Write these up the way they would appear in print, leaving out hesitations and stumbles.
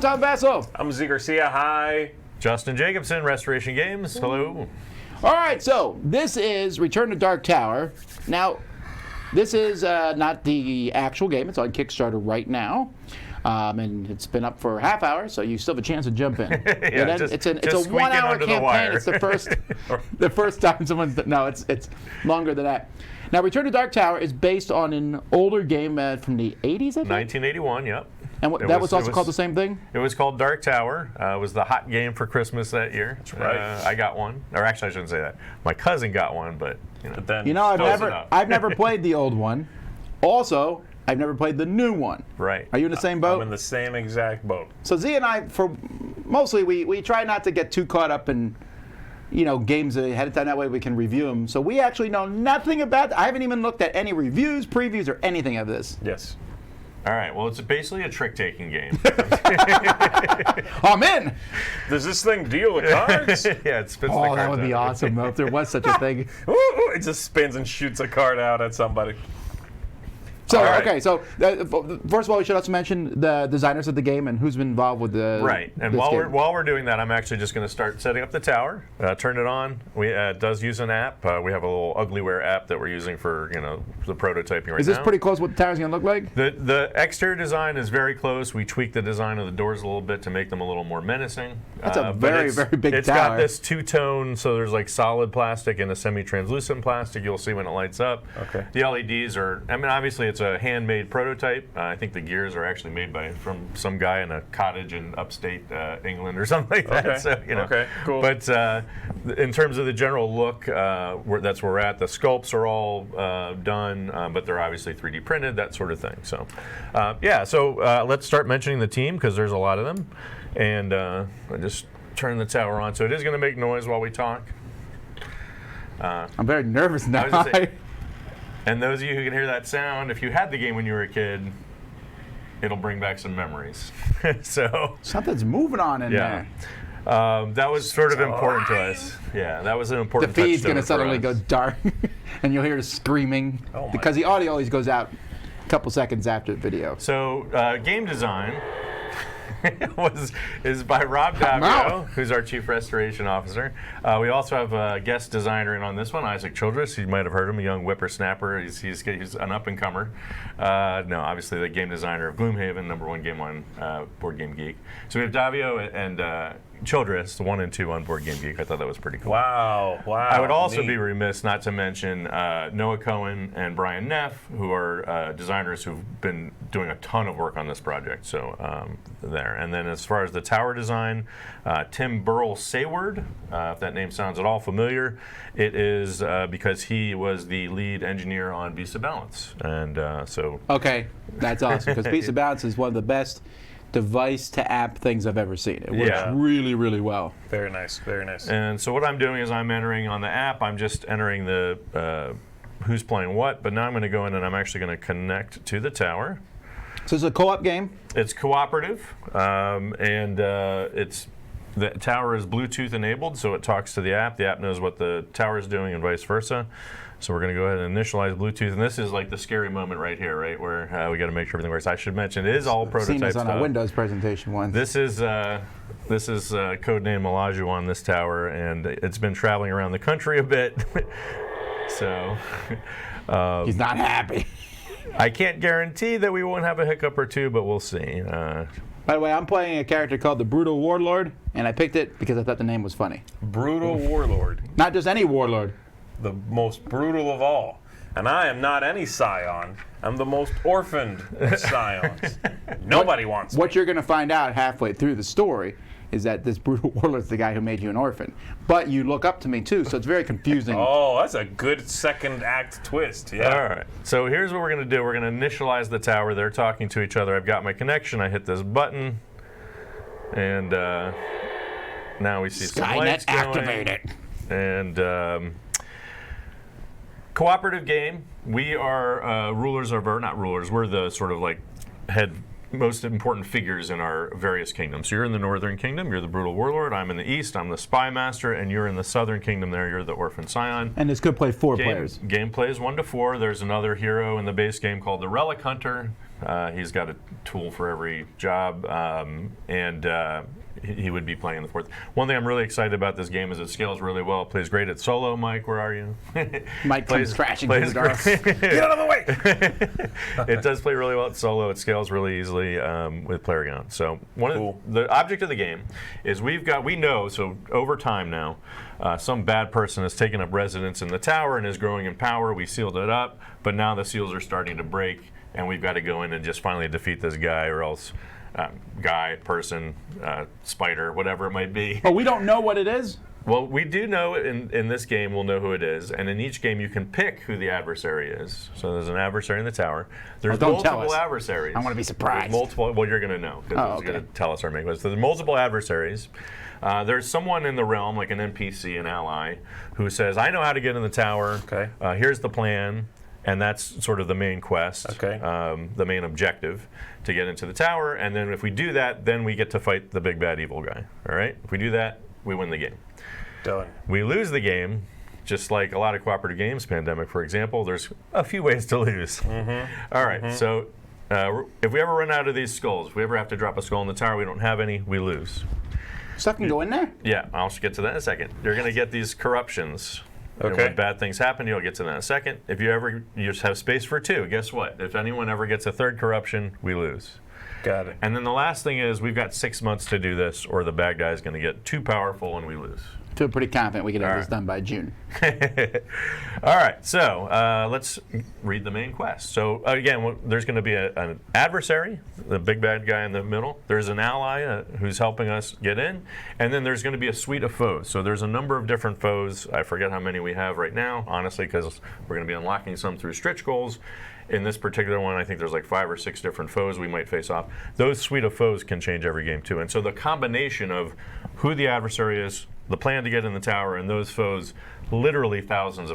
Tom Vassell. I'm Z Garcia. Hi. Justin Jacobson, Restoration Games. Hello. All right, so this is Return to Dark Tower. Now, this is not the actual game. It's on Kickstarter right now. And it's been up for a half hour, so you still have a chance to jump in. It's a 1 hour campaign. It's the first time someone's it's longer than that. Now, Return to Dark Tower is based on an older game from the 80s, I think? 1981, yep. And that was also called the same thing? It was called Dark Tower. It was the hot game for Christmas that year. That's right. I got one. Or actually, I shouldn't say that. My cousin got one, but I've never played the old one. Also, I've never played the new one. Right. Are you in the same boat? I'm in the same exact boat. So Z and I, mostly we try not to get too caught up in games ahead of time. That way we can review them. So we actually know nothing about. I haven't even looked at any reviews, previews, or anything of this. Yes. All right. Well, it's basically a trick-taking game. I'm in. Does this thing deal with cards? Yeah, it spins the cards that would be out. awesome though, if there was such a thing. It just spins and shoots a card out at somebody. So, All right. okay, so first of all, we should also mention the designers of the game and who's been involved with the Right, and while we're doing that, I'm actually just going to start setting up the tower, turn it on. It does use an app. We have a little Uglyware app that we're using for the prototyping right now. Is this pretty close to what the tower's going to look like? The exterior design is very close. We tweaked the design of the doors a little bit to make them a little more menacing. That's a very big tower. It's got this two-tone, so there's like solid plastic and a semi-translucent plastic. You'll see when it lights up. Okay. The LEDs are, obviously it's a handmade prototype. I think the gears are actually made from some guy in a cottage in upstate England or something like that. Okay. So, Okay, cool. But in terms of the general look, that's where we're at. The sculpts are all done, but they're obviously 3D printed, that sort of thing. So, let's start mentioning the team because there's a lot of them. And I just turn the tower on. So it is going to make noise while we talk. I'm very nervous now. And those of you who can hear that sound, if you had the game when you were a kid, it'll bring back some memories. So something's moving on in there. That was sort of important to us. Yeah, that was an important. The feed's going to suddenly go dark, and you'll hear the screaming because the audio always goes out a couple seconds after the video. So game design is by Rob Davio, who's our Chief Restoration Officer. We also have a guest designer in on this one, Isaac Childress. You might have heard him, a young whippersnapper. He's an up-and-comer. Obviously the game designer of Gloomhaven, #1 game on Board Game Geek. So we have Davio and Childress, 1 and 2 on Board Game Geek. I thought that was pretty cool. Wow. I would also be remiss not to mention Noah Cohen and Brian Neff, who are designers who've been doing a ton of work on this project. So there. And then as far as the tower design, Tim Burrell-Sayward, if that name sounds at all familiar, it is because he was the lead engineer on Beast of Balance. And so... Okay, that's awesome, because Beast of Balance is one of the best device to app things I've ever seen. It works really, really well. Very nice, very nice. And so what I'm doing is I'm entering on the app, I'm just entering the who's playing what, but now I'm going to go in and I'm actually going to connect to the tower. So it's a co-op game? It's cooperative, and the tower is Bluetooth enabled, so it talks to the app. The app knows what the tower is doing and vice versa. So we're going to go ahead and initialize Bluetooth, and this is like the scary moment right here, right, where we got to make sure everything works. I should mention it is all prototype seen this stuff. on a Windows presentation once. This is codename Melaju on this tower, and it's been traveling around the country a bit. So he's not happy. I can't guarantee that we won't have a hiccup or two, but we'll see. By the way, I'm playing a character called the Brutal Warlord, and I picked it because I thought the name was funny. Brutal Warlord. Not just any warlord. The most brutal of all. And I am not any scion. I'm the most orphaned of scions. Nobody wants me. What you're going to find out halfway through the story is that this Brutal Warlord's the guy who made you an orphan. But you look up to me, too, so it's very confusing. Oh, that's a good second act twist, yeah. All right, so here's what we're going to do. We're going to initialize the tower. They're talking to each other. I've got my connection. I hit this button, and now we see some lights going. activated. And cooperative game. We are rulers of, or not rulers, we're the sort of like head most important figures in our various kingdoms. So you're in the Northern Kingdom, you're the Brutal Warlord, I'm in the East, I'm the Spy Master, and you're in the Southern Kingdom there, you're the Orphan Scion. And this could play 4 players. Game plays 1 to 4. There's another hero in the base game called the Relic Hunter. He's got a tool for every job, and he would be playing the fourth. One thing I'm really excited about this game is it scales really well. It plays great at solo. Mike, where are you? Mike plays crashing through the dark. Get out of the way! It does play really well at solo. It scales really easily with player count. So the object of the game is we know, so over time now, some bad person has taken up residence in the tower and is growing in power. We sealed it up, but now the seals are starting to break, and we've got to go in and just finally defeat this guy, or else guy, person, spider, whatever it might be. But we don't know what it is? Well, we do know in this game, we'll know who it is, and in each game you can pick who the adversary is. So there's an adversary in the tower. There's multiple adversaries. I want to be surprised. There's multiple. Well, you're going to know because it's going to tell us our main quest. So there's multiple adversaries. There's someone in the realm, like an NPC, an ally, who says, "I know how to get in the tower. Okay. Here's the plan." And that's sort of the main quest, the main objective, to get into the tower. And then if we do that, then we get to fight the big bad evil guy. All right? If we do that, we win the game. Done. We lose the game, just like a lot of cooperative games, Pandemic, for example, there's a few ways to lose. All right, so if we ever run out of these skulls, if we ever have to drop a skull in the tower, we don't have any, we lose. Stuff can go in there? Yeah, I'll get to that in a second. You're going to get these corruptions. When bad things happen, you'll get to that in a second. If you just have space for 2, guess what? If anyone ever gets a third corruption, we lose. Got it. And then the last thing is we've got 6 months to do this, or the bad guy's going to get too powerful and we lose. I feel pretty confident we can have this done by June. All right, so let's read the main quest. So again, there's going to be an adversary, the big bad guy in the middle. There's an ally who's helping us get in, and then there's going to be a suite of foes. So there's a number of different foes. I forget how many we have right now, honestly, because we're going to be unlocking some through stretch goals. In this particular one, I think there's like 5 or 6 different foes we might face off. Those suite of foes can change every game too. And so the combination of who the adversary is, the plan to get in the tower, and those foes, literally tens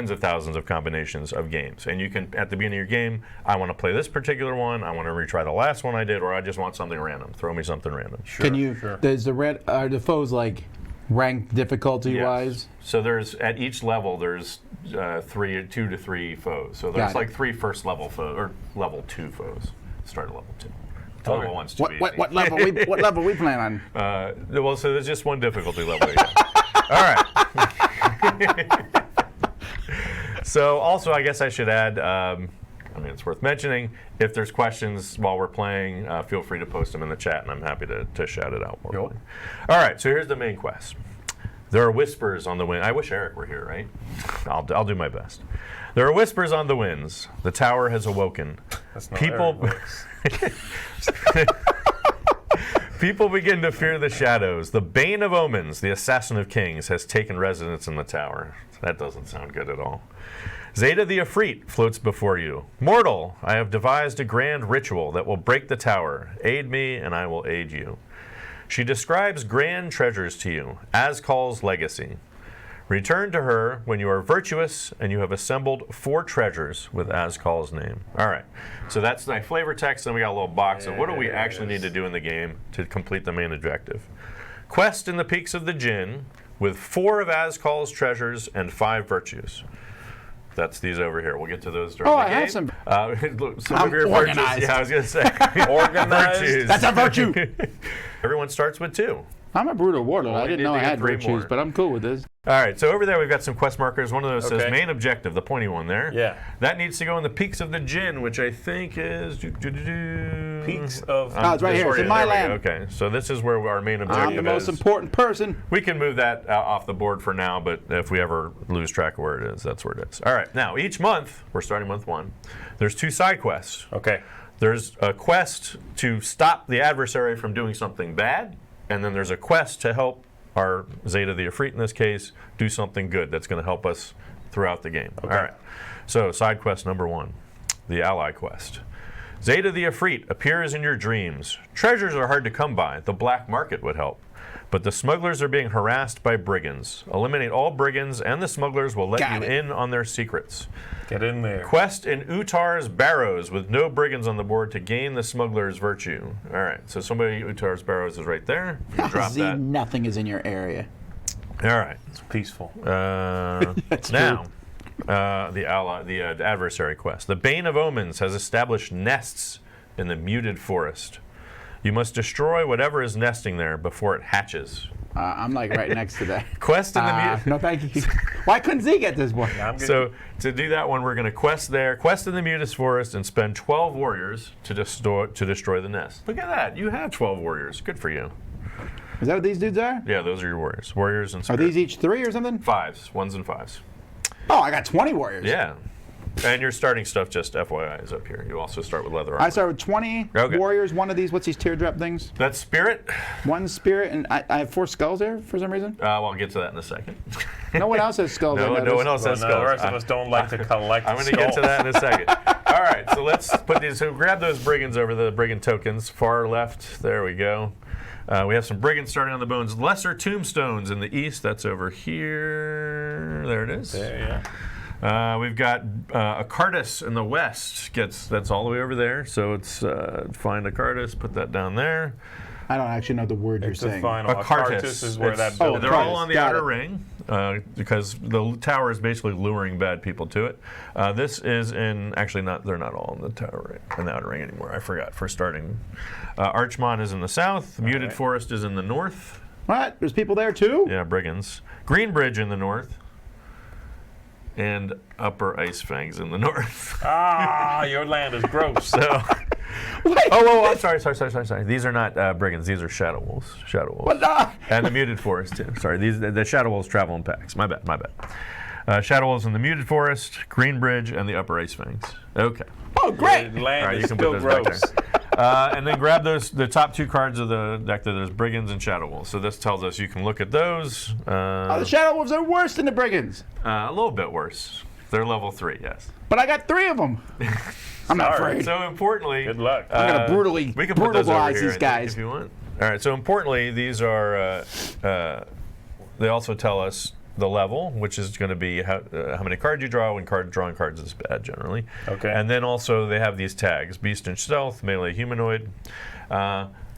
of thousands of combinations of games. And you can, at the beginning of your game, I want to play this particular one, I want to retry the last one I did, or I just want something random. Throw me something random. Sure, are the foes like ranked difficulty-wise? Yes. So there's, at each level, there's 2 to 3 foes. So there's like 3 first level foes, or level 2 foes. Start at level 2. Level 1's too easy. What level we plan on? Well, so there's just one difficulty level. All right. So also, I guess I should add, I mean, it's worth mentioning, if there's questions while we're playing, feel free to post them in the chat, and I'm happy to shout it out more. All right, so here's the main quest. There are whispers on the wind. I wish Eric were here, right? I'll do my best. There are whispers on the winds. The tower has awoken. That's not People People begin to fear the shadows. The bane of omens, the assassin of kings, has taken residence in the tower. That doesn't sound good at all. Zeta the Efreet floats before you. Mortal, I have devised a grand ritual that will break the tower. Aid me, and I will aid you. She describes grand treasures to you, Azkal's legacy. Return to her when you are virtuous and you have assembled 4 treasures with Azkal's name. All right, so that's my flavor text, and we got a little box of what do we actually need to do in the game to complete the main objective. Quest in the Peaks of the Jinn with 4 of Azkal's treasures and 5 virtues. That's these over here. We'll get to those during the game. I have some. Some I'm of your organized. virtues. Yeah, I was going to say. Organized. Virtues. That's a virtue. Everyone starts with 2. I'm a brutal warlord. I didn't know I had 3 virtues, more. but I'm cool with this. All right, so over there we've got some quest markers. One of those says main objective, the pointy one there. Yeah. That needs to go in the Peaks of the Jinn, which I think is... Peaks of... Oh, it's right here. It's in my land. Okay, so this is where our main objective is. I'm the most important person. We can move that off the board for now, but if we ever lose track of where it is, that's where it is. All right, now each month, we're starting month 1, there's 2 side quests. Okay. There's a quest to stop the adversary from doing something bad, and then there's a quest to help our Zeta the Efreet, in this case, do something good that's going to help us throughout the game. Okay. All right, so side quest number 1, the ally quest. Zeta the Efreet appears in your dreams. Treasures are hard to come by. The black market would help. But the smugglers are being harassed by brigands. Eliminate all brigands, and the smugglers will let you in on their secrets. Get in there. Quest in Utar's Barrows with no brigands on the board to gain the smuggler's virtue. All right, so somebody, Utar's Barrows is right there. You drop See, that. nothing is in your area. All right. It's peaceful. That's Now, true. the adversary quest. The Bane of Omens has established nests in the muted forest. You must destroy whatever is nesting there before it hatches. I'm like right next to that. Quest in the muted. No, thank you. Why couldn't Z get this one? I'm good. So to do that one, we're going to quest in the muted forest, and spend 12 warriors to destroy the nest. Look at that! You have 12 warriors. Good for you. Is that what these dudes are? Yeah, those are your warriors. Warriors and Are spirit. these each 3 or something? 5s, 1s and 5s. Oh, I got 20 warriors. Yeah. And your starting stuff, just FYI, is up here. You also start with leather armor. I start with 20 Okay. warriors. One of these, what's these teardrop things? That's spirit. 1 spirit, and I have 4 skulls there for some reason. Well, I'll get to that in a second. No one else has skulls. I no noticed. one else Well, has no, skulls. the rest of us don't like to collect I'm going to get to that in a second. All right, so let's put these. So grab those brigands over the brigand tokens. Far left. There we go. We have some brigands starting on the bones. Lesser tombstones in the east. That's over here. There it is. There, yeah. We've got a Cardis in the west. That's all the way over there. So it's find a Cardis, put that down there. I don't actually know the word you're It's the saying. final. A Cartus is where It's- that building They're all Cardis, on the got outer it. ring because the tower is basically luring bad people to it. This is in actually not. They're not all in the tower in the outer ring anymore. I forgot for starting. Archmont is in the south. Muted right. Forest is in the north. What? There's people there too? Yeah, brigands. Greenbridge in the north. And Upper Ice Fangs in the north. Ah, your land is gross. So. Wait. Oh, I'm sorry. These are not brigands. These are shadow wolves. Shadow wolves. What? And the muted forest too. Sorry, the shadow wolves travel in packs. My bad. Shadow wolves in the muted forest, Greenbridge, and the Upper Ice Fangs. Okay. Oh, great. Your land All right, is you can still put those back gross. there. And then grab the top 2 cards of the deck. There's brigands and shadow wolves. So this tells us you can look at those. Oh, the Shadow Wolves are worse than the brigands. A little bit worse. They're level 3, yes. But I got 3 of them. I'm not Sorry. afraid. So importantly, Good luck. I'm going to brutally we can put those over brutalize here, these I think, guys. if you want. All right. So importantly, these are. They also tell us the level, which is going to be how many cards you draw when drawing cards is bad generally. Okay. And then also they have these tags: beast and stealth, melee, humanoid.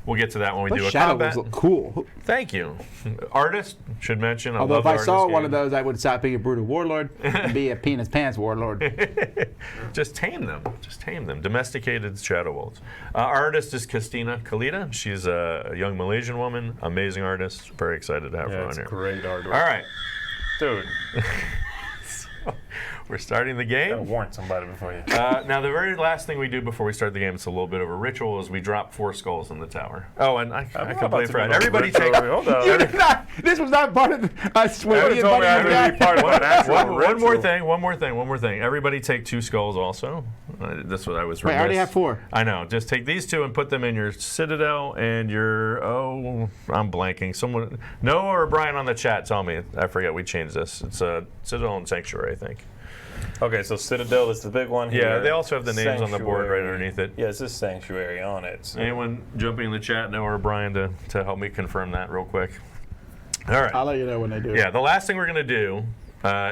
We'll get to that when we do Those a Shadow combat. Wolves look cool. Thank you. Artist should mention. Although love if I the saw artist one game. of those, I would stop being a brutal warlord and be a penis pants warlord. Just tame them. Just tame them. Domesticated shadow wolves. Artist is Christina Kalita. She's a young Malaysian woman. Amazing artist. Very excited to have her Yeah, on it's here. great artwork. All right. Dude, We're starting the gotta game. warn somebody before you. Now, the very last thing we do before we start the game, it's a little bit of a ritual, is we drop 4 skulls in the tower. Oh, and I completely forgot. Everybody take. Hold on. You did not. This was not part of us. When Everybody we told me I invited had you to be guys. part of an actual One more thing. Everybody take 2 skulls also. That's what I was Wait, I already remiss. have 4. I know. Just take these 2 and put them in your citadel and your. Oh, I'm blanking. Someone, Noah or Brian on the chat, tell me. I forget. We changed this. It's a citadel and sanctuary, I think. Okay, so Citadel is the big one here. Yeah, they also have the names on the board right Sanctuary. underneath it. Yeah, it says Sanctuary on it. So. Anyone jumping in the chat, Noah or Brian, to help me confirm that real quick? All right. I'll let you know when they do. Yeah, the last thing we're going to do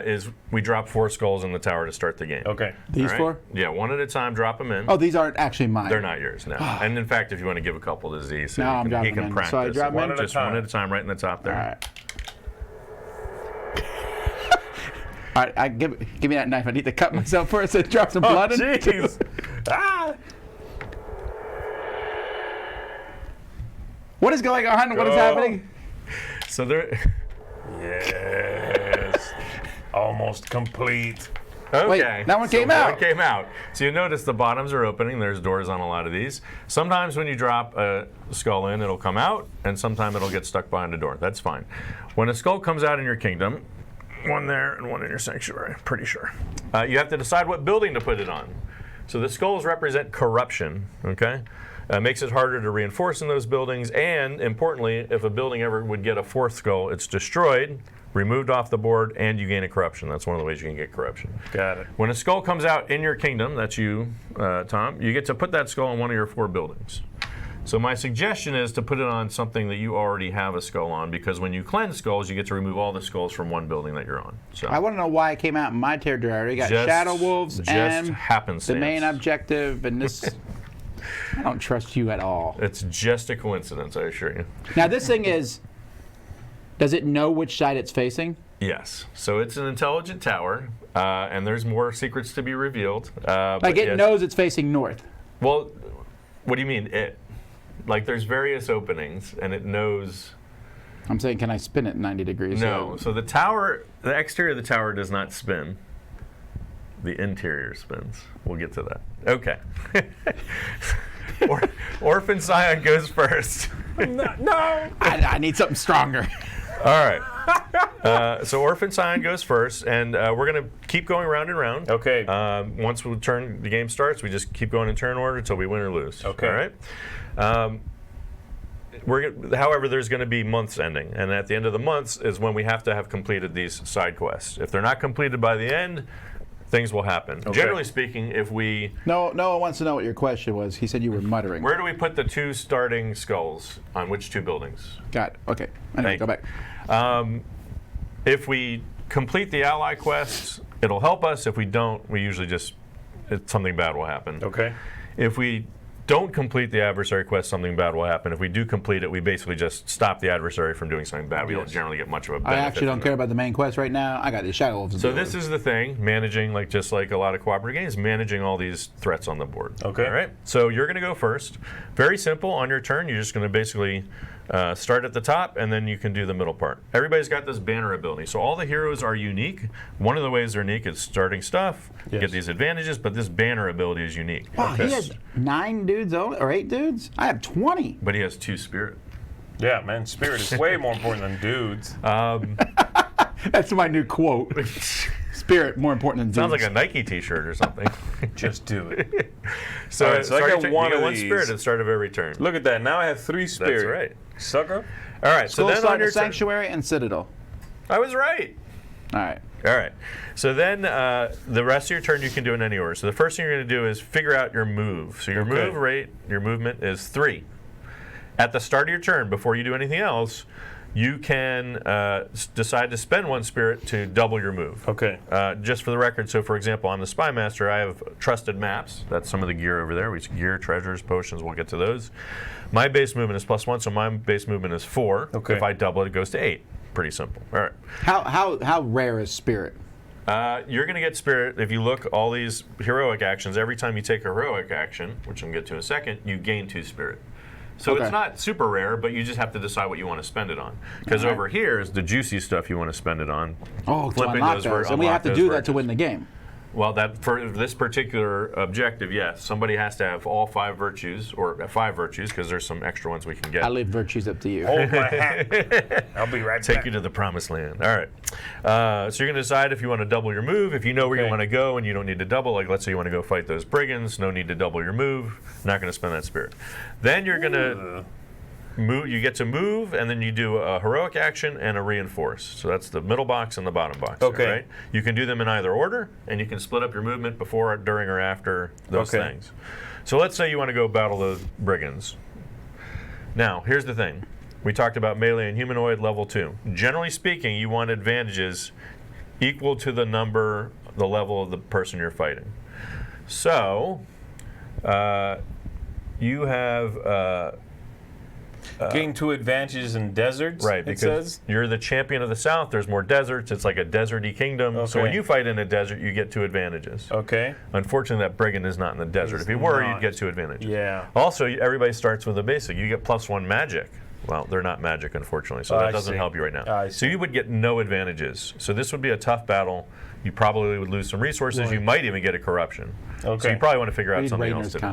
is we drop 4 skulls in the tower to start the game. Okay. These All right? 4? Yeah, one at a time, drop them in. Oh, these aren't actually mine. They're not yours, no. And in fact, if you want to give a couple to Z, so No, he I'm can, dropping he can in. practice. So I drop One in? at a Just time. one at a time, right in the top there. All right. All right, give me that knife. I need to cut myself first and drop some blood in. Jeez. Ah. What is going on? What is Go. happening? So there. Yes. Almost complete. Okay. Wait, that one came out. One came out. So you notice the bottoms are opening. There's doors on a lot of these. Sometimes when you drop a skull in, it'll come out, and sometimes it'll get stuck behind a door. That's fine. When a skull comes out in your kingdom, one there and one in your sanctuary, pretty sure. You have to decide what building to put it on. So the skulls represent corruption, okay? Makes it harder to reinforce in those buildings, and importantly, if a building ever would get a 4th skull, it's destroyed, removed off the board, and you gain a corruption. That's one of the ways you can get corruption. Got it. When a skull comes out in your kingdom, that's you, Tom, you get to put that skull on one of your 4 buildings. So my suggestion is to put it on something that you already have a skull on, because when you cleanse skulls, you get to remove all the skulls from one building that you're on. So I want to know why it came out in my territory. You got Just- Shadow Wolves just and happenstance. the main objective, and this. I don't trust you at all. It's just a coincidence, I assure you. Now this thing is. Does it know which side it's facing? Yes. So it's an intelligent tower, and there's more secrets to be revealed. Like but it yes. knows it's facing north. Well, What do you mean it? Like there's various openings, and it knows. I'm saying, can I spin it 90 degrees? No. So the tower, the exterior of the tower does not spin. The interior spins. We'll get to that. Okay. Orphan Scion goes first. No. I need something stronger. All right. So Orphan Scion goes first, and we're going to keep going round and round. Okay. Once the game starts, we just keep going in turn order until we win or lose. Okay. All right. However, there's going to be months ending, and at the end of the months is when we have to have completed these side quests. If they're not completed by the end, things will happen. Okay. Generally speaking, if we... No one wants to know what your question was. He said you were muttering. Where do we put the 2 starting skulls on which 2 buildings? Got it. Okay. Anyway, go back. If we complete the ally quests, it'll help us. If we don't, we usually just... something bad will happen. Okay. If we don't complete the adversary quest, something bad will happen. If we do complete it, we basically just stop the adversary from doing something bad. We don't generally get much of a benefit. I actually don't care about the main quest right now. I got the Shadow Wolves. So this is the thing, managing, just like a lot of cooperative games, managing all these threats on the board. Okay. All right. So you're going to go first. Very simple. On your turn, you're just going to basically start at the top, and then you can do the middle part. Everybody's got this banner ability. So all the heroes are unique. One of the ways they're unique is starting stuff. You get these advantages, but this banner ability is unique. Wow, he has 9 dudes only, or 8 dudes? I have 20. But he has 2 spirit. Yeah, man, spirit is way more important than dudes. That's my new quote. Spirit more important than dudes. Sounds like a Nike T-shirt or something. Just do it. So, All right, so I got one of one these. spirit at the start of every turn. Look at that. Now I have 3 spirit. That's right. Sucker. All right. So Skull then on Saga, your turn, Sanctuary, and Citadel. I was right. All right. All right. So then the rest of your turn you can do in any order. So the first thing you're going to do is figure out your move. So your move rate, your movement is 3. At the start of your turn, before you do anything else, you can decide to spend 1 spirit to double your move. Okay. Just for the record, so for example, on the Spy Master, I have trusted maps. That's some of the gear over there. We have gear, treasures, potions. We'll get to those. My base movement is +1, so my base movement is 4. Okay. If I double it, it goes to 8. Pretty simple. All right. How rare is Spirit? You're going to get spirit if you look all these heroic actions. Every time you take a heroic action, which I'm going to get to in a second, you gain 2 spirit. So it's not super rare, but you just have to decide what you want to spend it on. Because over here is the juicy stuff you want to spend it on. Oh, to unlock those. And we have to do that to win the game. Well, for this particular objective, yes. Somebody has to have all 5 virtues, or 5 virtues, because there's some extra ones we can get. I leave virtues up to you. Hold my hat. I'll be right back. Take you to the promised land. All right. So you're going to decide if you want to double your move. If you know where you want to go and you don't need to double, like let's say you want to go fight those brigands, no need to double your move. Not going to spend that spirit. Then you're going to move. You get to move, and then you do a heroic action and a reinforce. So that's the middle box and the bottom box. Okay. Right? You can do them in either order, and you can split up your movement before, during, or after those things. So let's say you want to go battle the brigands. Now, here's the thing. We talked about melee and humanoid level 2. Generally speaking, you want advantages equal to the level of the person you're fighting. So, you have... Gain 2 advantages in deserts, right, because you're the champion of the South. There's more deserts. It's like a deserty kingdom. Okay. So when you fight in a desert, you get 2 advantages. Okay. Unfortunately, that brigand is not in the desert. If he were, you'd get 2 advantages. Yeah. Also, everybody starts with a basic. You get +1 magic. Well, they're not magic, unfortunately, so that doesn't help you right now. So you would get no advantages. So this would be a tough battle. You probably would lose some resources. Right. You might even get a corruption. Okay. So you probably want to figure out something else to do.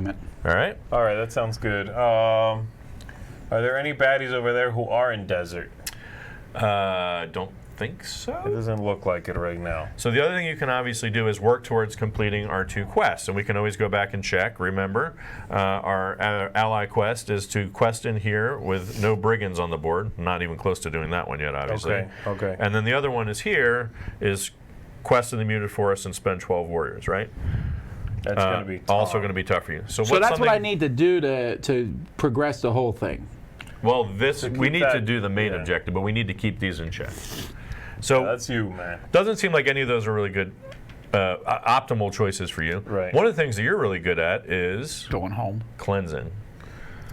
All right? All right, that sounds good. Are there any baddies over there who are in desert? Don't think so. It doesn't look like it right now. So the other thing you can obviously do is work towards completing our 2 quests. And we can always go back and check. Remember, our ally quest is to quest in here with no brigands on the board. I'm not even close to doing that one yet, obviously. Okay. And then the other one is here, is quest in the muted forest and spend 12 warriors, right? That's going to be tough. Also going to be tough for you. So that's what I need to do to progress the whole thing. Well, we need to do the main objective, but we need to keep these in check. So that's you, man. Doesn't seem like any of those are really good, optimal choices for you. Right. One of the things that you're really good at is going home, cleansing.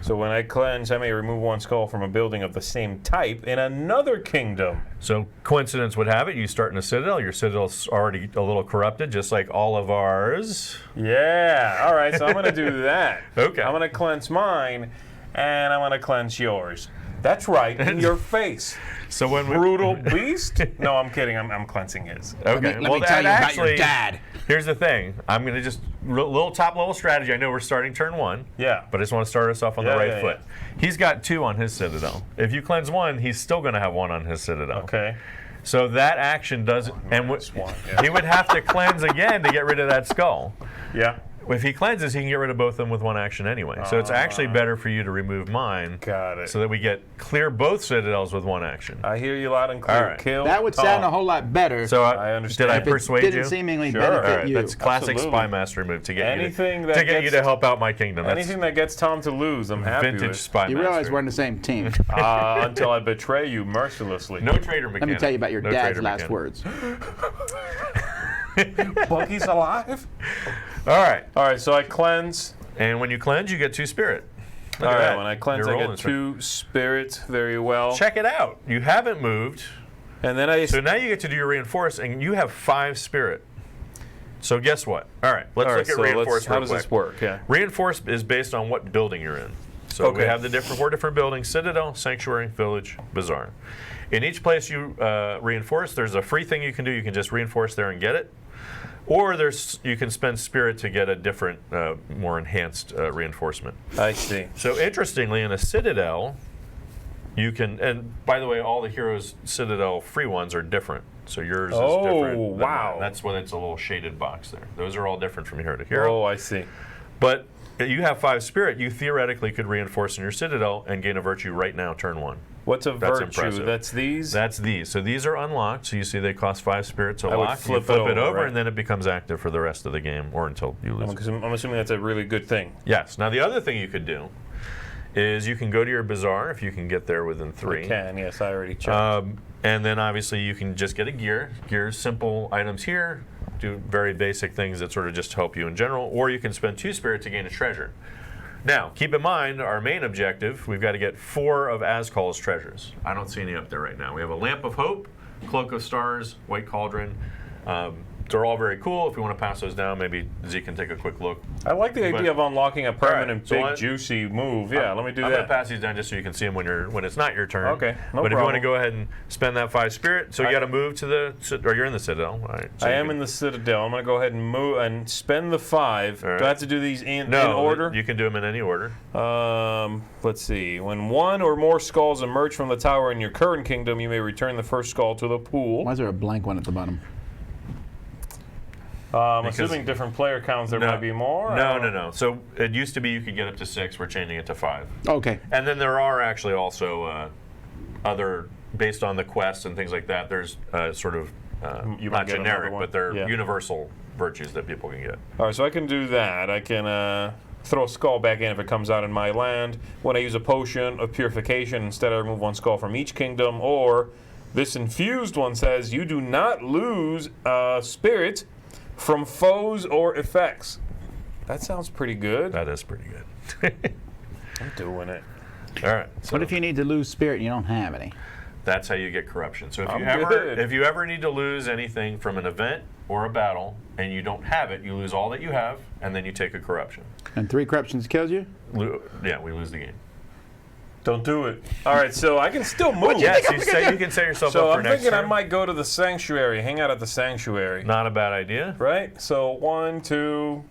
So when I cleanse, I may remove 1 skull from a building of the same type in another kingdom. So coincidence would have it, you start in a citadel. Your citadel's already a little corrupted, just like all of ours. Yeah. All right. So I'm going to do that. Okay. I'm going to cleanse mine, and I'm going to cleanse yours. That's right, in your face. So when we, Brutal beast? No, I'm kidding. I'm cleansing his. okay, Let me tell you about your dad. Here's the thing. I'm going to just little top level strategy. I know we're starting turn 1. Yeah. But I just want to start us off on the Yeah, right yeah, foot. He's got 2 on his citadel. If you cleanse 1, he's still going to have 1 on his citadel. Okay. So that action does, and minus 1, yeah. he would have to cleanse again to get rid of that skull. Yeah. If he cleanses, he can get rid of both of them with 1 action anyway. So it's actually better for you to remove mine. Got it. So that we clear both citadels with 1 action. I hear you loud and clear. All right. Kill That would sound a whole lot better. So I understand. Did I If it persuade you? didn't seemingly Sure. benefit All right, you. that's classic Absolutely. spy master move to get Anything you that to get you gets- to help out my kingdom. That's Anything that gets Tom to lose, I'm happy vintage with. spy You master. realize we're on the same team. Until I betray you mercilessly. No traitor mechanic. Let me tell you about your No dad's traitor last mechanic. words. Bucky's alive? All right, All right, so I cleanse. and when you cleanse, you get 2 spirit. Look All at right, that. when I cleanse, You're I rolling get 2 spirits. Very well. Check it out. You haven't moved, And then I. so now you get to do your reinforce, and you have 5 spirit. So guess what? All right, let's all right, look at so reinforce. how real does quick. this work? Yeah. Reinforce is based on what building you're in. So we Okay. have the 4 different buildings: Citadel, Sanctuary, Village, Bazaar. In each place you reinforce, there's a free thing you can do. You can just reinforce there and get it. Or you can spend spirit to get a different, more enhanced reinforcement. I see. So interestingly, in a Citadel, you can, and by the way, all the heroes' Citadel free ones are different. So yours is different. than wow. mine. That's when it's a little shaded box there. Those are all different from hero to hero. Oh, I see. But you have 5 spirit, you theoretically could reinforce in your Citadel and gain a virtue right now, turn 1. What's a That's virtue? impressive. That's these? That's these. So these are unlocked. So you see they cost 5 spirit to I would lock. flip You flip it it over, over, right. and then it becomes active for the rest of the game or until you lose it. Because I'm assuming that's a really good thing. Yes. Now the other thing you could do is you can go to your bazaar if you can get there within 3. I can, yes, I already checked. And then obviously you can just get a gear. Gear's simple items here. Do very basic things that sort of just help you in general. Or you can spend 2 spirit to gain a treasure. Now, keep in mind, our main objective, we've got to get 4 of Azkal's treasures. I don't see any up there right now. We have a Lamp of Hope, Cloak of Stars, White Cauldron. They're all very cool. If we want to pass those down, maybe Z can take a quick look. I like the idea of unlocking a permanent so big juicy move. Yeah, let me do I'm that. going to pass these down just so you can see them when it's not your turn. Okay, no But if you want to problem. go ahead and spend that 5 spirit, so you got to move to or you're in the Citadel. All right, so I you am can- in the Citadel. I'm going to go ahead and move and spend the 5. All right. Do I have to do these in No, order? you can do them in any order. Let's see. When 1 or more skulls emerge from the tower in your current kingdom, you may return the first skull to the pool. Why is there a blank one at the bottom? Assuming different player counts, there might be more. No. So it used to be you could get up to 6. We're changing it to 5. Okay. And then there are actually also other, based on the quests and things like that, there's sort of You might not get another generic, one. but they're Yeah. universal virtues that people can get. All right, so I can do that. I can throw a skull back in if it comes out in my land. When I use a potion of purification, instead I remove 1 skull from each kingdom. Or this infused one says you do not lose spirit from foes or effects. That sounds pretty good. That is pretty good. I'm doing it. All right. So What if you need to lose spirit and you don't have any? that's how you get corruption. So I'm good. if you ever need to lose anything from an event or a battle and you don't have it, you lose all that you have, and then you take a corruption. And 3 corruptions kills you? Yeah, we lose the game. Don't do it. All right, so I can still move. Yes, you can set yourself So up for I'm next thinking I turn. might go to the sanctuary, hang out at the sanctuary. Not a bad idea. Right? So 1, 2,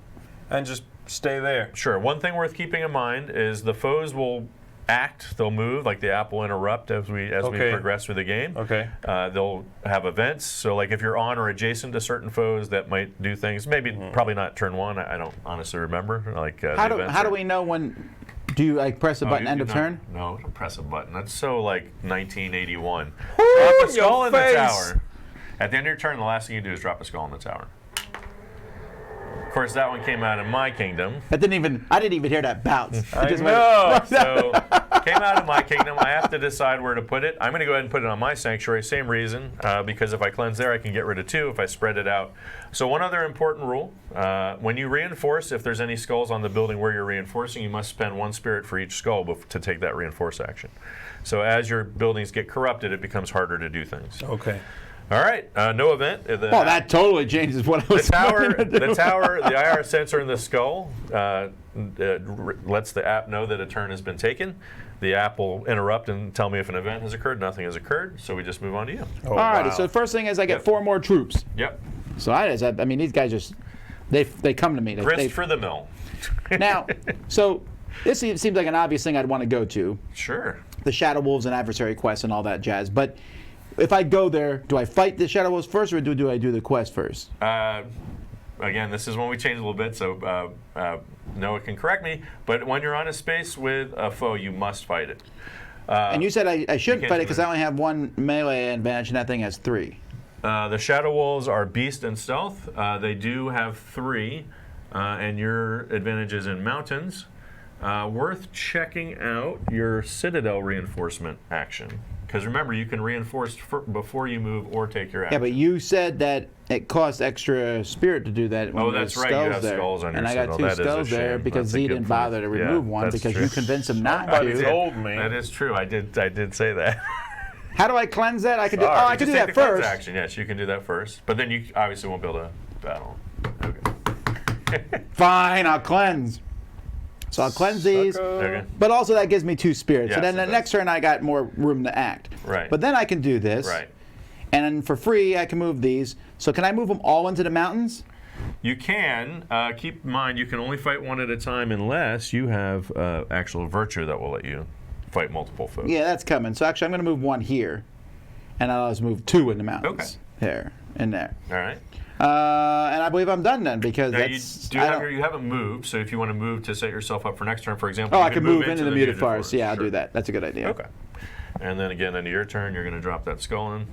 and just stay there. Sure. One thing worth keeping in mind is the foes will act. They'll move, like the app will interrupt as we progress through the game. Okay. They'll have events. So, like if you're on or adjacent to certain foes, that might do things. Maybe probably not turn 1. I don't honestly remember. Like How do we know when? Do you press the button end of turn? No, don't press a button. That's so like 1981. Drop your a skull in the face. tower. At the end of your turn, the last thing you do is drop a skull in the tower. Of course, that one came out in my kingdom. I didn't even hear that bounce. It I just know. went- So came out of my kingdom. I have to decide where to put it. I'm going to go ahead and put it on my sanctuary. Same reason, because if I cleanse there, I can get rid of 2 if I spread it out. So one other important rule, when you reinforce, if there's any skulls on the building where you're reinforcing, you must spend 1 spirit for each skull to take that reinforce action. So as your buildings get corrupted, it becomes harder to do things. Okay. All right, no event. Well, that totally changes what I was planning to do. The tower, the IR sensor in the skull lets the app know that a turn has been taken. The app will interrupt and tell me if an event has occurred. Nothing has occurred, so we just move on to you. Oh, All right, wow. so the first thing is I get 4 more troops. Yep. So I mean, these guys just, they come to me. Grist for the mill. Now, so this seems like an obvious thing I'd want to go to. Sure. The Shadow Wolves and Adversary quest and all that jazz. But if I go there, do I fight the Shadow Wolves first, or do I do the quest first? Again, this is when we change a little bit, so Noah can correct me. But when you're on a space with a foe, you must fight it. And you said I shouldn't can't fight it do because that. I only have 1 melee advantage, and that thing has 3. The Shadow Wolves are beast and stealth. They do have 3, and your advantage is in mountains. Worth checking out your Citadel reinforcement action. Because remember, you can reinforce before you move or take your action. Yeah, but you said that it costs extra spirit to do that. When that's there's right. You skulls have there. skulls on your and I got Citadel. 2 That is a skulls there shame. because That's a Z good didn't point. bother to Yeah, remove one that's because true. you convinced him not Somebody to. told me. That is true. I did say that. How do I cleanse that? I could do. Sorry. Oh, I You could do just that take the cleanse first. action. Yes, you can do that first. But then you obviously won't be able to battle. Okay. Fine, I'll cleanse. So I'll cleanse these. Okay. But also that gives me 2 spirits. So Yes, then it the does. next turn I got more room to act. Right. But then I can do this. Right. And then for free I can move these. So can I move them all into the mountains? You can. Keep in mind, you can only fight 1 at a time unless you have actual virtue that will let you fight multiple foes. Yeah, that's coming. So actually I'm going to move 1 here. And I'll just move 2 in the mountains. Okay. There and there. All right. And I believe I'm done then because Now that's. you haven't moved, so if you want to move to set yourself up for next turn, for example, Oh, you I can move into the muted forest. forest. Yeah, I'll Sure. do that. That's a good idea. Okay. And then again, into your turn, you're going to drop that skull in.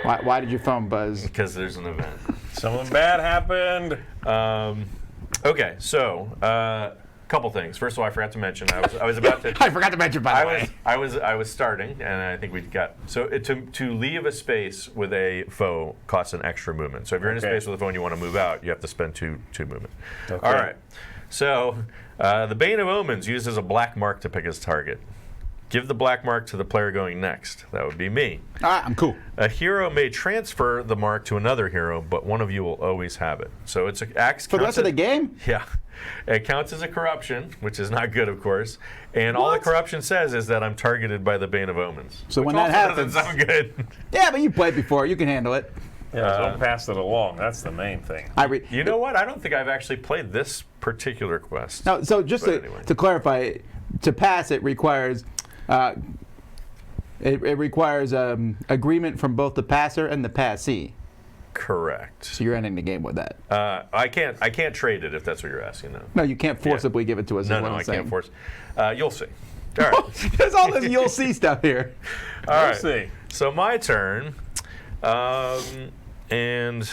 Why did your phone buzz? Because there's an event. Something bad happened. Okay, so couple things. First of all, I forgot to mention I was about to. I forgot to mention, by the way. I was starting, and I think we got to leave a space with a foe costs an extra movement. So if you're in a Okay. space with a foe and you want to move out, you have to spend two movement. Okay. All right. So the Bane of Omens uses a black mark to pick his target. Give the black mark to the player going next. That would be me. All right, I'm cool. A hero may transfer the mark to another hero, but one of you will always have it. So it's acts For the rest of the game? Yeah. It counts as a corruption, which is not good, of course. And all the What? corruption says is that I'm targeted by the Bane of Omens. So which when that also happens- doesn't sound good. Yeah, but you played before. You can handle it. Yeah, don't pass it along. That's the main thing. You know what? I don't think I've actually played this particular quest. No, so just But anyway. to clarify, to pass it requires it requires agreement from both the passer and the passee. Correct. So you're ending the game with that. I can't trade it if that's what you're asking. No. No, you can't forcibly give it to us. is No, what I'm I saying. can't force. You'll see. All right. There's all this you'll see stuff here. All We'll right. see. So my turn, and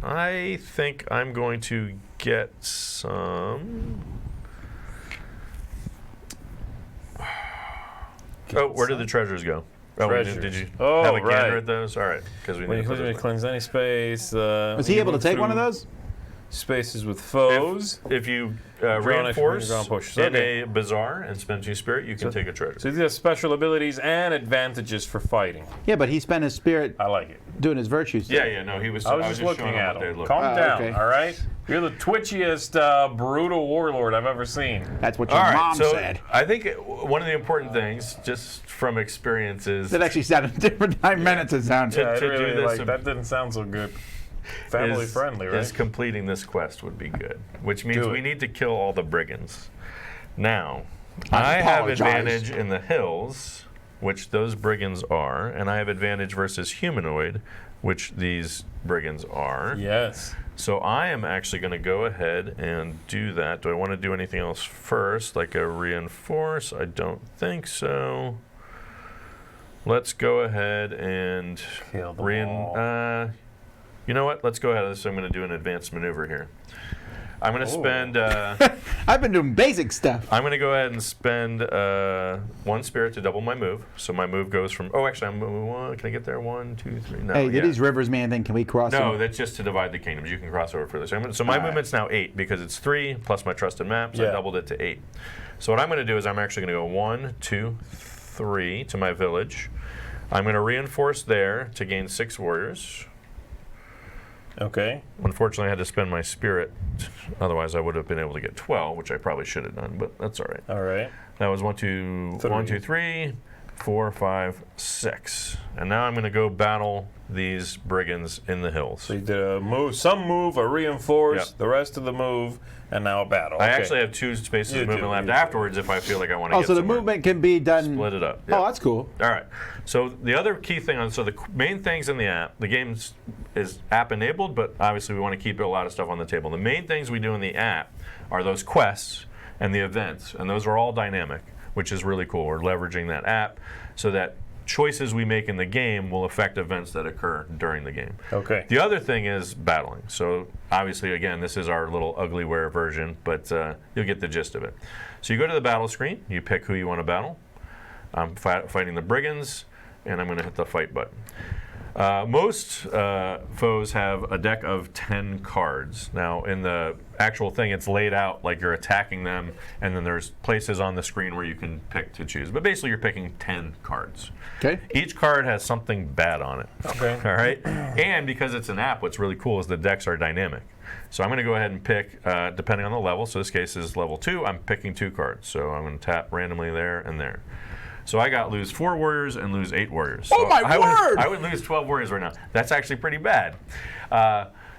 I think I'm going to get some. Oh, where did the treasures go? Oh, Treasures. did you Oh, have a gander right. at those? All right, because we When you need to cleanse any space, Was he able to take one of those? Spaces with foes. If you Draw an extra reinforce draw and push. in Okay. a bazaar and spend 2 spirit, you can take a treasure. So these are special abilities and advantages for fighting. Yeah, but he spent his spirit I like it. doing his virtues. Yeah, no, he was. I was just looking showing him at what they him. look Calm like. down, okay. all right? You're the twitchiest, brutal warlord I've ever seen. That's what your All right, mom so said. I think one of the important things, just from experience, is That actually sounded different 9 minutes. It sounded. Yeah, I to do really this like that. Didn't sound so good. Family friendly, right? Is completing this quest would be good, which means Do it. we need to kill all the brigands. Now, I I have apologize. advantage in the hills, which those brigands are, and I have advantage versus humanoid, which these brigands are. Yes. So I am actually going to go ahead and do that. Do I want to do anything else first, like a reinforce? I don't think so. Let's go ahead and Kill them all. you know what? Let's go ahead. So I'm going to do an advanced maneuver here. I'm going to spend. I've been doing basic stuff. I'm going to go ahead and spend 1 spirit to double my move. So my move goes from. Oh, actually, can I get there? 1, 2, 3. No. Hey, yeah. did these rivers mean anything? Can we cross No, them? that's just to divide the kingdoms. You can cross over further. So my All right. movement's now 8 because it's 3 plus my trusted maps. I doubled it to 8. So what I'm going to do is I'm actually going to go 1, 2, 3 to my village. I'm going to reinforce there to gain 6 warriors. Okay. Unfortunately, I had to spend my spirit. Otherwise, I would have been able to get 12, which I probably should have done, but that's all right. All right. That was 1, 2, 3, 4, 5, 6. And now I'm going to go battle these brigands in the hills. So you did a move, some move, a reinforce, Yep. the rest of the move, and now a battle. I Okay. actually have 2 spaces You of movement do, left you do. afterwards if I feel like I want to Oh, get so the somewhere. movement can be done. Split it up. Oh, Yep. that's cool. All right. So the other key thing so the main things in the app, the game is app enabled, but obviously we want to keep a lot of stuff on the table. The main things we do in the app are those quests and the events, and those are all dynamic, which is really cool. We're leveraging that app so that choices we make in the game will affect events that occur during the game. Okay. The other thing is battling. So obviously, again, this is our little uglyware version, but you'll get the gist of it. So you go to the battle screen, you pick who you want to battle. I'm fighting the brigands, and I'm going to hit the fight button. Most foes have a deck of 10 cards. Now, in the actual thing, it's laid out like you're attacking them, and then there's places on the screen where you can pick to choose. But basically, you're picking 10 cards. Okay. Each card has something bad on it. Okay. All right? And because it's an app, what's really cool is the decks are dynamic. So I'm going to go ahead and pick, depending on the level, so this case is level 2, I'm picking 2 cards. So I'm going to tap randomly there and there. So I got lose 4 warriors and lose 8 warriors. Oh, So my word! I would lose 12 warriors right now. That's actually pretty bad.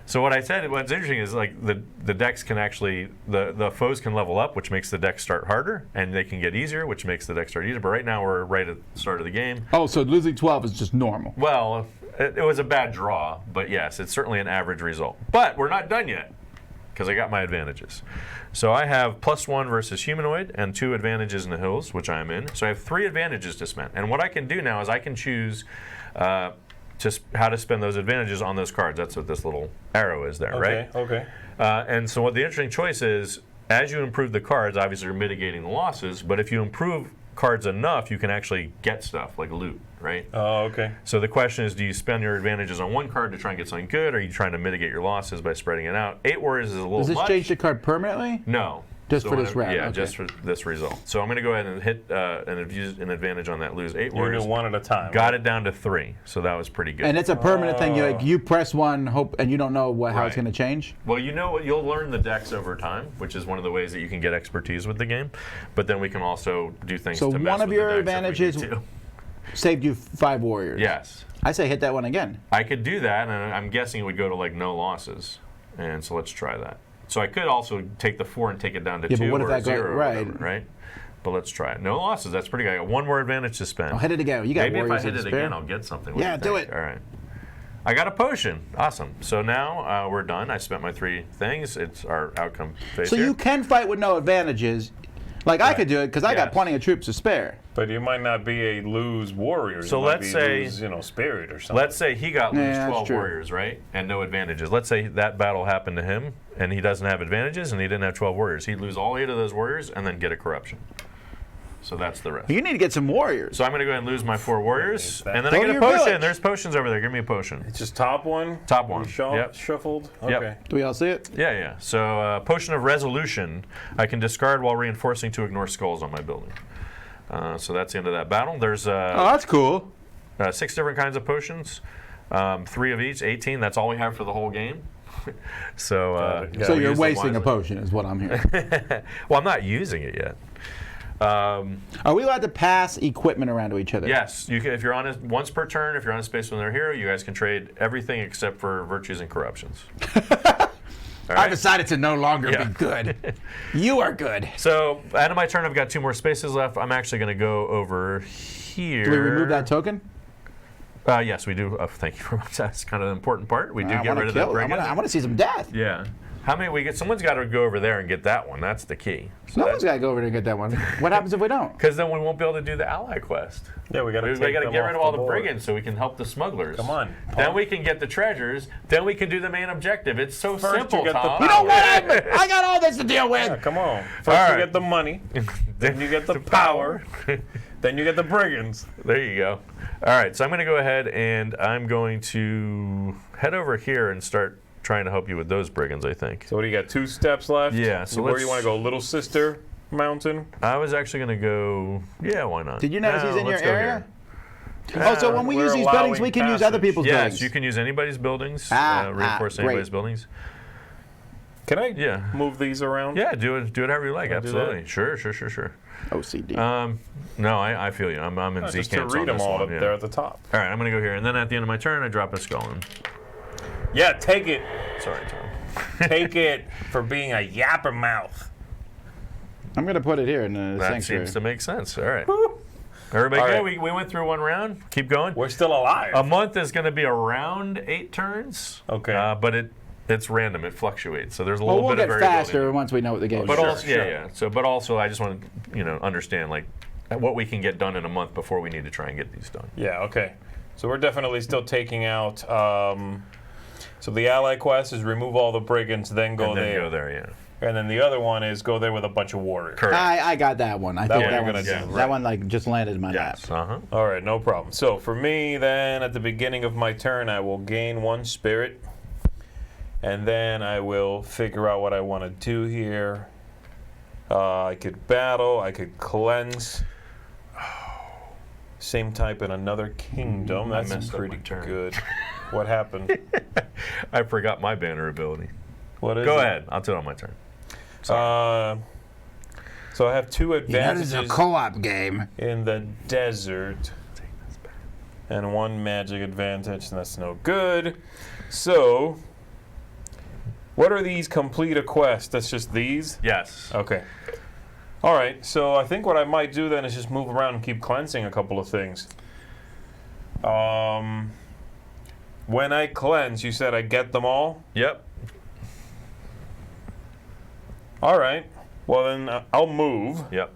So what I said, what's interesting is like the decks can actually, the foes can level up, which makes the deck start harder, and they can get easier, which makes the deck start easier. But right now we're right at the start of the game. Oh, so losing 12 is just normal. Well, it was a bad draw, but yes, it's certainly an average result. But we're not done yet, because I got my advantages. So I have +1 versus humanoid and 2 advantages in the hills, which I'm in. So I have 3 advantages to spend. And what I can do now is I can choose how to spend those advantages on those cards. That's what this little arrow is there, right? Okay. And so what the interesting choice is, as you improve the cards, obviously you're mitigating the losses, but if you improve cards enough, you can actually get stuff like loot, right? Oh, okay. So the question is, do you spend your advantages on one card to try and get something good, or are you trying to mitigate your losses by spreading it out? 8 warriors is a little Does this much. change the card permanently? No. Just for this round, Yeah, okay. just for this result. So I'm going to go ahead and hit and use an advantage on that lose 8 You warriors. do one at a time. Got it down to 3, so that was pretty good. And it's a permanent thing. You press one, hope, and you don't know how it's Right. going to change. Well, you know what? You'll learn the decks over time, which is one of the ways that you can get expertise with the game. But then we can also do things So to mess one of with your the decks if we advantages need to. saved you 5 warriors. Yes. I say hit that one again. I could do that, and I'm guessing it would go to like no losses. And so let's try that. So I could also take the 4 and take it down to 2 but what if or that 0 or right. whatever, right? But let's try it. No losses. That's pretty good. I got 1 more advantage to spend. Oh, hit it again. You got Maybe if I warriors hit in it spare. again, I'll get something. What Yeah, do you do think? it. All right. I got a potion. Awesome. So now we're done. I spent my 3 things. It's our outcome phase So here. you can fight with no advantages. Like I could do it because I got Yes. plenty of troops to spare. But you might not be a lose warrior. So you might let's be say- lose, spirit or something. Let's say he got lose Yeah, that's 12 true. warriors, right? And no advantages. Let's say that battle happened to him and he doesn't have advantages and he didn't have 12 warriors. He'd lose all 8 of those warriors and then get a corruption. So that's the rest. You need to get some warriors. So I'm going to go ahead and lose my 4 warriors. Okay, And then I Go get to a your potion. village. There's potions over there. Give me a potion. It's just top one. Top one. Yep. Shuffled. Yep. Okay. Do we all see it? Yeah. So potion of resolution, I can discard while reinforcing to ignore skulls on my building. So that's the end of that battle. There's Oh, that's cool. 6 different kinds of potions, 3 of each, 18. That's all we have for the whole game. So, Got it. So we you're use them wasting a wisely. potion, is what I'm hearing. Well, I'm not using it yet. Are we allowed to pass equipment around to each other? Yes, you can. If you're on a, once per turn, if you're on a space with another hero, you guys can trade everything except for virtues and corruptions. All I right? decided to no longer Yeah. be good. You are good. So, end of my turn, I've got 2 more spaces left. I'm actually going to go over here. Do we remove that token? Yes, we do. Thank you very much. That's kind of an important part. We do I get wanna rid of kill. that I brigand. want to see some death. Yeah. How many we get? Someone's got to go over there and get that one. That's the key. So No one's got to go over there and get that one. What happens if we don't? Because then we won't be able to do the ally quest. Yeah, we got to We got to get rid of all the brigands so we can help the smugglers. Come on. Then we can get the treasures. Then we can do the main objective. It's so First simple, you get the Tom. You know what? I got all this to deal with. Yeah, come on. First All you right. get the money, then you get the power, then you get the brigands. There you go. All right, so I'm going to go ahead and I'm going to head over here and start trying to help you with those brigands, I think. So what do you got? 2 steps left? Yeah, so where do you let's- want to go? Little Sister Mountain? I was actually going to go, yeah, why not? Did you notice he's in your let's go area? here. Oh, so when we We're use these buildings, we allowing can use other passage. people's Yes, buildings. you can use anybody's buildings, reinforce great. anybody's buildings. Can I Yeah. move these around? Yeah, do it however you like, Can I do that? absolutely. Sure. OCD. No, I feel you. I'm in Just Z to camps read on them this all one. up Yeah. there at the top. All right, I'm going to go here. And then at the end of my turn, I drop a skull in. Yeah, take it. Sorry, Tom. Take it for being a yapper mouth. I'm going to put it here in the That sanctuary. seems to make sense. All right. Everybody All good? right. We went through one round. Keep going. We're still alive. A month is going to be around 8 turns. Okay. But it's random. It fluctuates. So there's a Well, little we'll bit of get variability. faster once we know what the game But is. also, Sure. yeah. So, but also, I just want to, understand like what we can get done in a month before we need to try and get these done. Yeah, okay. So we're definitely still taking out. So the ally quest is remove all the brigands, then go And then there. go there, yeah. And then the other one is go there with a bunch of warriors. Correct. I got that one. I think one that you're one's, gonna do, that right. one like just landed in my Yes. lap. All right, no problem. So for me, then at the beginning of my turn, I will gain 1 spirit, and then I will figure out what I want to do here. I could battle. I could cleanse. Same type in another kingdom. I That's messed up my pretty turn. good. What happened? I forgot my banner ability. What is Go it? ahead. I'll do it on my turn. So I have 2 advantages co-op game. in the desert and 1 magic advantage, and that's no good. So, what are these complete a quest? That's just these? Yes. Okay. All right, so I think what I might do then is just move around and keep cleansing a couple of things. When I cleanse, you said I get them all? Yep. All right. Well, then I'll move. Yep.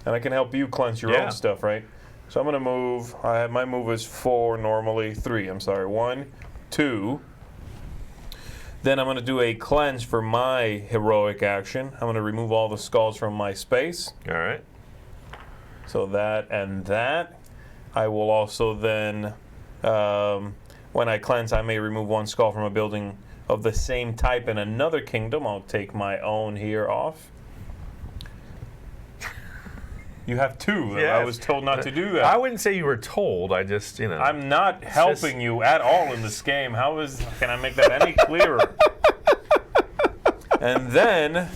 And I can help you cleanse your Yeah. own stuff, right? So I'm going to move. My move is 4 normally. 3, I'm sorry. 1, 2. Then I'm going to do a cleanse for my heroic action. I'm going to remove all the skulls from my space. All right. So that and that. I will also then, when I cleanse, I may remove 1 skull from a building of the same type in another kingdom. I'll take my own here off. You have 2. Yes. I was told not to do that. I wouldn't say you were told. I just, I'm not helping you at all in this game. Can I make that any clearer? And then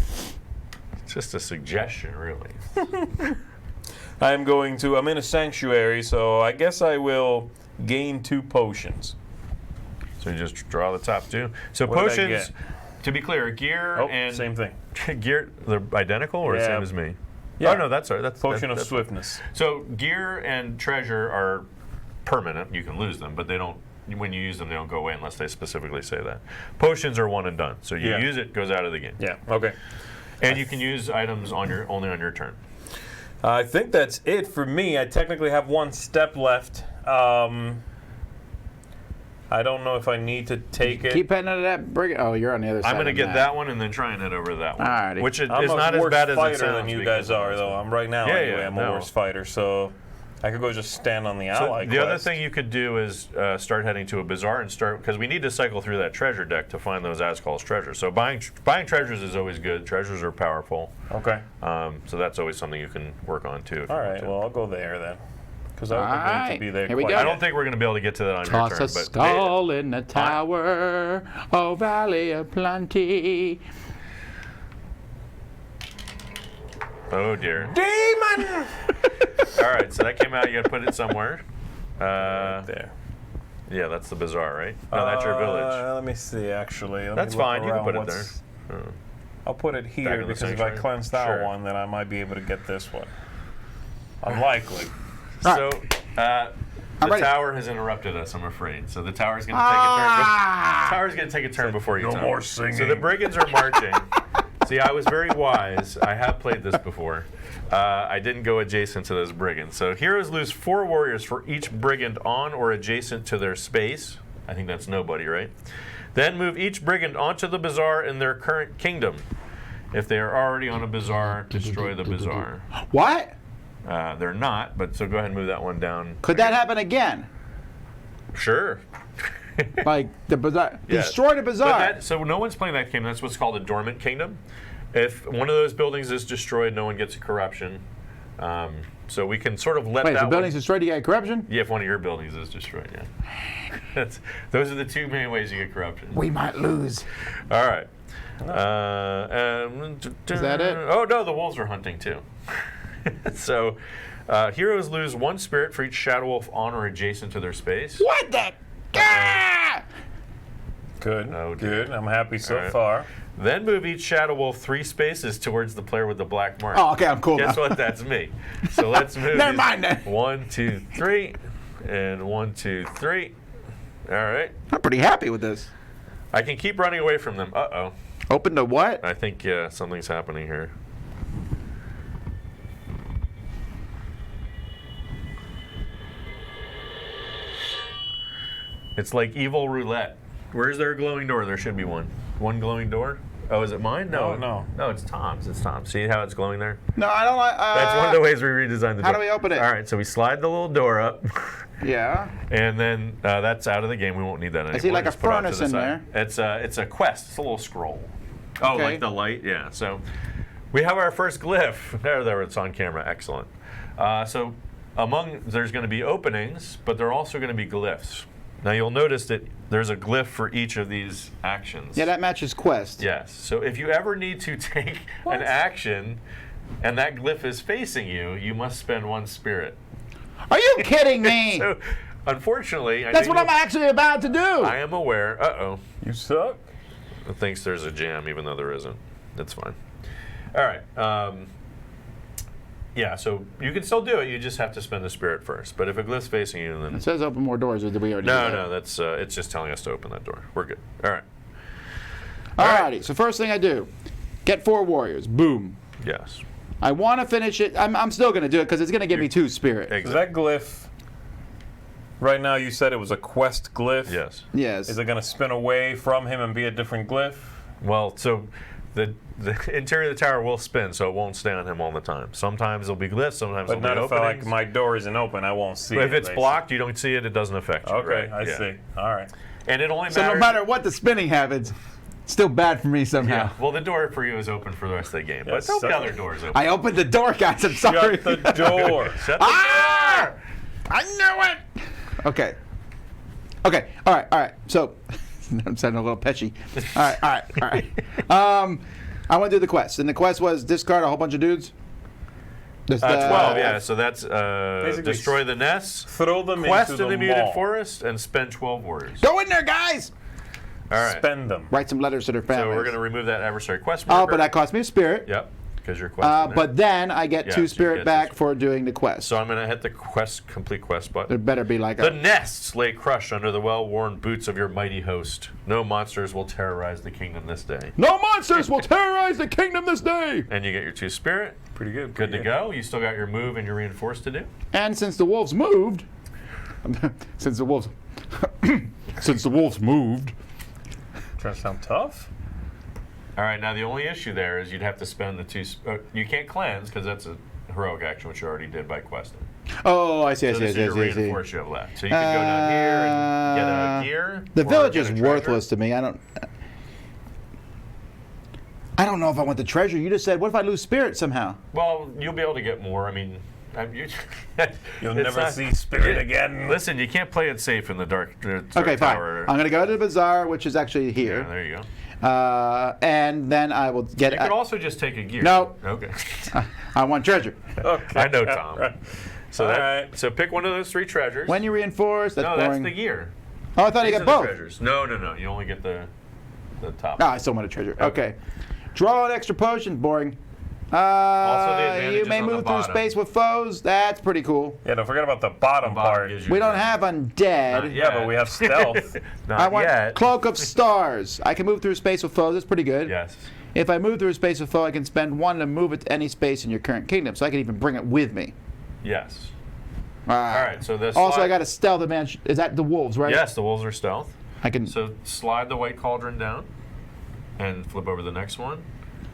it's just a suggestion, really. I'm in a sanctuary, so I guess I will gain 2 potions. So you just draw the top 2. So What did I potions, get? to be clear, gear Oh, and same thing. gear, they're identical or the Yeah. same as me? Yeah. Oh no, that's all right. That's Potion of that's- swiftness. So gear and treasure are permanent. You can lose them, but they don't. When you use them, they don't go away unless they specifically say that. Potions are one and done. So you Yeah. use it, goes out of the game. Yeah, okay. And you can use items only on your turn. I think that's it for me. I technically have 1 step left. I don't know if I need to take it. Keep heading to that brigand. Oh, you're on the other side. I'm going to of get that one and then try and head over to that one. Alrighty. Which is I'm not a as worse bad as fighter it sounds. than you because guys are, of though. I'm right now Yeah, anyway. yeah, I'm no. a worse fighter, so I could go just stand on the So ally the other quest. thing you could do is start heading to a bazaar and start, because we need to cycle through that treasure deck to find those Ascal's treasures. So buying treasures is always good. Treasures are powerful. Okay. So that's always something you can work on too. if you All want right. to. Well, I'll go there then, because I don't think we need Alright, to be there. here we quite go. I yet. don't think we're going to be able to get to that on Toss your a turn. But skull in the tower, oh valley of plenty. Oh dear. Demon. All right, so that came out. You got to put it somewhere. There. Yeah, that's the bazaar, right? No, that's your village. Let me see. Actually, Let That's me look fine. You can around put it what's- there. I'll put it Back here in the because if I sanctuary? cleanse that Sure. one, then I might be able to get this one. Unlikely. So, I'm the ready. tower has interrupted us, I'm afraid. So the tower's going to take a turn. The tower's going to take a turn before you. No tell more me. singing. So the brigands are marching. See, I was very wise. I have played this before. I didn't go adjacent to those brigands. So heroes lose 4 warriors for each brigand on or adjacent to their space. I think that's nobody, right? Then move each brigand onto the bazaar in their current kingdom. If they are already on a bazaar, destroy the bazaar. What? They're not, but so go ahead and move that one down. Could that happen again? Sure. Like the bazaar, Yeah. destroy the But bazaar. so no one's playing that kingdom. That's what's called a dormant kingdom. If one of those buildings is destroyed, no one gets a corruption. So we can sort of let Wait, that if the one. building's destroyed, you get corruption? Yeah, if one of your buildings is destroyed, yeah. Those are the 2 main ways you get corruption. We might lose. All right. Is that it? Oh no, the wolves are hunting too. So heroes lose 1 spirit for each shadow wolf on or adjacent to their space. What the? Ah! Good. Oh, dear. Good. I'm happy so All right. far. Then move each shadow wolf 3 spaces towards the player with the black mark. Oh, okay, I'm cool Guess now. what? That's me. So let's move. Never these. mind then. 1, 2, 3, and 1, 2, 3. All right. I'm pretty happy with this. I can keep running away from them. Uh-oh. Open the what? I think something's happening here. It's like evil roulette. Where's their glowing door? There should be one. One glowing door? Oh, is it mine? No. No. No, it's Tom's. It's Tom's. See how it's glowing there? No, I don't like. That's one of the ways we redesigned the door. How do we open it? All right, so we slide the little door up, Yeah. and then that's out of the game. We won't need that anymore. see like a Just put it off to furnace the in side. It's a quest. It's a little scroll. Oh, Okay. like the light? Yeah. So we have our first glyph. There, it's on camera. Excellent. So there's going to be openings, but there are also going to be glyphs. Now you'll notice that there's a glyph for each of these actions. Yeah, that matches quest. Yes. So if you ever need to take an action and that glyph is facing you, you must spend 1 spirit. Are you kidding me? So unfortunately, That's what I'm actually about to do. I am aware. Uh-oh. You suck. It thinks there's a jam, even though there isn't. That's fine. All right. Yeah, so you can still do it. You just have to spend the spirit first. But if a glyph's facing you, then It says open more doors, or did we already do no, that? no, that's it's just telling us to open that door. We're good. All right. Alrighty, so first thing I do, get 4 warriors. Boom. Yes. I want to finish it. I'm still going to do it because it's going to give me 2 spirit. Is that glyph? Right now, you said it was a quest glyph. Yes. Yes. Is it going to spin away from him and be a different glyph? Well, so the interior of the tower will spin, so it won't stay on him all the time. Sometimes it'll be glyphs, sometimes But it'll not be if openings. like my door isn't open, I won't see But it. if it's basically. blocked, you don't see it, it doesn't affect you. Okay, right? I Yeah. see. All right. And it only So matters. no matter what the spinning happens, still bad for me somehow. Yeah. Well, the door for you is open for the rest of the game, but Yes, there'll be sir. other doors open. I opened the door, guys. I'm sorry. Shut the door. Shut the Ah! door! I knew it. Okay. Okay. All right. So I'm sounding a little petchy. All right. I want to do the quest, and the quest was discard a whole bunch of dudes. 12, yeah. So that's Basically, destroy the nests, Throw them quest into in the the muted mall. forest, and spend 12 warriors. Go in there, guys. All right. Spend them. Write some letters to their So families. we're going to remove that adversary quest Oh, marker. but that cost me a spirit. Yep, because your quest. But then I get Yeah, so 2 you spirit get back this- for doing the quest. So I'm going to hit the complete quest button. There better be like The a. nests lay crushed under the well-worn boots of your mighty host. No monsters will terrorize the kingdom this day. No monsters will terrorize the kingdom this day. And you get your 2 spirit. Pretty good. Good to go. You still got your move and your reinforce to do. And since the wolves moved, since the wolves moved, Trying to sound tough? All right. Now the only issue there is you'd have to spend the 2. You can't cleanse because that's a heroic action, which you already did by questing. Oh, I see. So this is your reinforce you have left. So you can go down here and get a gear. The or village get is a treasure. worthless to me. I don't know if I want the treasure. You just said, what if I lose spirit somehow? Well, you'll be able to get more. I mean, You'll it's never not- see spirit again. Listen, you can't play it safe in the dark Okay, fine. tower. I'm going to go to the bazaar, which is actually Yeah, here. there you go. And then I will get. You could also just take a gear. No. Okay. I want treasure. Okay. I know, Tom. So All that, right. so pick one of those 3 treasures. When you reinforce, that's no, boring. that's the gear. Oh, I thought you These get are the both. treasures. No. You only get the top. No, I still want a treasure. Okay. Draw an extra potion. Boring. the You advantages may on the move through bottom. space with foes. That's pretty cool. Yeah, don't forget about the bottom part. gives you We don't advantage. have undead. Not Yeah, but we have stealth. Not I want yet. Cloak of Stars. I can move through space with foes. That's pretty good. Yes. If I move through space with foe, I can spend 1 to move it to any space in your current kingdom, so I can even bring it with me. Yes. All right, so this Also, slide- I got a stealth advantage. Is that the wolves, right? Yes, the wolves are stealth. I can. So slide the white cauldron down and flip over the next one.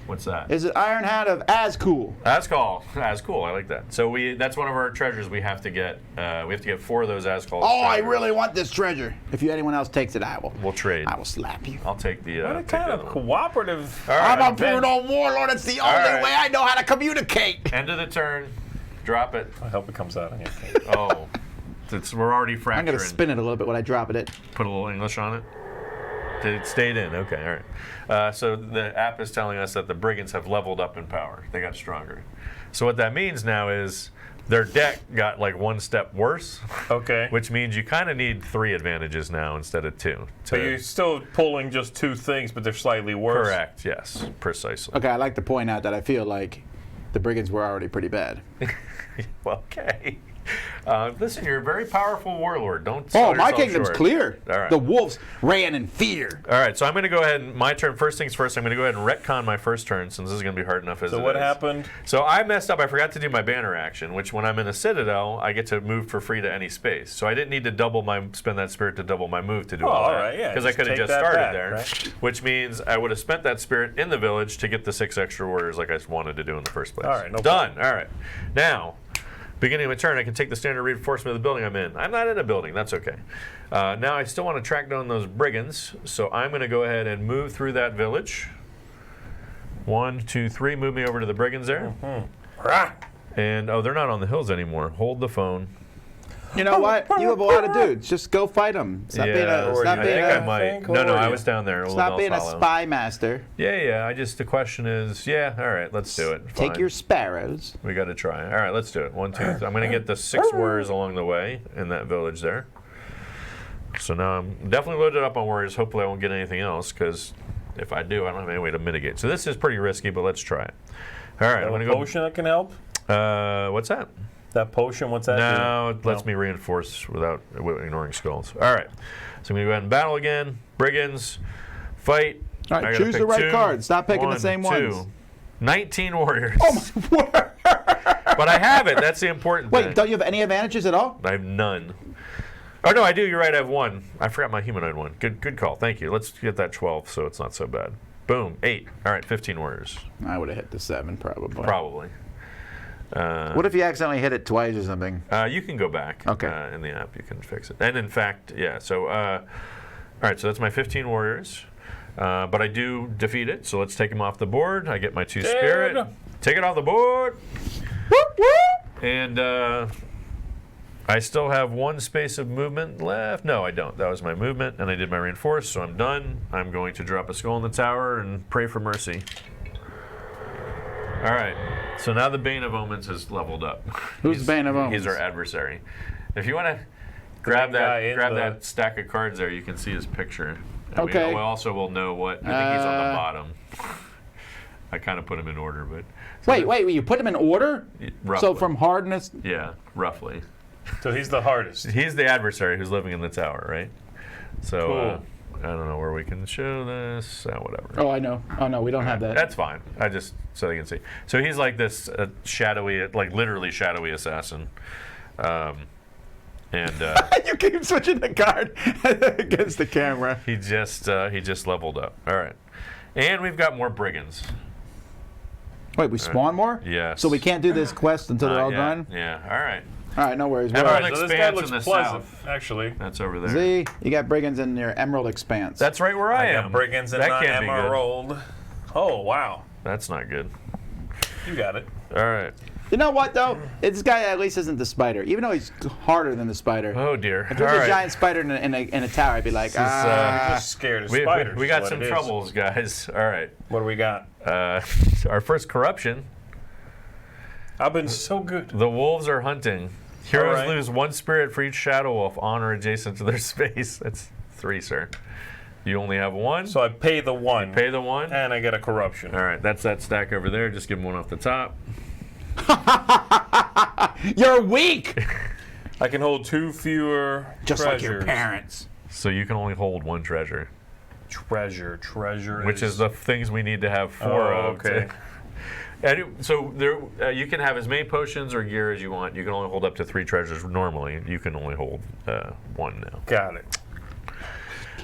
What's that? Is it Iron Hat of Azcool? That's cool. That's cool. I like that. So that's one of our treasures we have to get. We have to get 4 of those Azcall. Oh, I really want this treasure. If anyone else takes it, I will. We'll trade. I will slap you. I'll take the. What take kind the of other one. cooperative? All right, I'm a Ben. brutal warlord. It's the only right. way I know how to communicate. End of the turn. Drop it. I hope it comes out. Oh, we're already I'm fracturing. going to spin it a little bit when I drop it. Put a little English on it. It stayed in. Okay, all right. So the app is telling us that the brigands have leveled up in power. They got stronger. So what that means now is their deck got like 1 step worse. Okay. Which means you kind of need 3 advantages now instead of 2. So you're still pulling just 2 things, but they're slightly worse. Correct. Yes. Precisely. Okay, I like to point out that I feel like the brigands were already pretty bad. Well, okay. Listen, you're a very powerful warlord. Don't sell Oh, my yourself kingdom's short. clear. All right. The wolves ran in fear. All right, so I'm going to go ahead and my turn. First things first, I'm going to go ahead and retcon my first turn since this is going to be hard enough as it So is. what happened? So I messed up. I forgot to do my banner action, which when I'm in a citadel, I get to move for free to any space. So I didn't need to spend that spirit to double my move to do all all that. right, yeah, Because I just could have take just that started back, there, right? which means I would have spent that spirit in the village to get the 6 extra warriors like I wanted to do in the first place. All right, no Done. All right. Now, beginning of my turn, I can take the standard reinforcement of the building I'm in. I'm not in a building. That's okay. Now I still want to track down those brigands, so I'm going to go ahead and move through that village. 1, 2, 3. Move me over to the brigands there. Rah! And they're not on the hills anymore. Hold the phone. You know what? You have a lot of dudes. Just go fight them. Stop being a, or stop you being think I a, might. think, No, or I you- was down there. We'll stop being a follow. spy master. Yeah. The question is, all right, let's do it. Take Fine. your sparrows. We got to try. All right, let's do it. 1, 2, 3. I'm going to get the 6 warriors along the way in that village there. So now I'm definitely loaded up on warriors. Hopefully I won't get anything else, because if I do, I don't have any way to mitigate. So this is pretty risky, but let's try it. All right, I'm going That to go. potion that can help? What's that? That potion, what's that No, do? it lets me reinforce without ignoring skulls. All right, so I'm going to go ahead and battle again. Brigands, fight. All I right, gotta choose the pick right 2. card. Stop picking the 1, same 2. ones. 19 warriors. Oh my word! But I have it. That's the important thing. Wait, don't you have any advantages at all? I have none. Oh no, I do. You're right. I have 1. I forgot my humanoid one. Good call. Thank you. Let's get that 12, so it's not so bad. Boom. 8. All right, 15 warriors. I would have hit the 7 probably. Probably. What if you accidentally hit it twice or something? You can go back. Okay. In the app, you can fix it. And in fact, yeah. So, all right. So that's my 15 warriors. But I do defeat it. So let's take them off the board. I get my 2 spirit. Take it off the board. Whoop, whoop. And I still have 1 space of movement left. No, I don't. That was my movement, and I did my reinforce, so I'm done. I'm going to drop a skull in the tower and pray for mercy. All right. So now the Bane of Omens has leveled up. Who's Bane of Omens? He's our adversary. If you want to grab guy in that stack of cards there, you can see his picture. And Okay. we also will know what. I think he's on the bottom. I kind of put him in order, but. Wait, you put them in order? Roughly. So from hardness. Yeah, roughly. So he's the hardest. He's the adversary who's living in the tower, right? So Cool. I don't know where we can show this. Whatever. Oh, I know. Oh no, we don't have that. That's fine. I just so they can see. So he's like this shadowy, like literally shadowy assassin. You keep switching the card against the camera. he just leveled up. All right, and we've got more brigands. Wait, we spawn more? Yes. So we can't do this quest until they're all Yeah, done? Yeah. All right. All right, no worries. All Well, right. So this guy Expanse looks in the pleasant, south. actually. That's over there. Z, you got brigands in your Emerald Expanse. That's right where I am. got brigands and that not can't be good. emerald. Oh, wow. That's not good. You got it. All right. You know what, though? This guy at least isn't the spider, even though he's harder than the spider. Oh dear. If there's All a right. giant spider in a tower, I'd be like, You're just scared of We spiders. got is what some it is. troubles, guys. All right. What do we got? Our first corruption. I've been so good. The wolves are hunting. Heroes All right. lose 1 spirit for each shadow wolf on or adjacent to their space. That's 3, sir. You only have one. So I pay the 1. Pay the 1. And I get a corruption. All right, that's that stack over there. Just give him one off the top. You're weak. I can hold 2 fewer Just like your treasures. parents. So you can only hold 1 treasure. Treasure. Which is the things we need to have 4 of. Okay. So there, you can have as many potions or gear as you want. You can only hold up to 3 treasures normally. You can only hold 1 now. Got it.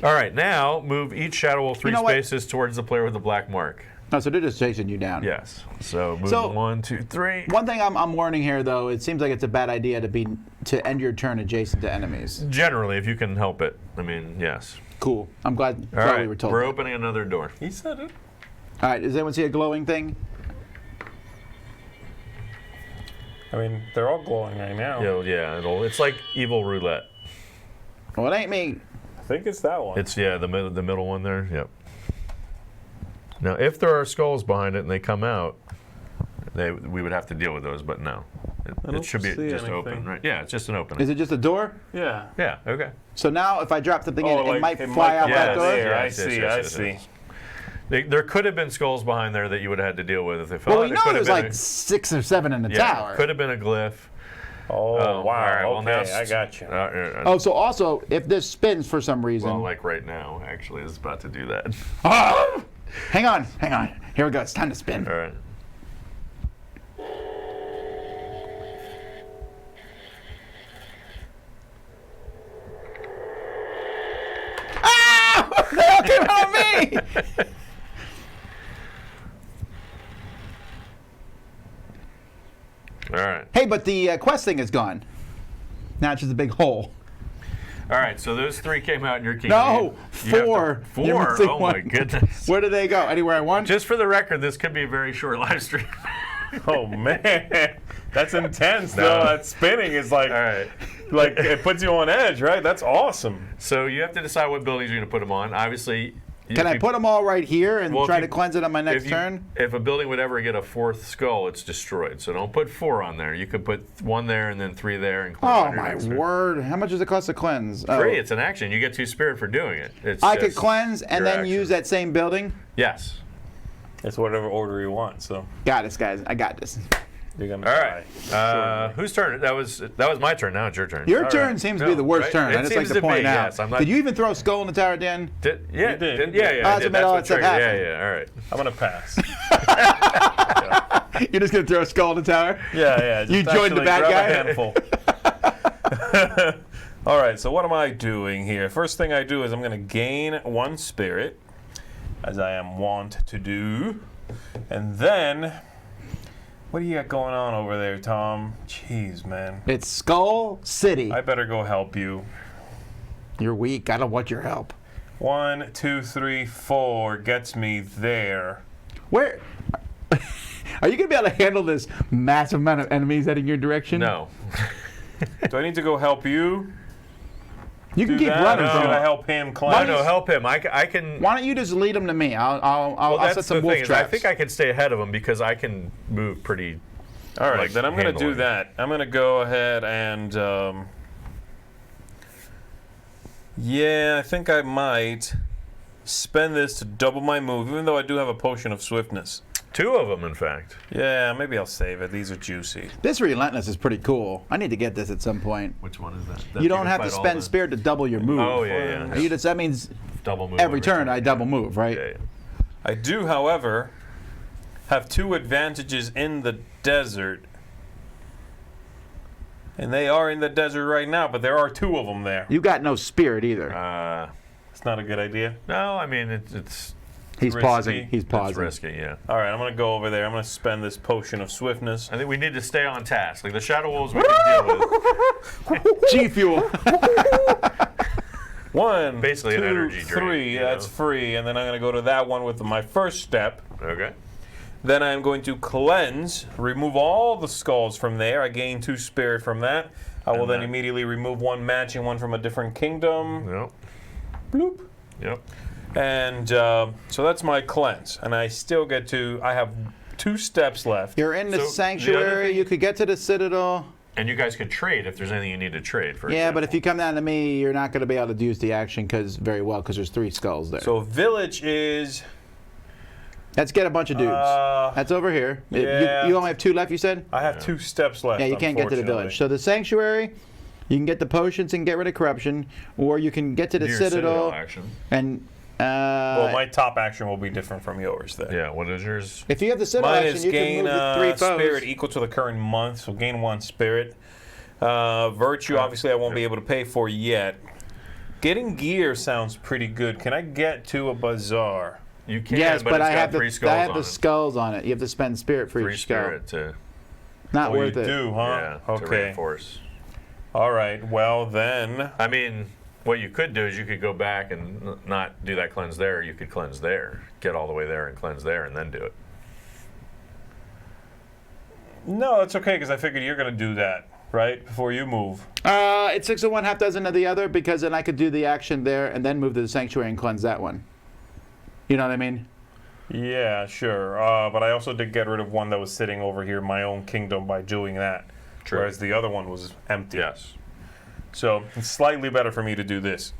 All right, now move each shadow wolf 3 You know what? spaces towards the player with the black mark. No, so they're just chasing you down. Yes. So move So- 1, 2, 3. One thing I'm warning here, though, it seems like it's a bad idea to end your turn adjacent to enemies. Generally, if you can help it. I mean, yes. Cool. I'm glad, All right, we were told. we're that. opening another door. He said it. All right. Does anyone see a glowing thing? I mean, they're all glowing right now. Yeah, it's like evil roulette. Well, it ain't me. I think it's that one. It's the middle one there. Yep. Now, if there are skulls behind it and they come out, we would have to deal with those. But no, it don't should be see just anything. open, right? Yeah, it's just an opening. Is it just a door? Yeah. Yeah. Okay. So now, if I drop something in, like, it might fly out yeah, that door. There, I Yes, see. yes, I yes. see. There could have been skulls behind there that you would have had to deal with if they fell. Well, out. we It know could there's have been like 6 or 7 in the yeah, tower. could have been a glyph. Oh, All wow. right, well, now okay, I got you. Oh, so also, if this spins for some reason. Well, like right now, actually, is about to do that. Oh! Hang on. Here we go. It's time to spin. All right. Ah! They all came out of me! All right. Hey, but the quest thing is gone. Now it's just a big hole. All right. So those 3 came out in your kingdom. No, You have to- 4. 4. You're missing Oh my one. goodness. Where do they go? Anywhere I want? Just for the record, this could be a very short live stream. Oh, man. That's intense, No. though. That spinning is like, All right. like it puts you on edge, right? That's awesome. So you have to decide what buildings you're going to put them on. Obviously, Can I put them all right here and Well, if try you- to cleanse it on my next turn? If a building would ever get a 4th skull, it's destroyed. So don't put 4 on there. You could put 1 there and then 3 there. And cleanse Oh, on your my next turn. word. How much does it cost to cleanse? Oh. 3. It's an action. You get 2 spirit for doing it. It's I could just cleanse and your then action. use that same building? Yes. It's whatever order you want, so Got this, guys. I got this. you're going to All right. Whose turn? That was my turn. Now it's your turn. Your All turn right. seems to be the worst right? turn. It I just like seems to to point be, out. yes. I'm not- Did you even throw a skull in the tower, Dan? Yeah. You did. Yeah. Oh, I that's did. what made all That's that what stuff triggered. happen. Yeah. All right. I'm going to pass. You're just going to throw a skull in the tower? Yeah. You just joined the actually bad grab guy? a handful. All right, so what am I doing here? First thing I do is I'm going to gain 1 spirit, as I am wont to do. And then, what do you got going on over there, Tom? Jeez, man. It's Skull City. I better go help you. You're weak. I don't want your help. 1, 2, 3, 4 gets me there. Where? Are you going to be able to handle this massive amount of enemies heading your direction? No. Do I need to go help you? You can Do keep that? running Or from should I it. help him No, climb? help him. I can. Why don't you just lead them to me? I'll Well, set that's some the wolf thing. Is I traps. think I can stay ahead of him because I can move pretty. All right, like, then I'm going to do handling. that. I'm going to go ahead and, yeah, I think I might spend this to double my move, even though I do have a potion of swiftness. 2 of them, in fact. Yeah, maybe I'll save it. These are juicy. This Relentless is pretty cool. I need to get this at some point. Which one is that? You don't have to spend spirit to double your move. Oh yeah. That means Double move every turn I double move, right? Yeah. I do, however, have 2 advantages in the desert. And they are in the desert right now, but there are 2 of them there. You got no spirit either. It's not a good idea. No, I mean it's He's risky. pausing. He's it's pausing. risky. Yeah. All right, I'm going to go over there. I'm going to spend this potion of swiftness. I think we need to stay on task. Like the Shadow Wolves we can deal with. G fuel. 1, Basically an 2, energy drink, 3. you That's know? free, and then I'm going to go to that one with my first step. Okay. Then I'm going to cleanse, remove all the skulls from there. I gain 2 spirit from that. I will then then- immediately remove 1 matching one from a different kingdom. Yep. Bloop. Yep. And so that's my cleanse, and I still get to. I have 2 steps left. You're in the So, the other sanctuary. thing- You could get to the citadel. And you guys could trade if there's anything you need to trade. For Yeah, but if example. you come down to me, you're not going to be able to use the action because there's 3 skulls there. So village is. Let's get a bunch of dudes. That's over here. yeah. You only have 2 left, you said? I have 2 steps left. Yeah, you can't get to the village. So the sanctuary, you can get the potions and get rid of corruption, or you can get to the Your citadel action. and. Well, my top action will be different from yours then. Yeah, what is yours? If you have the citadel Mine action, is you gain can move the 3 foes. spirit equal to the current month, so gain 1 spirit. Virtue, obviously, I won't be able to pay for yet. Getting gear sounds pretty good. Can I get to a bazaar? You can, Yes, but it's I got have 3 skulls I have on the it. skulls on it. You have to spend spirit for 3 each skull. spirit to, Not Oh, worth you it. do, huh? to Okay. reinforce. All right. Well, then. I mean, what you could do is you could go back and not do that cleanse there. You could cleanse there, get all the way there and cleanse there, and then do it. No, it's okay because I figured you're going to do that, right? Before you move. It's 6 of one, half dozen of the other, because then I could do the action there and then move to the sanctuary and cleanse that one. You know what I mean? Yeah, sure. But I also did get rid of one that was sitting over here in my own kingdom by doing that. True. Whereas the other one was empty. Yes. So it's slightly better for me to do this.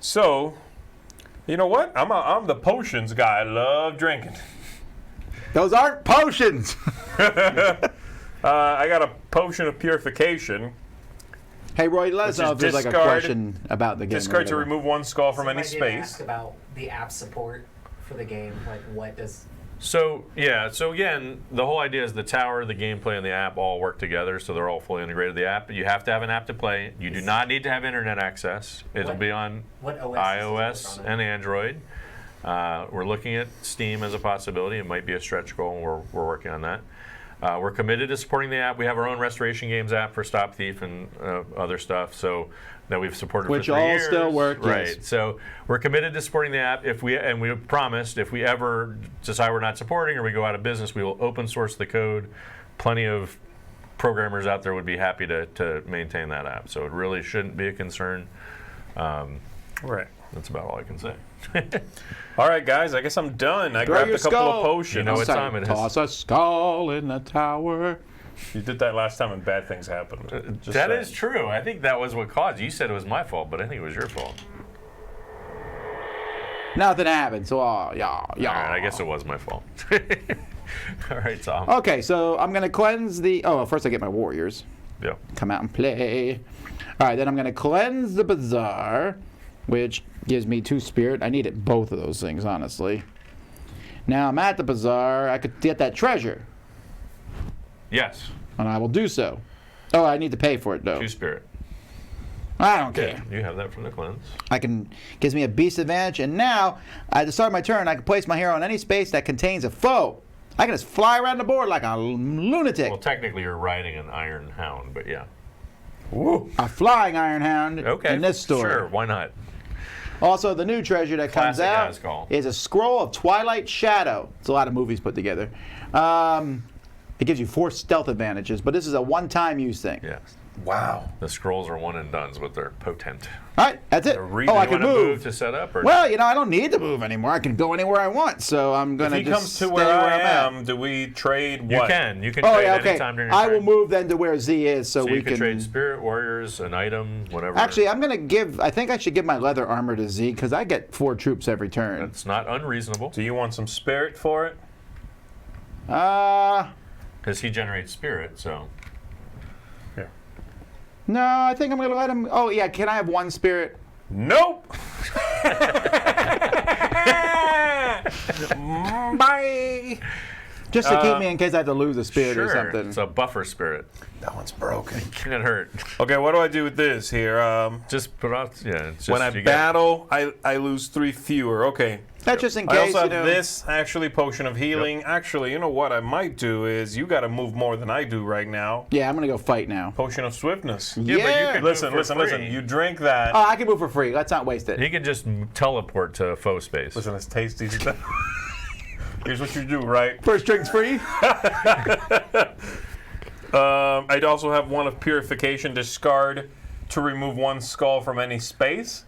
So, you know what? I'm the potions guy. I love drinking. Those aren't potions. I got a potion of purification. Hey, Roy, let us Which know is if there's like a discard- question about the game. or Discard to whatever. remove 1 skull from any Somebody did space. ask about the app support for the game. Like, what does... So, yeah, so again, the whole idea is the tower, the gameplay, and the app all work together, so they're all fully integrated. The app, you have to have an app to play. You do not need to have internet access. It'll What- be on What OS iOS is it and Android. We're looking at Steam as a possibility. It might be a stretch goal, and we're working on that. We're committed to supporting the app. We have our own Restoration Games app for Stop Thief and other stuff. So that we've supported Which for 3 all years. still work, right? yes. So we're committed to supporting the app. We promised if we ever decide we're not supporting or we go out of business, we will open source the code. Plenty of programmers out there would be happy to maintain that app. So it really shouldn't be a concern. Right. That's about all I can say. All right, guys. I guess I'm done. I Throw grabbed your a couple skull. of potions. You know what time it is. Toss a skull in the tower. You did that last time and bad things happened. Just That saying. is true. I think that was what caused. You said it was my fault, but I think it was your fault. Nothing happened. So, yeah. All right, I guess it was my fault. All right, Tom. Okay, so I'm gonna cleanse the. Oh, first I get my warriors. Yeah. Come out and play. All right, then I'm gonna cleanse the bazaar, which gives me 2 spirit. I needed both of those things, honestly. Now I'm at the bazaar. I could get that treasure, Yes. and I will do so. Oh, I need to pay for it though. 2 spirit. I don't care. You have that from the cleanse. Gives me a beast advantage, and now at the start of my turn, I can place my hero in any space that contains a foe. I can just fly around the board like a lunatic. Well, technically, you're riding an iron hound, but yeah. Woo. A flying iron hound Okay. in this story. Sure, why not? Also, the new treasure that comes Classic out Ascall. is a scroll of Twilight Shadow. It's a lot of movies put together. It gives you 4 stealth advantages, but this is a one-time use thing. Yes. Wow. The scrolls are one and dones, but they're potent. All right, that's it. read- Oh, I You can want to move. to set up? Or Well, I don't need to move anymore. I can go anywhere I want, so I'm going If to he just comes to stay where I I'm at. am, do we trade you what? can. You can Oh, trade yeah, okay. anytime during your I will turn. move then to where Z is, so So we you can trade spirit, warriors, an item, whatever. Actually, I'm going to give. I think I should give my leather armor to Z because I get 4 troops every turn. It's not unreasonable Do you want some spirit for it? because he generates spirit. So Here. No, I think I'm going to let him. Oh, yeah. Can I have 1 spirit? Nope. Bye. Just to keep me in case I have to lose a spirit sure, or something. it's a buffer spirit. That one's broken. Can't hurt. Okay, what do I do with this here? Just put out. Yeah. It's just, When I you get- battle, I lose 3 fewer. Okay. That's just in I case, also have you know. this actually potion of healing. Actually, you know what I might do is you got to move more than I do right now. Yeah, I'm going to go fight now. Potion of swiftness. Yeah, but you could Listen, move for listen. free. You drink that. Oh, I can move for free. Let's not waste it. He can just teleport to faux space. Listen, it's tasty. Here's what you do, right? First drink's free. I'd also have one of purification. Discard to remove 1 skull from any space.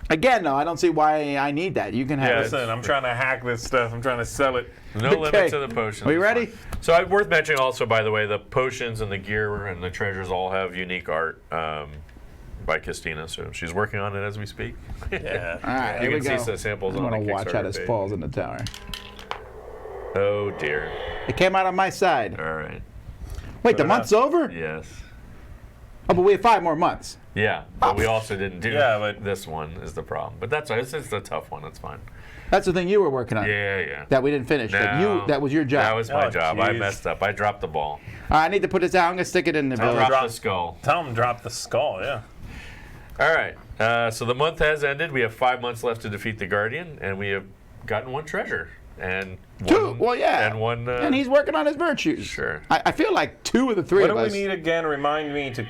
Again, though, I don't see why I need that. You can have Yeah, it. Listen, I'm trying to hack this stuff. I'm trying to sell it. No Okay. limit to the potions. Are you It's ready? fine. So worth mentioning also, by the way, the potions and the gear and the treasures all have unique art by Christina. So she's working on it as we speak. Yeah. All right, You here we can go. see some samples I on want the to watch how Kickstarter this page. falls in the tower. Oh dear. It came out on my side. All right. Wait, the enough. month's over? Yes. Oh, but we have 5 more months. Yeah, but we also didn't do Yeah, but- this one is the problem. But that's it's a tough one. That's fine. That's the thing you were working on. Yeah. That we didn't finish. That was your job. That was my Oh, job. I jeez. messed up. I dropped the ball. I need to put this out. I'm going to stick it in the I village. dropped drop- the skull. Tell him drop the skull, yeah. All right. So the month has ended. We have 5 months left to defeat the Guardian, and we have gotten 1 treasure. And 2. one, Well, yeah. And 1. And he's working on his virtues. Sure. I feel like 2 of the 3 What of do we us. need again? Remind me to.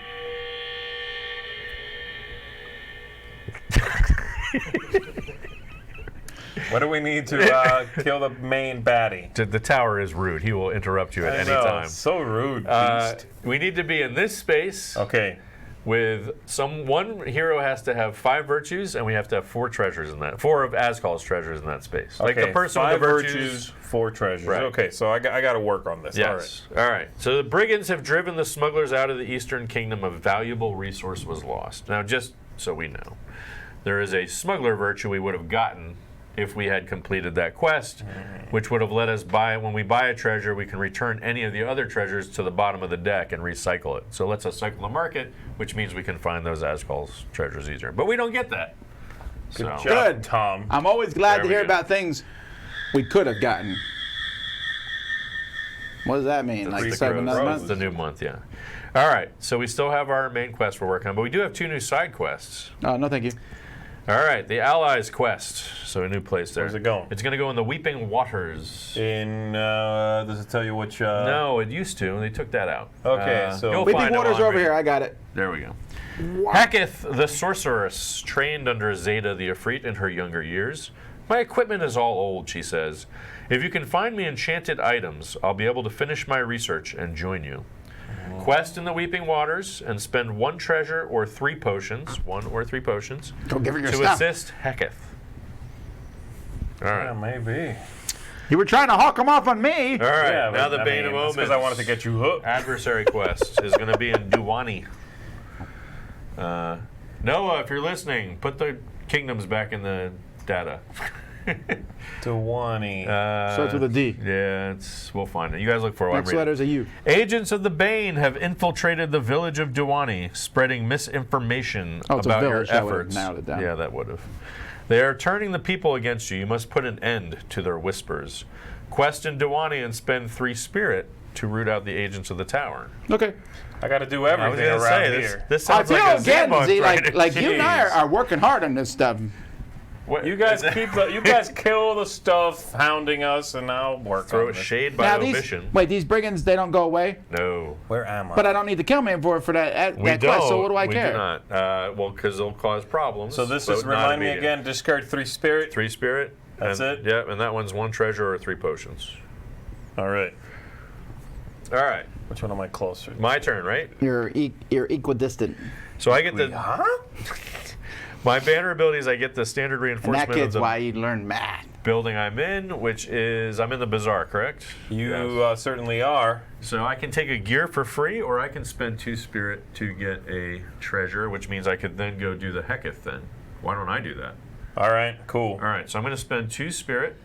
What do we need to kill the main baddie? The tower is rude. He will interrupt you at I any know, time. so rude, beast. We need to be in this space Okay. with one hero has to have 5 virtues, and we have to have 4 treasures in that. 4 of Ascal's treasures in that space. Like Okay, the person 5 with the virtues. 4 treasures. Right. Okay, so I got to work on this. Yes. All right. So the brigands have driven the smugglers out of the eastern kingdom. A valuable resource was lost. Now, just so we know, there is a smuggler virtue we would have gotten if we had completed that quest, which would have let us buy. When we buy a treasure, we can return any of the other treasures to the bottom of the deck and recycle it. So let's us cycle the market, which means we can find those Ascal's treasures easier. But we don't get that. Good So- job, Good. Tom. I'm always glad There to we hear go. about things we could have gotten. What does that mean? Like Three 7 crows. months? It's the new month, yeah. All right. So we still have our main quest we're working on, but we do have 2 new side quests. Oh, no, thank you. All right, the Allies quest. So a new place there. Where's it going? It's going to go in the Weeping Waters. In does it tell you which? No, it used to. They took that out. Okay, so- you'll Weeping find it Waters while I'm over reading. here. I got it. There we go. Hacketh, the sorceress, trained under Zeta the Ifrit in her younger years. My equipment is all old, she says. If you can find me enchanted items, I'll be able to finish my research and join you. Quest in the Weeping Waters and spend 1 treasure or 3 potions, 1 or 3 potions, Go give her your to stuff. assist Hacketh. All right. Yeah, maybe. You were trying to hawk them off on me. All right, Yeah, now but, the I Bane mean, of that's Omens. because I wanted to get you hooked. Adversary quest is going to be in Duwani. Noah, if you're listening, put the kingdoms back in the data. Dewani. Starts with a D. Yeah, we'll find it. You guys look for it. Next letter's a U. Agents of the Bane have infiltrated the village of Duwani, spreading misinformation Oh, it's a about your village. That would've efforts. narrowed it down. Yeah, that would have. They are turning the people against you. You must put an end to their whispers. Quest in Duwani and spend 3 spirit to root out the agents of the tower. Okay. I got to do I was everything going to around say, here. this I sounds feel like a again, Zambon Z, Friday. like you and I Jeez. are working hard on this stuff. What- You guys is that- you guys kill the stuff hounding us, and I'll work throw on a this. shade by Now these omission. these brigands, they don't go away. No. Where am I? But I don't need to kill me for that We that don't. quest. So what do I we care? do not. Well, because they'll cause problems. So this but is not remind me immediate. again. Discard 3 spirit. 3 spirit. That's and, it? Yep, and that one's 1 treasure or 3 potions. All right. All right, Which one am I closer? to? my turn, right? You're equidistant. So I get the Huh? my banner abilities. I get the standard And reinforcement that of kid's the why you learn math. building I'm in, which is I'm in the bazaar, correct? You Yes. certainly are. So I can take a gear for free, or I can spend 2 spirit to get a treasure, which means I could then go do the Heketh then. Why don't I do that? All right. Cool. All right, so I'm going to spend 2 spirit.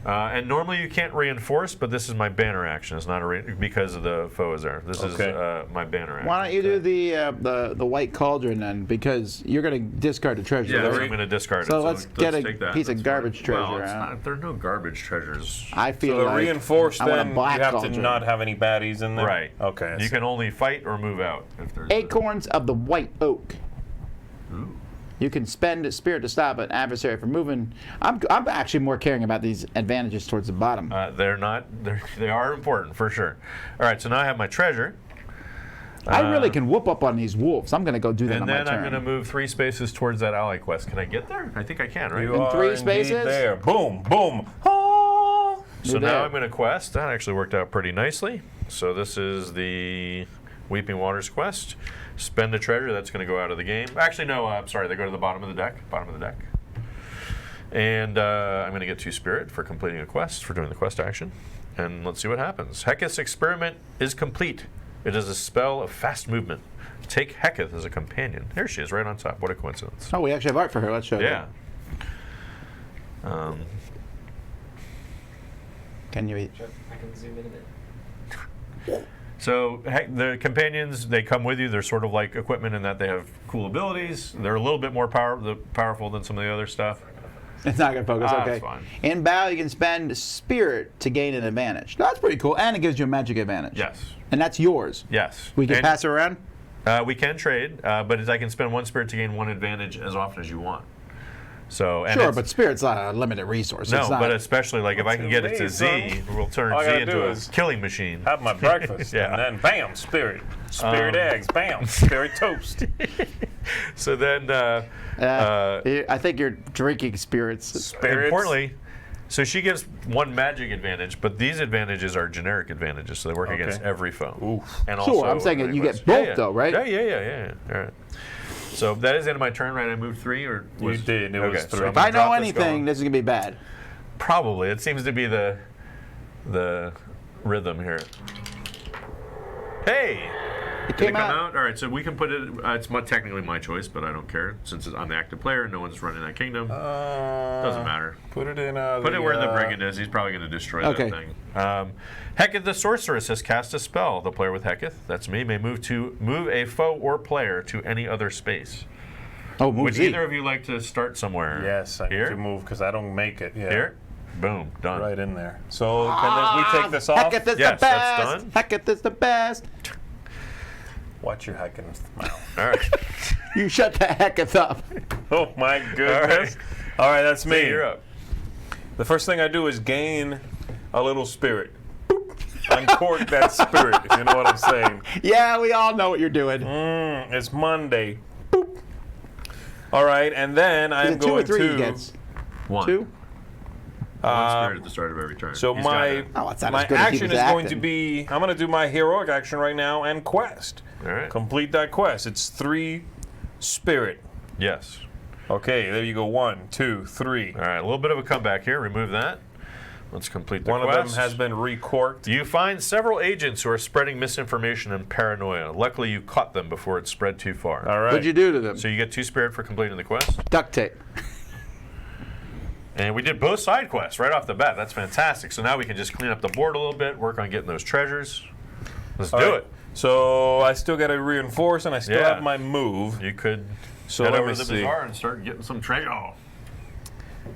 And normally you can't reinforce, but this is my banner action. It's not because of the foe is there. This Okay. is my banner action. Why don't you do the white cauldron then? Because you're gonna discard the treasure. Yeah, right? I'm going to discard it. So let's get a take that. piece of That's garbage fine. Well, treasure it's out. not, there are no garbage treasures. I feel So the like reinforced, I want a then you black have to cauldron. not have any baddies in there. Right. Okay. You can only fight or move out if there's Acorns of the white oak. You can spend a spirit to stop an adversary from moving. I'm actually more caring about these advantages towards the bottom. They are important for sure. All right, so now I have my treasure. I really can whoop up on these wolves. I'm gonna go do that And on my then turn. I'm going to move 3 spaces towards that ally quest. Can I get there? I think I can, right? You In are 3 indeed spaces? There. Boom. Boom. Ah! So You're now there. I'm going to quest. That actually worked out pretty nicely. So this is the Weeping Waters quest. Spend a treasure. That's going to go out of the game. Actually, no. I'm sorry. They go to the bottom of the deck. And I'm going to get 2 spirit for completing a quest, for doing the quest action. And let's see what happens. Heketh's experiment is complete. It is a spell of fast movement. Take Heketh as a companion. There she is, right on top. What a coincidence. Oh, we actually have art for her. Let's show Yeah. you. Can you eat? Sure, I can zoom in a bit. So the companions, they come with you. They're sort of like equipment in that they have cool abilities. They're a little bit more powerful than some of the other stuff. It's not going to focus. Okay. That's fine. In battle, you can spend spirit to gain an advantage. That's pretty cool, and it gives you a magic advantage. Yes. And that's yours. Yes. We can And, pass it around. We can trade, but I can spend 1 spirit to gain 1 advantage as often as you want. So and Sure, it's- but spirit's not a limited resource. no, it's not, but especially like if I can get it to Z, we'll turn All I Z gotta into do a is killing machine. Have my breakfast, Yeah. and then bam, spirit eggs, bam, spirit toast. So then, I think you're drinking spirits. Spirits. importantly, so she gets 1 magic advantage, but these advantages are generic advantages, so they work against every foe. Oof. And Sure, also I'm saying that you anybody's- get both yeah. though, right? Yeah. All right. So that is the end of my turn, right? I moved 3, or You did. It was 3. So If I know drop this anything, going. this is going to be bad. Probably. It seems to be the rhythm here. Hey! It Did it came come out. out? All right, so we can put it. It's technically my choice, but I don't care since I'm the active player. No one's running that kingdom. Doesn't matter. Put it in. Put it where the brigand is. He's probably going to destroy Okay. that thing. Heketh the sorceress has cast a spell. The player with Heketh, that's me, may move a foe or player to any other space. Oh, move Would Z. either of you like to start somewhere? Yes, I need Here? to move because I don't make it. Yeah. Here? Boom. Done. Right in there. So we take this off? Heketh is Yes, the that's best. done. Heketh is the best. Watch your heckin' mouth. All right. You shut the Heketh up. Oh my goodness. right. All right, that's me. So you're up. The first thing I do is gain a little spirit. Boop. Uncork that spirit, if you know what I'm saying. Yeah, we all know what you're doing. It's Monday. Boop. All right, and then Is I'm it 2 or going 3 he to. gets? 1. 2? 1 spirit at the start of every turn. So He's got my it. Oh, it's not my as good as he action was is going to acting. be. I'm going to do my heroic action right now and quest. All right. Complete that quest. It's 3 spirit. Yes. Okay, there you go. 1, 2, 3. All right. A little bit of a comeback here. Remove that. Let's complete the One quest. of them has been recorked. You find several agents who are spreading misinformation and paranoia. Luckily, you caught them before it spread too far. All right. What'd you do to them? So you get 2 spirit for completing the quest. Duct tape. And we did both side quests right off the bat. That's fantastic. So now we can just clean up the board a little bit, work on getting those treasures. Let's All do right. it. So I still got to reinforce, and I still Yeah. have my move. You could So head let over me to the see. bazaar and start getting some treasure. Oh.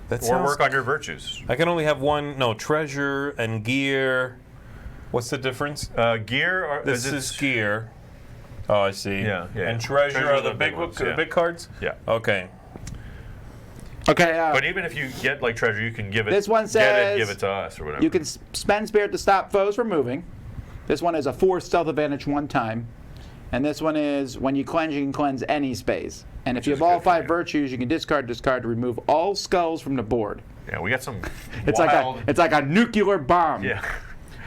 That Or sounds- work on your virtues. I can only have one. No, treasure and gear. What's the difference? Gear. Or, This is gear. Oh, I see. Yeah. And treasure Treasure are the big ones, the yeah. big cards. Yeah. Okay. Okay, But even if you get like treasure, you can give it. This one get says it, give it to us or whatever. you can spend spirit to stop foes from moving. This one is a 4 stealth advantage 1 time. And this one is when you can cleanse any space. And if you is have all good for 5 you. virtues, you can discard to remove all skulls from the board. Yeah, we got some. It's wild, like a nuclear bomb. Yeah.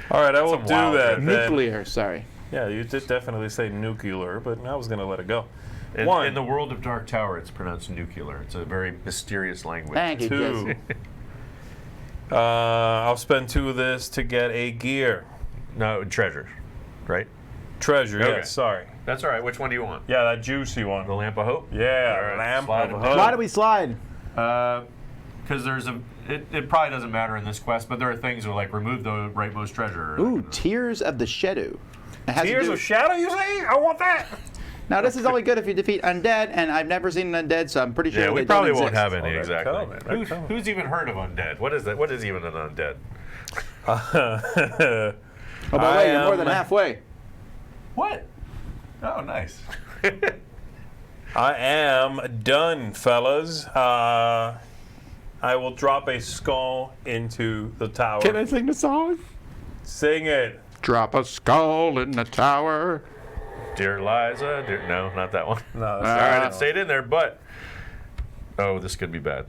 All right, I will Some do wild that. thing. then. Nuclear, sorry. Yeah, you did definitely say nuclear, but I was gonna let it go. In, in the world of Dark Tower, it's pronounced nuclear. It's a very mysterious language. Thank you, 2. Jesse. I'll spend 2 of this to get a gear. No, treasure, right? Treasure. Okay. Yes. Sorry. That's all right. Which one do you want? Yeah, that juicy one. The Lamp of Hope? Yeah, All right, lamp slide of it down. hope. Why do we slide? Because there's a. It probably doesn't matter in this quest, but there are things that like remove the rightmost treasure. Ooh, Tears of the Shadow. It has to Tears do- of Shadow, you say? I want that. Now, this is only good if you defeat undead, and I've never seen an undead, so I'm pretty sure Yeah, we they probably don't won't exist. have any they're exactly. coming, they're Who- coming. who's even heard of undead? What is that? What is even an undead? Oh, by the way, you're more than halfway. What? Oh, nice. I am done, fellas. I will drop a skull into the tower. Can I sing the song? Sing it. Drop a skull in the tower. Dear Liza, no, not that one. No, All right, it stayed in there, but this could be bad.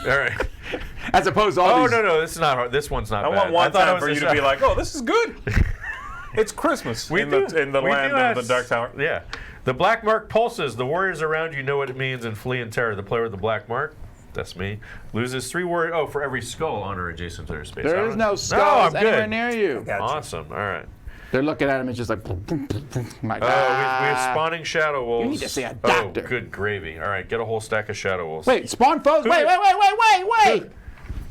All right. As opposed to all Oh these... no, this is not hard. This one's not I bad. want one thought it time was for you this- to be like, oh, this is good. It's Christmas We in do. the We land do of have the Dark Tower. Yeah. The black mark pulses. The warriors around you know what it means and flee in terror. The player with the black mark, that's me, loses 3 warriors. Oh, for every skull on or adjacent to their space. There is no I'm skulls anywhere good. near you. Gotcha. Awesome. All right. They're looking at him. It's just like, like We have spawning shadow wolves. You need to see a doctor. Oh, good gravy. All right, get a whole stack of shadow wolves. Wait, spawn foes? Wait.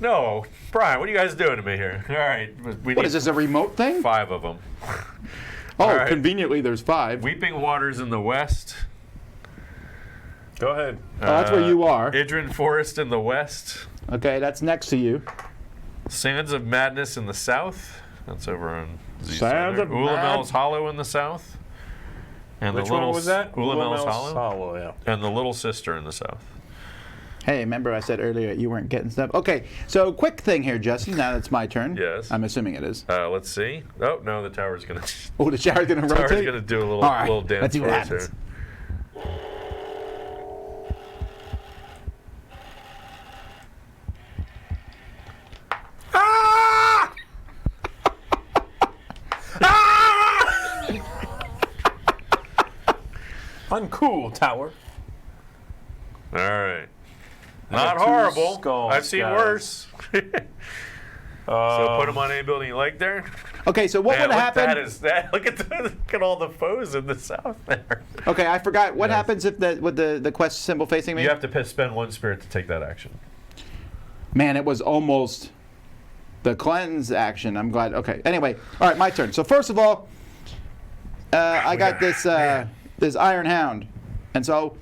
No, Brian, what are you guys doing to me here? All right, we What need is this, a remote thing? 5 of them. Oh, All right. conveniently there's 5. Weeping Waters in the west. Go ahead. Oh, that's where you are. Idrin Forest in the west. Okay, that's next to you. Sands of Madness in the south. That's over on the Sands of Ulamel's Hollow in the south. And Which the little one was that? Ulamel's Hollow. Hollow, yeah. And the Little Sister in the south. Hey, remember I said earlier you weren't getting stuff? Okay, so quick thing here, Jesse. Now it's my turn. Yes. I'm assuming it is. Let's see. Oh no, the tower's gonna. Oh, the shower's going to rotate? Tower's gonna do a little All right, little dance let's see what for us happens. here. Ah! Uncool tower. All right. I Not got 2 horrible. skulls, I've seen guys. worse. So put them on any building you like there. Okay, so what Man, would look, happen? that is that. Look at all the foes in the south there. Okay, I forgot. What Yes. happens if with the quest symbol facing me? You have to spend 1 spirit to take that action. Man, it was almost the cleanse action. I'm glad. Okay. Anyway, all right, my turn. So first of all, I got this this Iron Hound, and so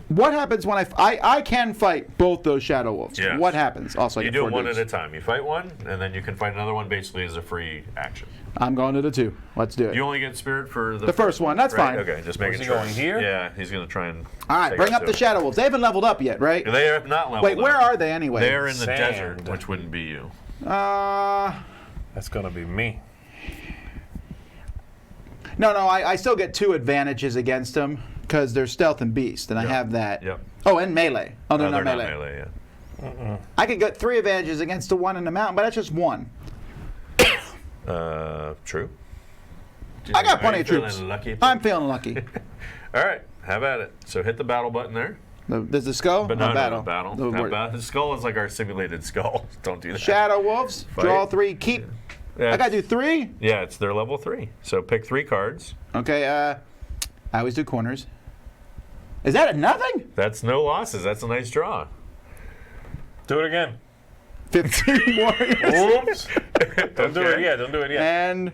what happens when I can fight both those Shadow Wolves? Yes. What happens? Also, I You get do 4 it one dudes. at a time. You fight one, and then you can fight another one basically as a free action. I'm going to the 2. Let's do it. You only get spirit for The first one, that's right? fine. Okay, just Was making he sure. going here? Yeah, he's going to try and. All right, take bring it up to the him. Shadow Wolves. They haven't leveled up yet, right? They have not leveled Wait, where up. are they anyway? They're in the Sand. desert, which wouldn't be you. That's gonna be me. No, I still get 2 advantages against them because they're stealth and beast, and I Yep. have that. Yep. Oh, and melee. Oh, they're They're not not melee. melee, yeah. I could get 3 advantages against the one in the mountain, but that's just 1. True. I got Are plenty you of troops. feeling lucky? I'm feeling lucky. All right, have at it. So hit the battle button there. There's the skull. But Oh, no, battle. no, battle. The Not word. battle. The skull is like our simulated skull. Don't do that. Shadow Wolves. Fight. Draw 3. Keep. Yeah, I gotta do 3. Yeah, it's their level 3. So pick 3 cards. Okay. I always do corners. Is that a nothing? That's no losses. That's a nice draw. Do it again. 15 warriors Oops. Don't do it Okay. yet. Don't do it yet. and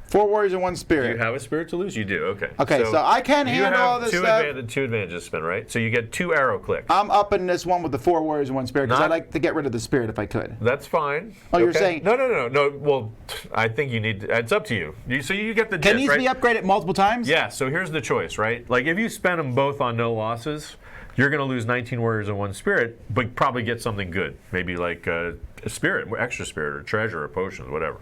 4 warriors and 1 Do spirit. you have a spirit to lose? You do. Okay. Okay, so I can you handle have all this 2 stuff. two advantages spin, right? So you get 2 arrow clicks. I'm up in this one with the 4 warriors and 1 spirit because Not- I'd like to get rid of the spirit if I could. That's fine. Oh, you're Okay. saying- No. Well, I think you need. It's up to you. So you get the Can gist, these right? be upgraded multiple times? Yeah. So here's the choice, right? Like if you spend them both on no losses, you're going to lose 19 warriors and 1 spirit, but probably get something good. Maybe like a spirit, extra spirit, or treasure, or potions, whatever.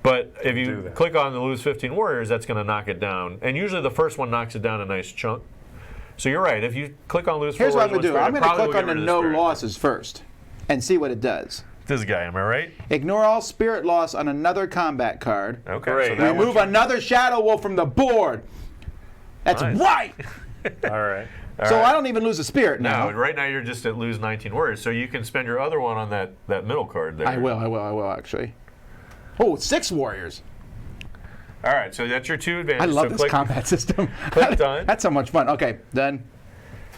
But if Do you that. click on the lose 15 warriors, that's going to knock it down. And usually the first one knocks it down a nice chunk. So you're right. If you click on lose 4 Here's what I'm warriors, gonna do. I'm it gonna probably click will on get the rid of no spirit. losses first and see what it does. This guy, am I right? Ignore all spirit loss on another combat card. Okay. Great. So that one Remove another Shadow Wolf from the board. That's Nice. right. All right. So I don't even lose a spirit now. No, right now you're just at lose 19 warriors, so you can spend your other one on that middle card there. I will actually. Oh, 6 warriors. All right, so that's your 2 I advantages. love so this click, combat system. click done. That's so much fun. Okay, done.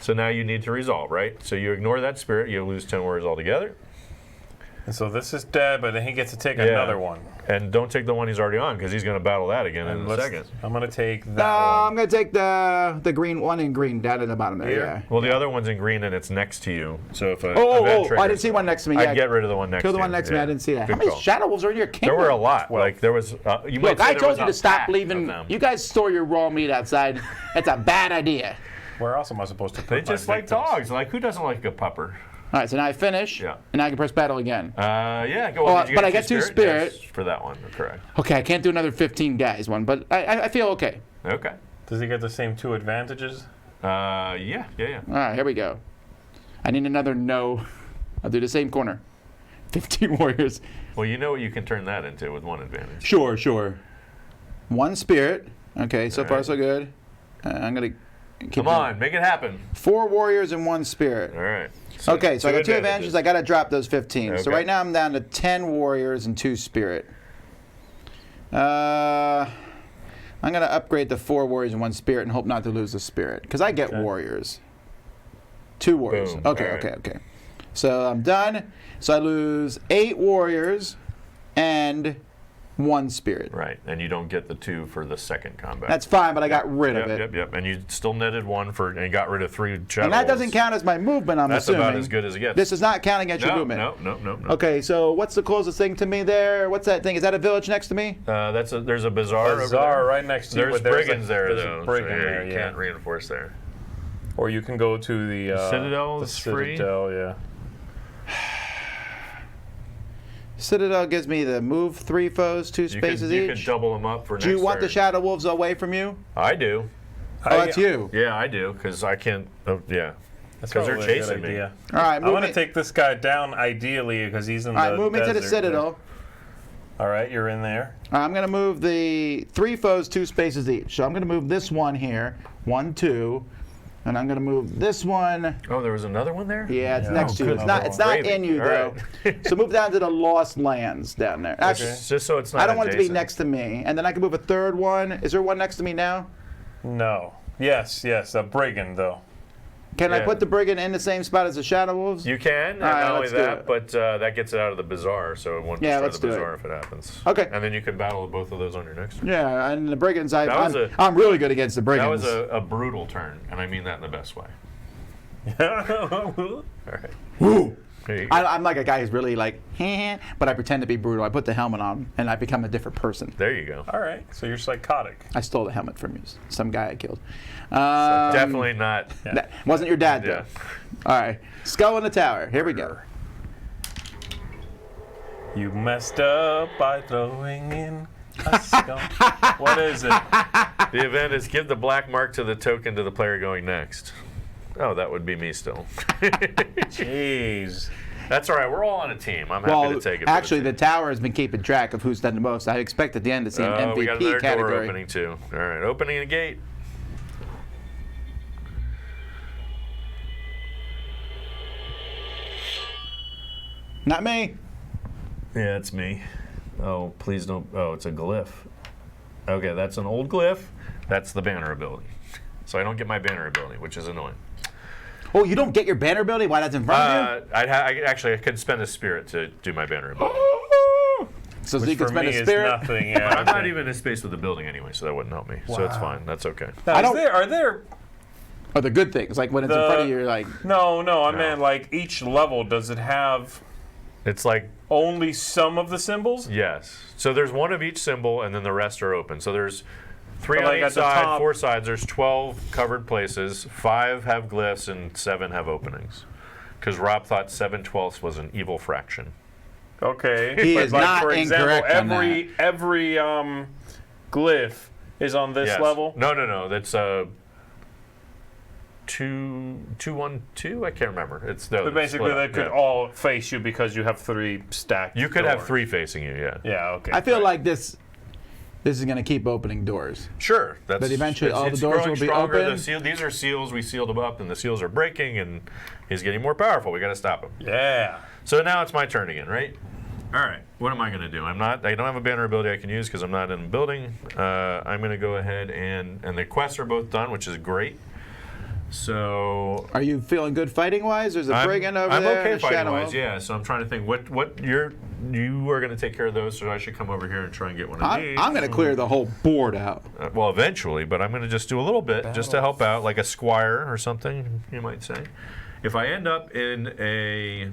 So now you need to resolve, right? So you ignore that spirit, you lose 10 warriors altogether. And so this is dead, but then he gets to take Yeah. another one. And don't take the one he's already on, because he's going to battle that again in a let's- second. I'm gonna take that I'm one. gonna take the green one in green down at the bottom there. Here? Yeah. Well, the other one's in green and it's next to you. So if a Oh, event I triggers, didn't see one next to me. Yeah. I'd get rid of the one next Kill to the you. one next to me. Yeah. I didn't see that. Good How many call. Shadow Wolves are in your kingdom? There were a lot. Well, Like there was. You might Look, say I there told was you a to stop pack leaving. of them. You guys store your raw meat outside. That's a bad idea. Where else am I supposed to put They my just like victims? dogs. Like who doesn't like a pupper? All right, so now I finish, Yeah. and I can press battle again. Yeah, go Oh, on. Did you but get I get 2 spirit. Yes, for that one, correct. Okay, I can't do another 15 guys one, but I feel okay. Okay. Does he get the same 2 advantages? Yeah. All right, here we go. I need another no. I'll do the same corner. 15 warriors. Well, you know what you can turn that into with one advantage. Sure. 1 spirit. Okay, so far right. so good. I'm going to keep Come on, make it happen. 4 warriors and 1 spirit. All right. Okay, so I got 2 advantages. I got to drop those 15. So Okay. right now I'm down to 10 warriors and 2 spirit. I'm going to upgrade to 4 warriors and 1 spirit and hope not to lose the spirit. Because I get warriors. 2 warriors. Boom. Okay, All right. okay. So I'm done. So I lose 8 warriors and 1 spirit. Right, and you don't get the 2 for the second combat. That's fine, but I got rid of it. Yep. And you still netted 1 and got rid of 3 shadow And that wolves. doesn't count as my movement, I'm That's assuming. about as good as it gets. This is not counting against your movement. No. Okay, so what's the closest thing to me there? What's that thing? Is that a village next to me? There's a bazaar over Bazaar there. right next to you. There's but brigands there, there's though. A brigand so there, you yeah. can't reinforce there. Or you can go to the Citadel the is free? Citadel, yeah. Citadel gives me the move 3 foes, 2 You spaces could each. double them up for next Do you want the turn. Shadow Wolves away from you? I do. Oh, that's you. Yeah, I do, because I can't. Yeah. That's Because they're probably a good chasing me. idea. All right, I move want me. to take this guy down ideally because he's in All the right, move me to the desert Citadel. there. All right, you're in there. I'm going to move the 3 foes 2 spaces each. So I'm going to move this one here, 1, 2, and I'm going to move this one. Oh, there was another one there? Yeah, it's Yeah. next to you. Oh, It's good. not. It's not Gravy. in you All though. right. So move down to the Lost Lands down there. Actually, Just so it's not. I don't want it to be adjacent. next to me. And then I can move a 3rd one. Is there one next to me now? No. Yes, a brigand though. Can I Yeah. put the Brigand in the same spot as the Shadow Wolves? You can, and All right, not only let's do that, it. but that gets it out of the bazaar, so it won't Yeah, destroy let's the do it. bazaar if it happens. Okay. And then you can battle both of those on your next turn. Yeah, and the Brigands, That was I'm really good against the That Brigands. was a brutal turn, and I mean that in the best way. All right. Woo! There you go. I'm like a guy who's really like, but I pretend to be brutal. I put the helmet on, and I become a different person. There you go. All right, so you're psychotic. I stole the helmet from you, some guy I killed. Definitely not. That wasn't your dad, though. Yeah. All right, Skull in the Tower. Here we go. You messed up by throwing in a skull. What is it? The event is give the black mark to the token to the player going next. Oh, that would be me still. Jeez. That's all right. We're all on a team. I'm happy to take it. Actually, the tower has been keeping track of who's done the most. I expect at the end to see an we got another MVP door category. opening too. All right, opening a gate. Not me. Yeah, it's me. Oh, please don't. Oh, it's a glyph. Okay, that's an old glyph. That's the banner ability. So I don't get my banner ability, which is annoying. Oh, you don't get your banner ability? Why, that's in front of I could spend a spirit to do my banner ability. you? So Which you can for spend me a is spirit? nothing. Yeah, I'm not even in space with the building anyway, so that wouldn't help me. So it's fine. That's okay. Now, I don't- are there? Oh, the good things. Like when it's in front of you, you're like, No. I meant like each level. Does it have It's like, only some of the symbols? yes. So there's one of each symbol, and then the rest are open. So there's 3 But, on like, each at the side, top- 4 sides. There's 12 covered places. 5 have glyphs, and 7 have openings. Because Rob thought 7/12 was an evil fraction. Okay. He but is like, not for example, incorrect on every glyph is on this Yes. level. No. That's 212. I can't remember. It's no. But basically, they could all face you because you have 3 stacked. You could have doors. 3 facing you. Yeah. Yeah. Okay. I feel like this is going to keep opening doors. Sure. That's, But eventually all the it's doors growing will be stronger. open? These are seals. We sealed them up, and the seals are breaking, and he's getting more powerful. We got to stop him. Yeah. So now it's my turn again, right? All right. What am I going to do? I don't have a banner ability I can use because I'm not in the building. I'm going to go ahead and the quests are both done, which is great. So Are you feeling good fighting wise? There's a brigand over I'm there. okay and a Shadow fighting wise, Wolf. yeah. So I'm trying to think what you are going to take care of those, so I should come over here and try and get one of these. I'm going to clear the whole board out. Well, eventually, but I'm going to just do a little bit just to help out, like a squire or something, you might say. If I end up in a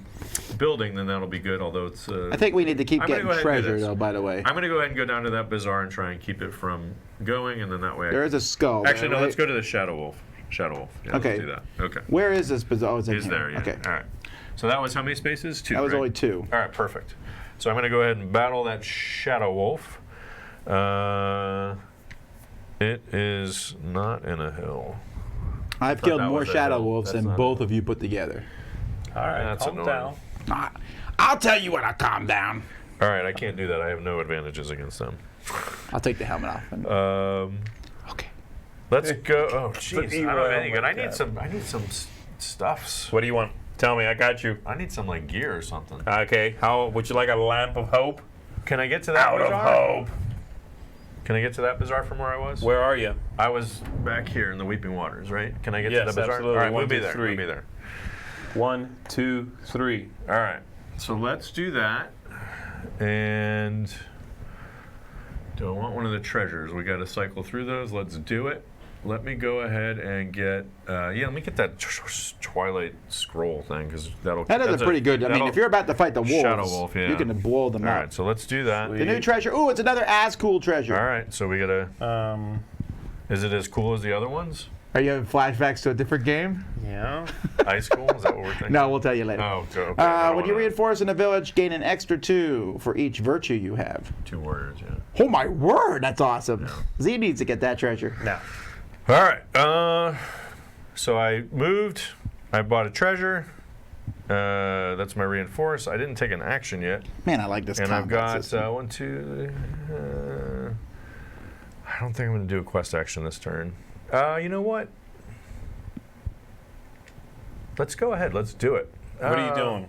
building, then that'll be good, although it's... I think we need to keep I'm gonna getting go ahead and do treasure, this. though, by the way. I'm going to go ahead and go down to that bazaar and try and keep it from going, and then that way... There is a skull. Actually, there, no, let's right? go to the Shadow Wolf. Shadow Wolf. Yeah, Okay. Let's do that. Okay. Where is this bazaar? Oh, it's in Is here. there, yeah. Okay. All right. So that was how many spaces? 2, That was right? only 2. All right, perfect. So I'm going to go ahead and battle that Shadow Wolf. It is not in a hill. I've thought killed that more was a Shadow hill. Wolves That's than not both of you put together. All right. That's Calm annoying. down. I'll tell you when I calm down. All right, I can't do that. I have no advantages against them. I'll take the helmet off. And, okay. Let's go. Oh, jeez. I don't have any good. like I need some stuffs. What do you want? Tell me. I got you. I need some like gear or something. Okay. How would you like a lamp of hope? Can I get to that Out of bazaar? hope. Can I get to that bazaar from where I was? Where are you? I was back here in the Weeping Waters, right? Can I get to Yes, the bazaar? absolutely. All right, One, we'll be two, there. three. We'll be there. 1, 2, 3. All right. So let's do that. And do I want one of the treasures? We got to cycle through those. Let's do it. Let me go ahead and get. Let me get that Twilight Scroll thing because That is a pretty good. I mean, if you're about to fight the wolves, Shadow Wolf, yeah. you can blow them All up. right, so let's do that. The new treasure. Ooh, it's another as cool treasure. All right, so we gotta. Is it as cool as the other ones? Are you having flashbacks to a different game? Yeah. High school? Is that what we're thinking? No, we'll tell you later. Oh, okay. I don't When you wanna- reinforce in a village, gain an extra 2 for each virtue you have. 2 warriors, yeah. Oh my word, that's awesome. Z needs to get that treasure. No. All right. So I moved. I bought a treasure. That's my reinforce. I didn't take an action yet, Man, I like this and I've combat got system. 1, 2. I don't think I'm going to do a quest action this turn. You know what? Let's go ahead. Let's do it. What are you doing?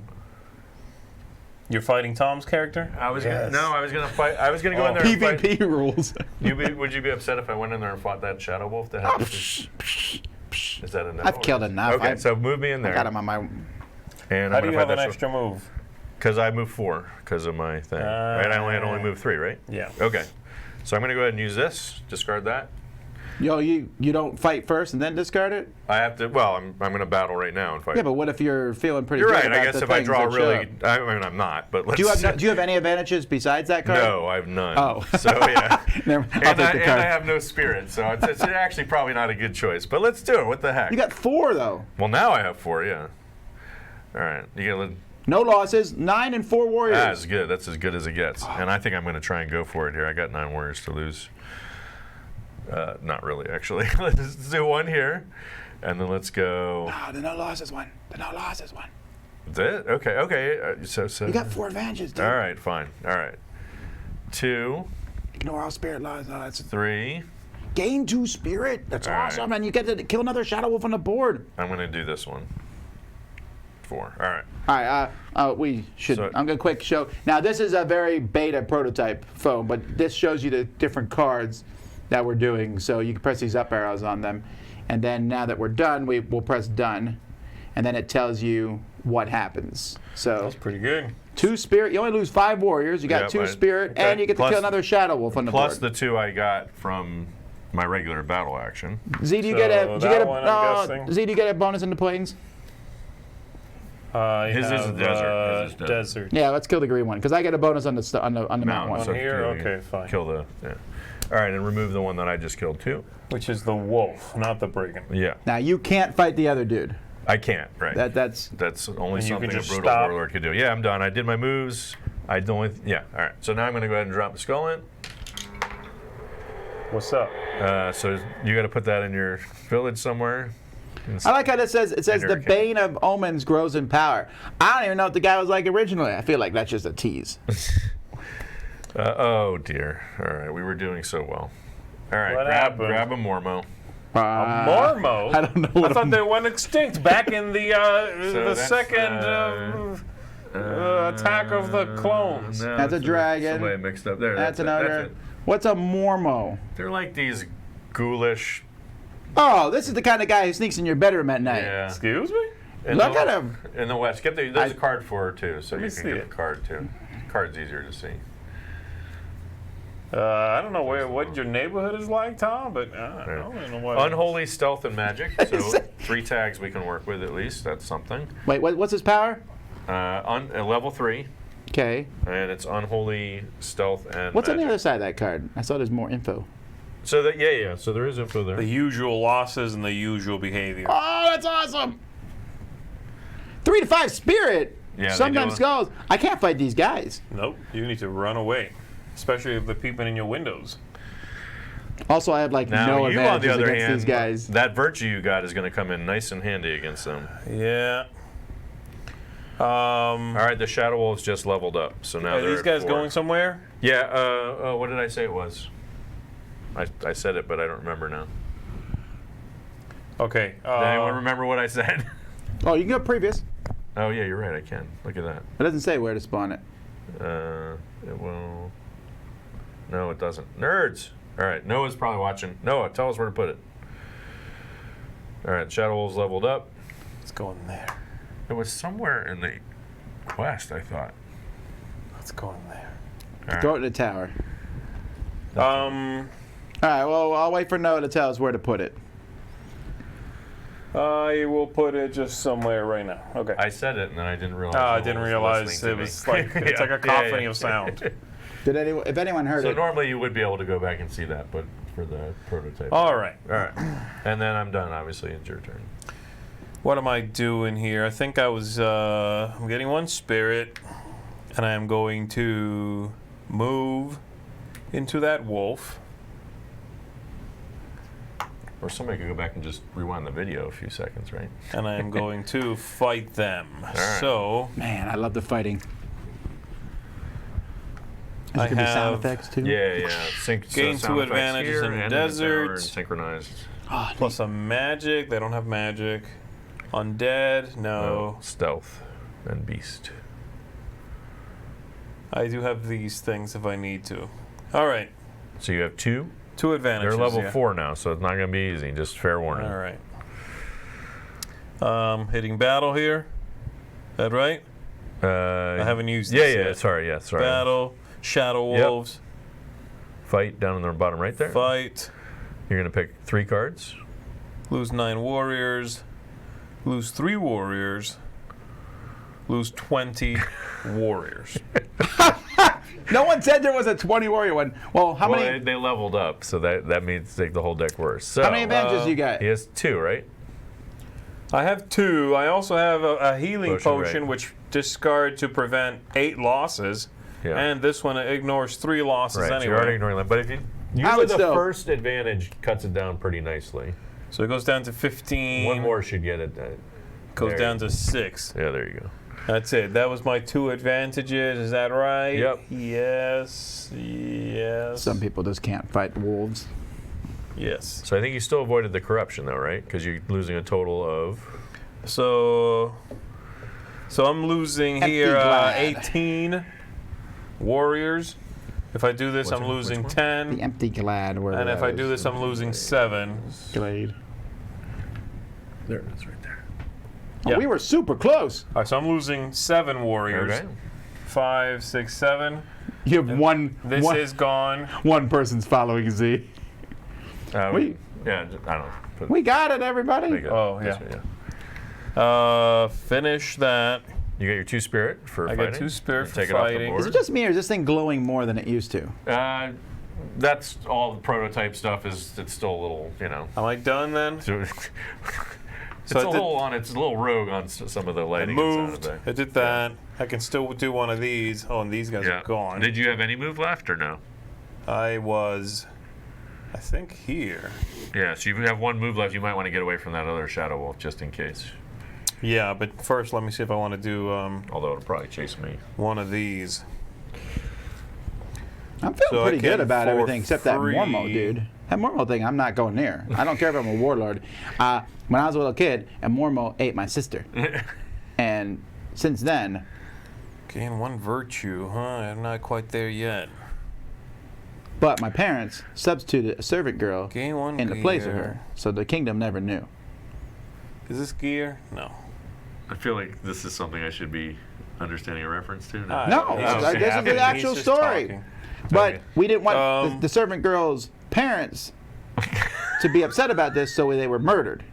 You're fighting Tom's character? I was Yes. gonna, no. I was gonna fight. I was gonna go in there. And fight. PvP rules. Would you be upset if I went in there and fought that Shadow Wolf? That had is that enough? I've killed enough. Okay, so move me in there. I got him on my. And How I'm do gonna you fight have an that extra move? Because I moved 4 because of my thing. Right? I only moved 3, right? Yeah. Okay. So I'm gonna go ahead and use this. Discard that. Yo, you don't fight first and then discard it? I have to. Well, I'm gonna battle right now and fight. Yeah, but what if you're feeling pretty You're good right. about I guess the if I things draw that show really, up? I mean, I'm not. But let's. Do you have any advantages besides that card? No, I have none. Oh. So yeah. Never, I'll And take I, the and card. I have no spirit, so it's actually probably not a good choice. But let's do it. What the heck? You got 4 though. Well, now I have 4. Yeah. All right. You get No losses. 9 and 4 warriors. that's good. That's as good as it gets. And I think I'm going to try and go for it here. I got 9 warriors to lose. Not really, actually. Let's do 1 here, and then let's go. Oh, the no losses one. The no losses one. That's it? Okay. Okay. So. You got 4 advantages, dude. All right. Fine. All right. 2, Ignore all spirit laws. No, that's 3. gain 2 spirit. That's All right. awesome, and you get to kill another Shadow Wolf on the board. I'm going to do this one. 4. All right. All right, we should. So- I'm gonna quick show. Now this is a very beta prototype phone, but this shows you the different cards that we're doing. So you can press these up arrows on them, and then now that we're done, we'll press done, and then it tells you what happens. So That's pretty good. 2 spirit. You only lose 5 warriors. You got Yep, 2 spirit, okay. and you get to Plus- kill another Shadow Wolf on the Plus board. the 2 I got from my regular battle action. Z, do you So get a? Do you that get a? one, I'm guessing. Z, do you get a bonus in the planes? His is a desert. His is desert. Desert. Yeah, let's kill the green one because I get a bonus on the mount one. so- here? Okay, fine. Kill the. Yeah. All right, and remove the one that I just killed too. Which is the wolf, not the brigand. Yeah. Now you can't fight the other dude. I can't. Right. That's That's only And you something could a just brutal stop. warlord could do. Yeah, I'm done. I did my moves. I don't. Yeah. All right. So now I'm going to go ahead and drop the skull in. What's up? So you got to put that in your village somewhere. I like how it says the Enter bane of omens grows in power. I don't even know what the guy was like originally. I feel like that's just a tease. Oh dear. All right, we were doing so well. All right, What grab happened? a Mormo. Mormo? I don't know what I thought they went extinct back in the that's, second attack of the clones. No, That's a dragon. Somebody mixed up there. That's it, another. That's it. What's a Mormo? They're like these ghoulish. Oh, this is the kind of guy who sneaks in your bedroom at night. Yeah. Excuse me? In Look the- at him. In the west. There's a card for her too, so you me can see get it. the card too. Card's easier to see. I don't know what your neighborhood is like, Tom, but I don't know what. Unholy stealth and magic. So 3 tags we can work with at least. That's something. Wait, what's his power? Level 3, Okay. and it's unholy stealth and. What's on the magic. other side of that card? I saw there's more info. So that yeah. So there is info there. The usual losses and the usual behavior. Oh, that's awesome. 3 to 5 spirit. Yeah, they Sometimes do. skulls. I can't fight these guys. Nope, you need to run away, especially if they're peeping in your windows. Also, I have like Now no you, on advantages the other against hand, these guys. that virtue you got is going to come in nice and handy against them. Yeah. All right, the Shadow Wolves just leveled up, so now Are they're these at guys 4. going somewhere? Yeah. What did I say it was? I said it, but I don't remember now. Okay. Does anyone remember what I said? Oh, you can go previous. Oh yeah, you're right. I can. Look at that. It doesn't say where to spawn it. It will. No, it doesn't. Nerds. All right. Noah's probably watching. Noah, tell us where to put it. All right. Shadow Wolves leveled up. Let's go in there. It was somewhere in the quest, I thought. Let's go in there. All right. Go to the tower. All Um, right, well, I'll wait for Noah to tell us where to put it. I will put it just somewhere right now. Okay. I said it, and then I didn't realize. I Noah didn't was realize listening it to was me. like it's like a cacophony of sound. Did anyone? If anyone heard So it, normally you would be able to go back and see that, but for the prototype. All right. All right. And then I'm done. Obviously, it's your turn. What am I doing here? I think I was. I'm getting one spirit, and I am going to move into that wolf. Or somebody could go back and just rewind the video a few seconds, right? And I am going to fight them. right. So man, I love the fighting. Is I it gonna be sound have effects too? Yeah. Gain sound 2 effects advantages here in and desert. and synchronized. Oh, plus a magic. They don't have magic. Undead. No. Stealth and beast. I do have these things if I need to. All right. So you have 2. 2 advantages. They're level yeah. 4 now, so it's not going to be easy. Just fair warning. All right. Hitting battle here. That right? I haven't used this yet. Sorry. Battle. Shadow Yep. Wolves. Fight down in the bottom right there. Fight. You're going to pick 3 cards. Lose 9 warriors. Lose 3 warriors. Lose 20 warriors. No one said there was a 20 warrior one. Well, how many? They leveled up, so that means take the whole deck worse. So, How many advantages you got? He has 2, right? I have 2. I also have a healing potion, right. which discard to prevent 8 losses. Yeah. And this one ignores 3 losses Right, so anyway. you're already ignoring that. But if you I would usually the still- first advantage cuts it down pretty nicely. So it goes down to 15. One more should get it. Goes there down you to 6. Yeah, there you go. That's it. That was my 2 advantages. Is that right? Yep. Yes. Some people just can't fight wolves. Yes. So I think you still avoided the corruption, though, right? Because you're losing a total of. So I'm losing Empty here glad. 18 warriors. If I do this, Which I'm one? losing Which one? 10. The empty glad. Where And if I do this, I'm losing 7. glade. There it is, right there. Oh, Yeah. we were super close. All right, so I'm losing 7 warriors. Okay. 5, 6, 7. You have one. This is gone. one person's following Z. We- Yeah, I don't know. We got it, everybody. Make it- Oh, this yeah. way, Finish that. You got your 2 spirit for I fighting. got 2 spirit for Take it off the fighting. board. Is it just me, or is this thing glowing more than it used to? That's all the prototype stuff. It's still a little, Am I done then? it's So I a did- little on. It's a little rogue on some of the I lighting. and sound moved. effect. I did that. I can still do one of these. Oh, and these guys Yeah. are gone. Did you have any move left or no? I was, I think, here. Yeah. So you have 1 move left. You might want to get away from that other Shadow Wolf just in case. Yeah, but first let me see if I want to do Although it'll probably chase me. one of these. I'm feeling So I pretty good can about for everything except that free- Mormo, dude. That Mormo thing, I'm not going near. I don't care if I'm a warlord. When I was a little kid, a Mormo ate my sister. And since then, Gain 1 virtue, huh? I'm not quite there yet. but my parents substituted a servant girl Gain 1 in the gear. place of her, so the kingdom never knew. Is this gear? No. I feel like this is something I should be understanding a reference to. Ah, No, he's just this is the yapping. actual He's just story. talking. But Okay. we didn't want Um, the servant girl's parents to be upset about this, so they were murdered,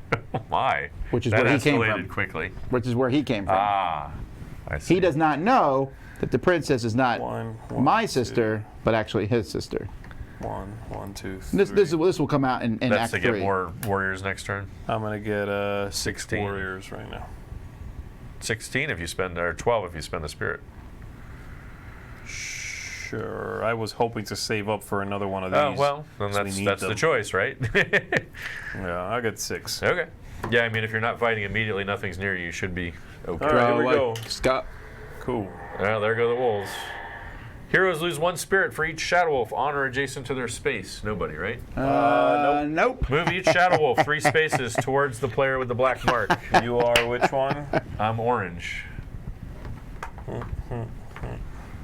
Why? Which is that where he came escalated from. quickly. which is where he came from. I see. He does not know that the princess is not One, my two. sister, but actually his sister. 1, 2, 3. This will come out in That's Act to get 3. more warriors next turn. I'm gonna get 6 16. warriors right now. 16 if you spend, or 12 if you spend the spirit. Sure. I was hoping to save up for another one of these. Oh well, then 'cause we that's need the them. choice, right? Yeah, I got 6. Okay. Yeah, I mean, if you're not fighting immediately, nothing's near you. You should be Okay. All right, here we go. Scott. Cool. Well, there go the wolves. Heroes lose 1 spirit for each Shadow Wolf on or adjacent to their space. Nobody, right? Nope. Move each Shadow Wolf 3 spaces towards the player with the black mark. You are which one? I'm orange.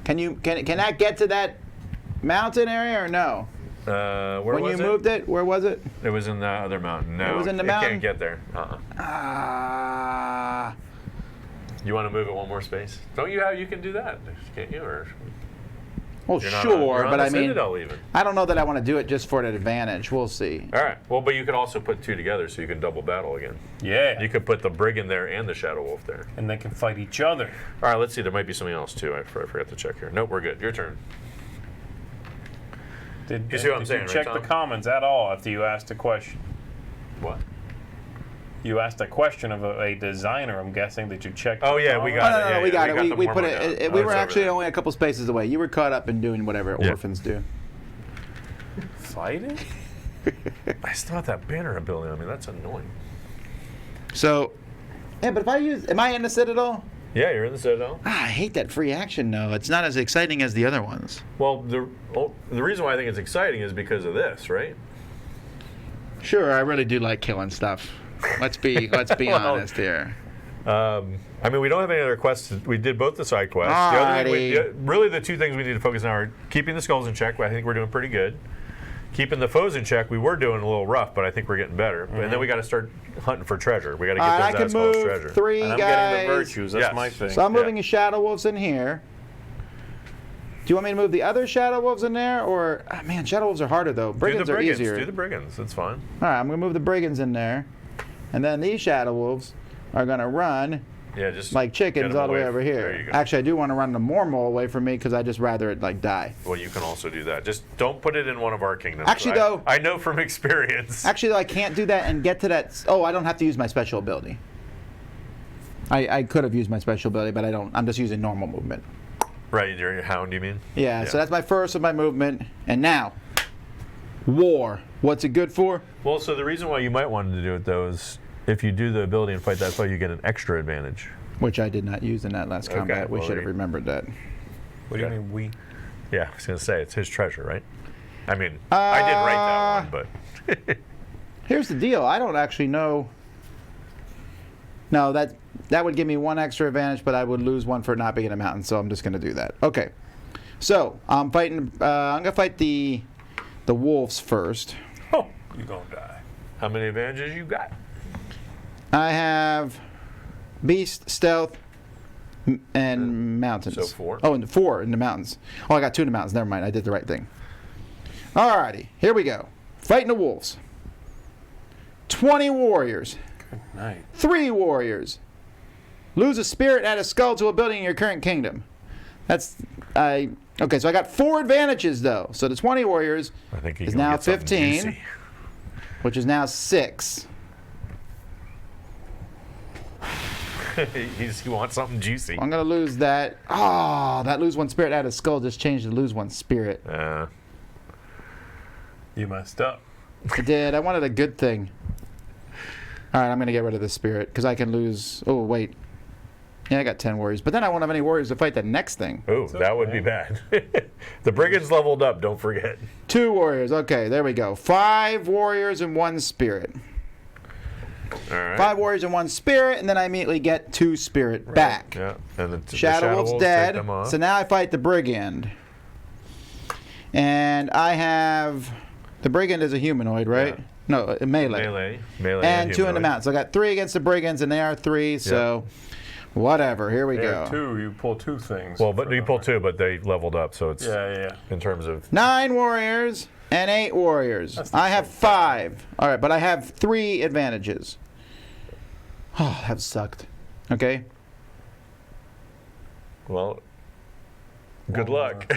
Can that get to that mountain area or no? Where When was you it? moved it, where was it? It was in the other mountain. No, It was in the it mountain? can't get there. Ah. You want to move it 1 more space? Don't you have? You can do that, can't you? Or Well, you're not sure, on, you're on but the I mean, Citadel even. I don't know that I want to do it just for an advantage. We'll see. All right. Well, but you could also put 2 together, so you can double battle again. Yeah. You could put the Brigand there and the Shadow Wolf there. And they can fight each other. All right. Let's see. There might be something else too. I forgot to check here. Nope. We're good. Your turn. Did You see what I'm did saying, you right, check Tom? the comments at all after you asked a question? What? You asked a question of a designer. I'm guessing that you checked. Oh, the yeah, we comments? got No, it. no, Yeah, no, we yeah, got we it. got We, the we put Mormon it. down. We Oh, were it's over actually there. only a couple spaces away. You were caught up in doing whatever Yeah. orphans do. Fighting? I still have that banner ability on me. That's annoying. So, yeah, but if I use, am I in the Citadel? Yeah, you're in the Citadel. Ah, I hate that free action though. It's not as exciting as the other ones. Well, the reason why I think it's exciting is because of this, right? Sure, I really do like killing stuff. Let's be Well, honest here. I mean, we don't have any other quests. We did both the side quests. The other thing really, the 2 things we need to focus on are keeping the skulls in check. I think we're doing pretty good. Keeping the foes in check, we were doing a little rough, but I think we're getting better. And then we got to start hunting for treasure. We got to get I those can assholes move treasure. 3 And I'm guys. getting the virtues. That's Yes. my thing. So I'm moving Yeah. the Shadow Wolves in here. Do you want me to move the other Shadow Wolves in there, or man, Shadow Wolves are harder though. Brigands do the are brigands. easier. Do the brigands. That's fine. All right, I'm gonna move the Brigands in there, and then these Shadow Wolves are gonna run Yeah, just like chickens get 'em all the way away. over There you here. go. Actually, I do want to run the Mormol away from me because I just rather it like die. Well, you can also do that. Just don't put it in one of our kingdoms. Actually, though- I know from experience. Actually, though, I can't do that and get to that. Oh, I don't have to use my special ability. I could have used my special ability, but I don't. I'm just using normal movement. Right, your hound, you mean? Yeah, so that's my first of my movement. And now, war. What's it good for? Well, so the reason why you might want to do it, though, is if you do the ability and fight that foe, you get an extra advantage. Which I did not use in that last combat. We well, should have there you- remembered that. What do you Okay. mean we? Yeah, I was going to say, it's his treasure, right? I mean, I did write that one, but... Here's the deal. I don't actually know. No, that would give me 1 extra advantage, but I would lose 1 for not being in a mountain. So I'm just going to do that. Okay. So I'm fighting. I'm going to fight the wolves first. Oh, you gonna die. How many advantages you got? I have beast, stealth, and mountains. So 4. Oh, and 4 in the mountains. Oh, I got 2 in the mountains. Never mind. I did the right thing. Alrighty. Here we go. Fighting the wolves. 20 warriors. Good night. 3 warriors. Lose a spirit, add a skull to a building in your current kingdom. Okay, so I got 4 advantages though. So the 20 warriors I think is now 15, which is now 6. He wants something juicy. I'm gonna lose that. Oh, that lose 1 spirit, add a skull just changed to lose 1 spirit. You messed up. I did. I wanted a good thing. All right, I'm gonna get rid of the spirit because I can lose. Oh wait. Yeah, I got 10 warriors, but then I won't have any warriors to fight the next thing. Oh, that would be bad. The brigands leveled up, don't forget. 2 warriors. Okay, there we go. 5 warriors and 1 spirit. All right. 5 warriors and 1 spirit, and then I immediately get 2 spirit back. Yeah, and the Shadow Wolf's Wolves dead, take them off. so now I fight the Brigand. And I have... The Brigand is a humanoid, right? Yeah. No, a melee. Melee And 2 in the humanoid. mountain. So I got 3 against the Brigands, and they are 3, so... Whatever, here we There go. are 2. You pull 2 things. Well, but for you them. pull 2, but they leveled up, so it's Yeah. in terms of 9 warriors and 8 warriors. That's the I have same 5. All right, but I have 3 advantages. Oh, that sucked. Okay. well. Good luck.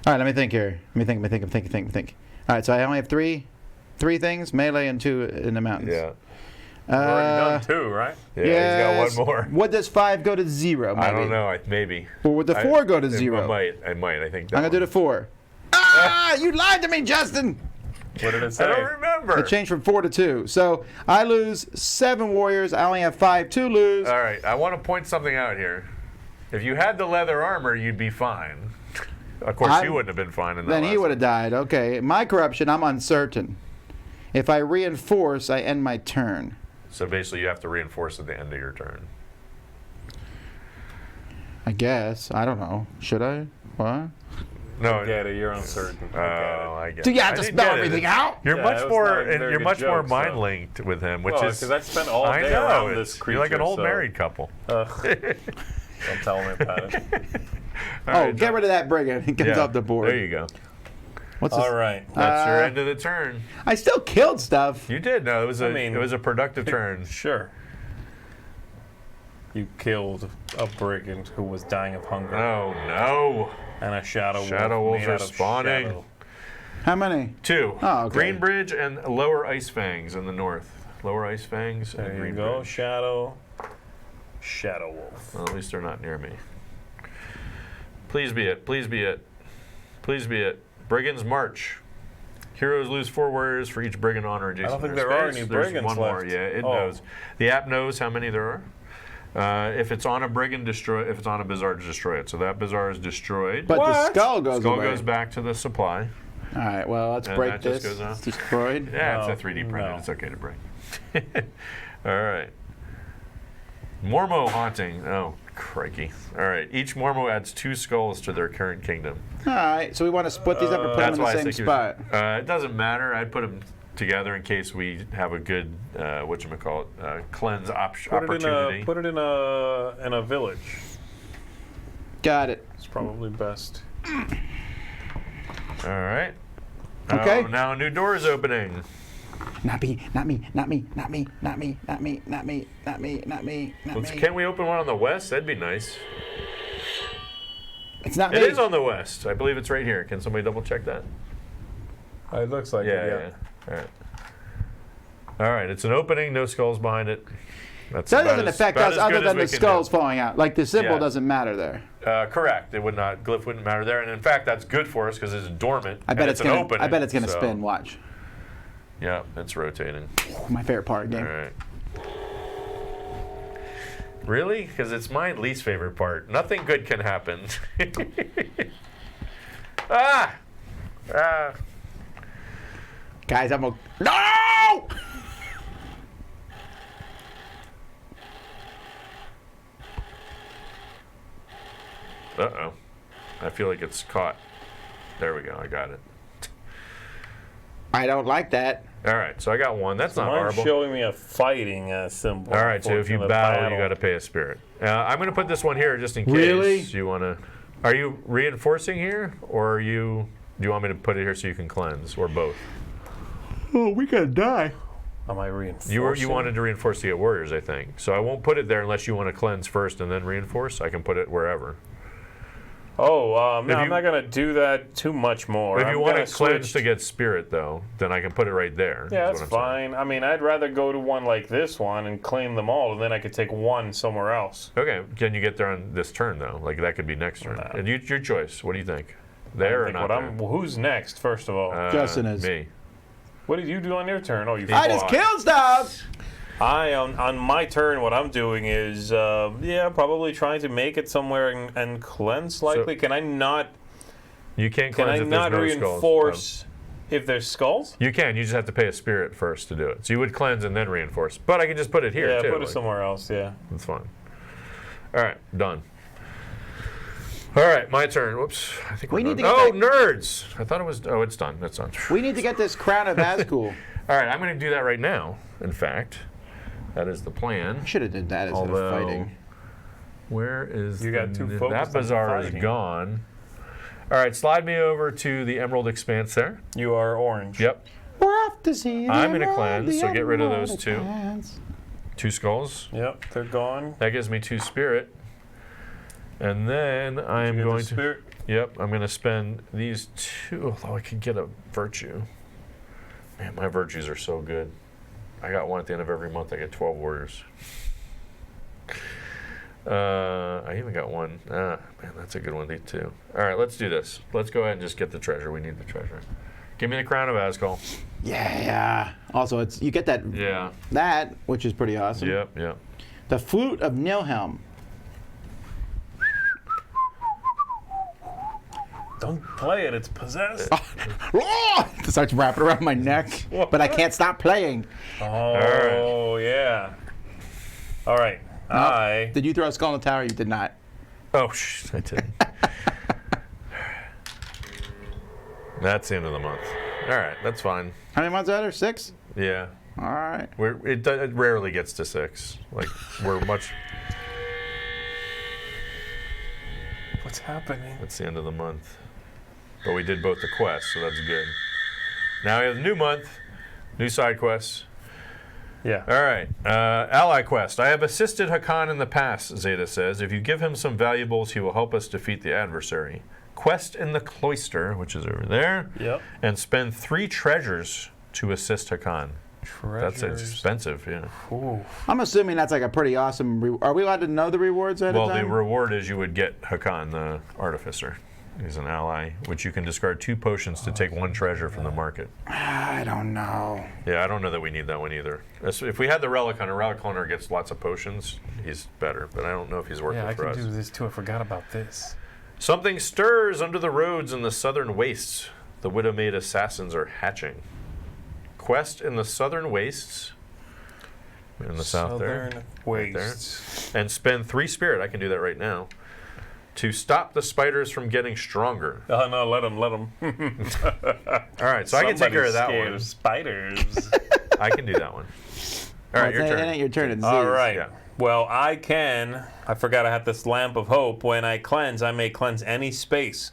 All right, let me think here. Let me think. All right, so I only have three things, melee and 2 in the mountains. yeah. You've already done 2, right? Yeah, yes. he's got 1 more. What does 5 go to 0? Maybe? I don't know. Maybe. Or would the 4 go to I 0? might. I think. I'm gonna do the 4. Ah! You lied to me, Justin. What did it say? I don't remember. It changed from 4 to 2. So I lose 7 warriors. I only have 5 to lose. All right, I want to point something out here. If you had the leather armor, you'd be fine. Of course, you wouldn't have been fine in that. Then he would have died. Okay. My corruption, I'm uncertain. If I reinforce, I end my turn. So basically, you have to reinforce at the end of your turn. I guess. I don't know. Should I? What? No, I get it. You're uncertain. Oh, I get it. Do you have I to didn't spell get it. everything out? You're Yeah, much it was more. not a very You're good much more joke, so. mind linked with him, which Well, is. because I spent all I day know. around this creature. You're like an old so. married couple. Don't tell me about it. Oh, get rid of that brigand. It comes Yeah, off the board. There you go. What's this? All right. That's your end of the turn. I still killed stuff. You did. No, it was a. mean- it was a productive turn. Sure. You killed a brigand who was dying of hunger. Oh no! And a shadow Wolves made are out of spawning. shadow. How many? 2. Oh, okay. Green Bridge and Lower Ice Fangs in the north. Lower Ice Fangs and There you Green go. Bridge. Shadow wolf. Well, at least they're not near me. Please be it. Please be it. Please be it. Brigands march. Heroes lose 4 warriors for each brigand honor adjacent. I don't think to their there are space. any There's brigands one more. left. Yeah, it Oh. knows. The app knows how many there are. If it's on a brigand, destroy. If it's on a bazaar, destroy it. So that bazaar is destroyed. But the What? skull goes Skull away. goes back to the supply. All right, well, let's And break that just this. goes on. It's destroyed. Yeah, No, it's a 3D printed. no. It's okay to break. All right. Mormo haunting. Oh, crikey. All right. Each Mormo adds 2 skulls to their current kingdom. All right, so we want to split these up and put them That's in the why I same think spot. it doesn't matter. I'd put them together in case we have a good cleanse opportunity. Put it in a village. Got it. It's probably best. All right. Okay. Oh, now a new door is opening. Not me, not me, not me, not me, not me, not me, not me, not me, not me, not me. Can't we open one on the west? That'd be nice. It's not It me. is on the west. I believe it's right here. Can somebody double check that? It looks like Yeah. it. All right. All right. It's an opening. No skulls behind it. That's So that about doesn't as- affect about us as other good as than we the can skulls do. falling out. Like the symbol Yeah. doesn't matter there. Correct. It would not. Glyph wouldn't matter there, and in fact, that's good for us because it's dormant. I bet and it's an gonna. opening, I bet it's gonna so- spin. Watch. Yeah, it's rotating. My favorite part of the All game. right. Really? Because it's my least favorite part. Nothing good can happen. Ah! Guys, I'm a. No! Uh-oh. I feel like it's caught. There we go. I got it. I don't like that. All right. So I got one. That's not Mine's horrible. showing me a fighting symbol. All right. So if you for the battle, you got to pay a spirit. I'm going to put this one here just in case Really? you want to. Are you reinforcing here, or are you? Do you want me to put it here so you can cleanse, or both? Oh, we gotta die. Am I reinforcing? You wanted to reinforce to get warriors, I think. So I won't put it there unless you want to cleanse first and then reinforce. I can put it wherever. Oh, no, If I'm you- not going to do that too much more. If you I'm want gonna to cleanse switch to get spirit, though, then I can put it right there. Yeah, is that's what I'm saying. fine. I mean, I'd rather go to one like this one and claim them all, and then I could take one somewhere else. Okay, can you get there on this turn, though? Like, that could be next turn. No. And your choice. What do you think? There or Think not what there? well, who's next, first of all? Justin is. Me. What did you do on your turn? Oh, you I just fought. killed stuff. On my turn, what I'm doing is, probably trying to make it somewhere and cleanse slightly. Can I not You can't Can cleanse I if not there's no reinforce skulls. if there's skulls? You can. You just have to pay a spirit first to do it. So you would cleanse and then reinforce. But I can just put it here, Yeah, too. put it like, somewhere else, yeah. That's fine. All right, done. All right, my turn. Whoops. I think We we're need to done. get nerds! I thought it was. Oh, it's done. That's done. We need to get this crown of Azkul. All right, I'm going to do that right now. In fact, that is the plan. Should have did that instead Although, of fighting. where is You got too that focused on bazaar is fighting. gone. All right, slide me over to the Emerald Expanse there. You are orange. Yep, We're off to see. I'm the gonna emerald, cleanse, the so get rid of emerald those two. expanse. 2 skulls. Yep, they're gone. That gives me 2 spirit. And then I'm You get the going to. spirit. Yep, I'm going to spend these 2. Although I could get a virtue. Man, my virtues are so good. I got one at the end of every month. I get 12 warriors. I even got one. Man, that's a good one too. All right, let's do this. Let's go ahead and just get the treasure. We need the treasure. Give me the crown of Ascol. Yeah. Also, you get that, which is pretty awesome. Yep. The Flute of Nilhelm. Don't play it. It's possessed. It starts wrapping around my neck, but I can't stop playing. Oh, yeah. All right. Nope. Did you throw a skull in the tower? You did not. Oh, I didn't. That's the end of the month. All right, that's fine. How many months are there? 6? Yeah. All right. It rarely gets to 6. Like, we're much... What's happening? That's the end of the month. But we did both the quests, so that's good. Now we have a new month, new side quests. Yeah. All right. Ally quest. I have assisted Hakan in the past, Zeta says. If you give him some valuables, he will help us defeat the adversary. Quest in the cloister, which is over there. Yep. And spend 3 treasures to assist Hakan. Treasures. That's expensive, yeah. Ooh. I'm assuming that's like a pretty awesome. Are we allowed to know the rewards ahead Well, of time? the reward is you would get Hakan, the artificer. He's an ally, which you can discard 2 potions to take 1 treasure from the market. I don't know. Yeah, I don't know that we need that one either. If we had the relic hunter, relic hunter gets lots of potions. He's better, but I don't know if he's worth Yeah, I it for can us. do this too. I forgot about this. Something stirs under the roads in the southern wastes. The widow-made assassins are hatching. Quest in the southern wastes. In the south there. Southern Right there. wastes. And spend 3 spirit. I can do that right now. To stop the spiders from getting stronger. Oh no, let them. All right, so I can take care of that scared one. of spiders. I can do that one. All right, your It turn. ain't your turn. It's All Z's. right. Yeah. Well, I forgot I had this lamp of hope. When I cleanse, I may cleanse any space.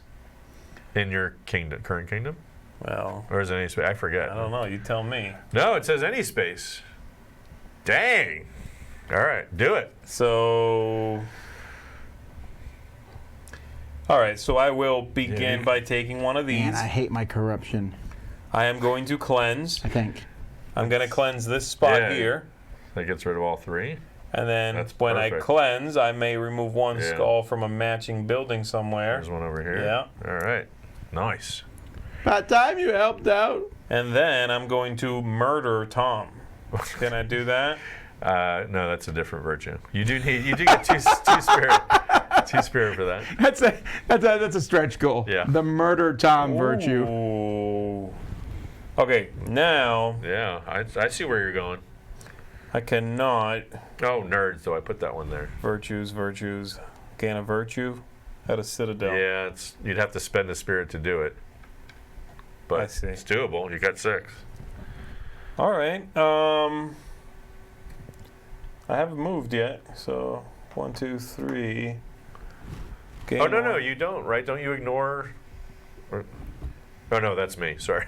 In your kingdom, current kingdom? Well, Or is it any space? I forget. I don't know. You tell me. No, it says any space. Dang. All right, do it. So, all right. So I will begin Yeah. by taking one of these. Man, I hate my corruption. I am going to cleanse. I think. I'm going to cleanse this spot Yeah. here. That gets rid of all 3. And then That's when I perfect. cleanse, I may remove 1 Yeah. skull from a matching building somewhere. There's one over here. Yeah. All right. Nice. About time you helped out. And then I'm going to murder Tom. Can I do that? No, that's a different virtue. You do get two spirit. 2 spirit for that. That's a stretch goal. Yeah. The murder Tom virtue. Ooh. Okay, now Yeah, I see where you're going. I cannot. Oh, nerd, so I put that one there. Virtues. Gain a virtue at a citadel. Yeah, you'd have to spend a spirit to do it. But I see. it's doable. You got 6. All right. I haven't moved yet, so 1, 2, 3. Gain Oh, no, one. you don't, right? Don't you ignore... Oh, no, that's me. Sorry.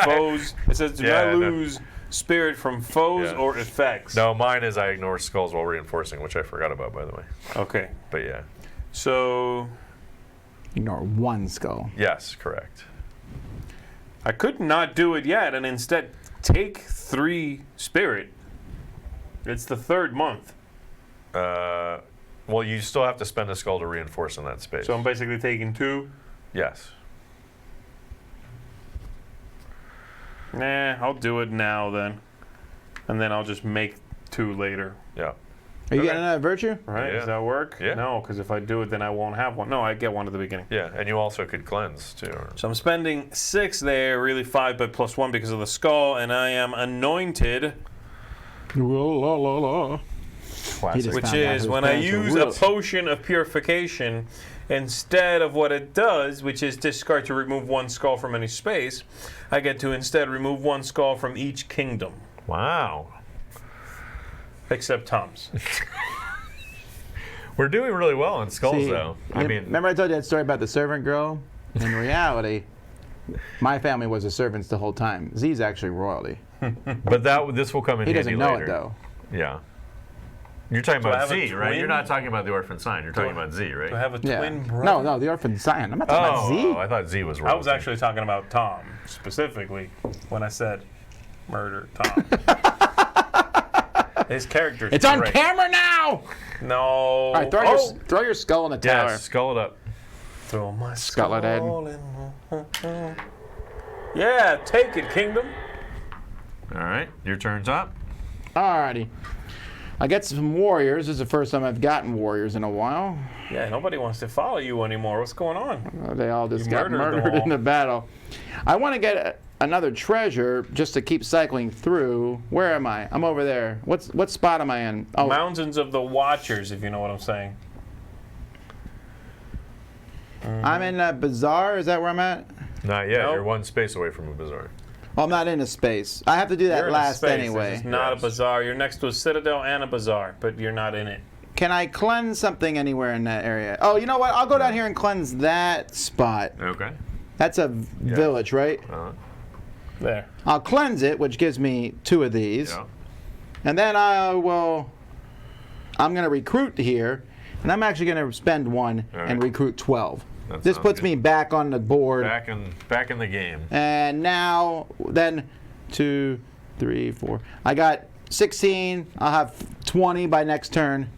Foes. It says do Yeah, not no. lose spirit from foes Yeah. or effects. No, mine is I ignore skulls while reinforcing, which I forgot about, by the way. Okay. But yeah. So Ignore 1 skull. Yes, correct. I could not do it yet and instead take 3 spirit. It's the 3rd month. Well, you still have to spend a skull to reinforce in that space. So I'm basically taking 2. Yes. Nah, I'll do it now then. And then I'll just make 2 later. Yeah. Are you Okay. getting another virtue? Right? Yeah. Does that work? Yeah. No, because if I do it, then I won't have one. No, I get 1 at the beginning. Yeah, and you also could cleanse, too. So I'm spending 6 there, really 5, but plus 1 because of the skull, and I am anointed, Classic. just which found out is whose when I parents were use a real- potion of purification, instead of what it does, which is discard to remove 1 skull from any space, I get to instead remove 1 skull from each kingdom, Wow. except Tom's. We're doing really well on skulls, See, though. I mean, remember I told you that story about the servant girl? In reality, my family was the servants the whole time. Z's actually royalty. but this will come in He handy doesn't know later. it though. Yeah. You're talking Do I about have a Z, right? twin? You're not talking about the orphan sign. You're talking I- about Z, right? Do I have a Yeah. twin brother? No, the orphan Zion. I'm not talking about Z. Oh, I thought Z was I royalty. was actually talking about Tom, specifically, when I said murder Tom. His character's It's on great. camera now. No. All right, throw your skull in the tower. Yes, skull it up. Throw my Scotland Head. skull in. Yeah, take it, kingdom. All right, your turn's up. Alrighty. I get some warriors. This is the first time I've gotten warriors in a while. Yeah, nobody wants to follow you anymore. What's going on? They all just You got murdered them murdered all. in the battle. I want to get another treasure just to keep cycling through. Where am I? I'm over there. What spot am I in? Oh, Mountains of the Watchers, if you know what I'm saying. I'm in a bazaar. Is that where I'm at? Not yet. Nope. You're one space away from a bazaar. Oh, I'm not in a space. I have to do that You're in a last space. anyway. This is not Yes. a bazaar. You're next to a citadel and a bazaar, but you're not in it. Can I cleanse something anywhere in that area? Oh, you know what? I'll go down here and cleanse that spot. Okay. That's a village, right? There. I'll cleanse it, which gives me 2 of these. Yeah. And then I'm going to recruit here, and I'm actually going to spend 1 All and right. recruit 12. That This sounds puts good. me back on the board. Back in the game. And now, then 2, 3, 4. I got 16. I'll have 20 by next turn.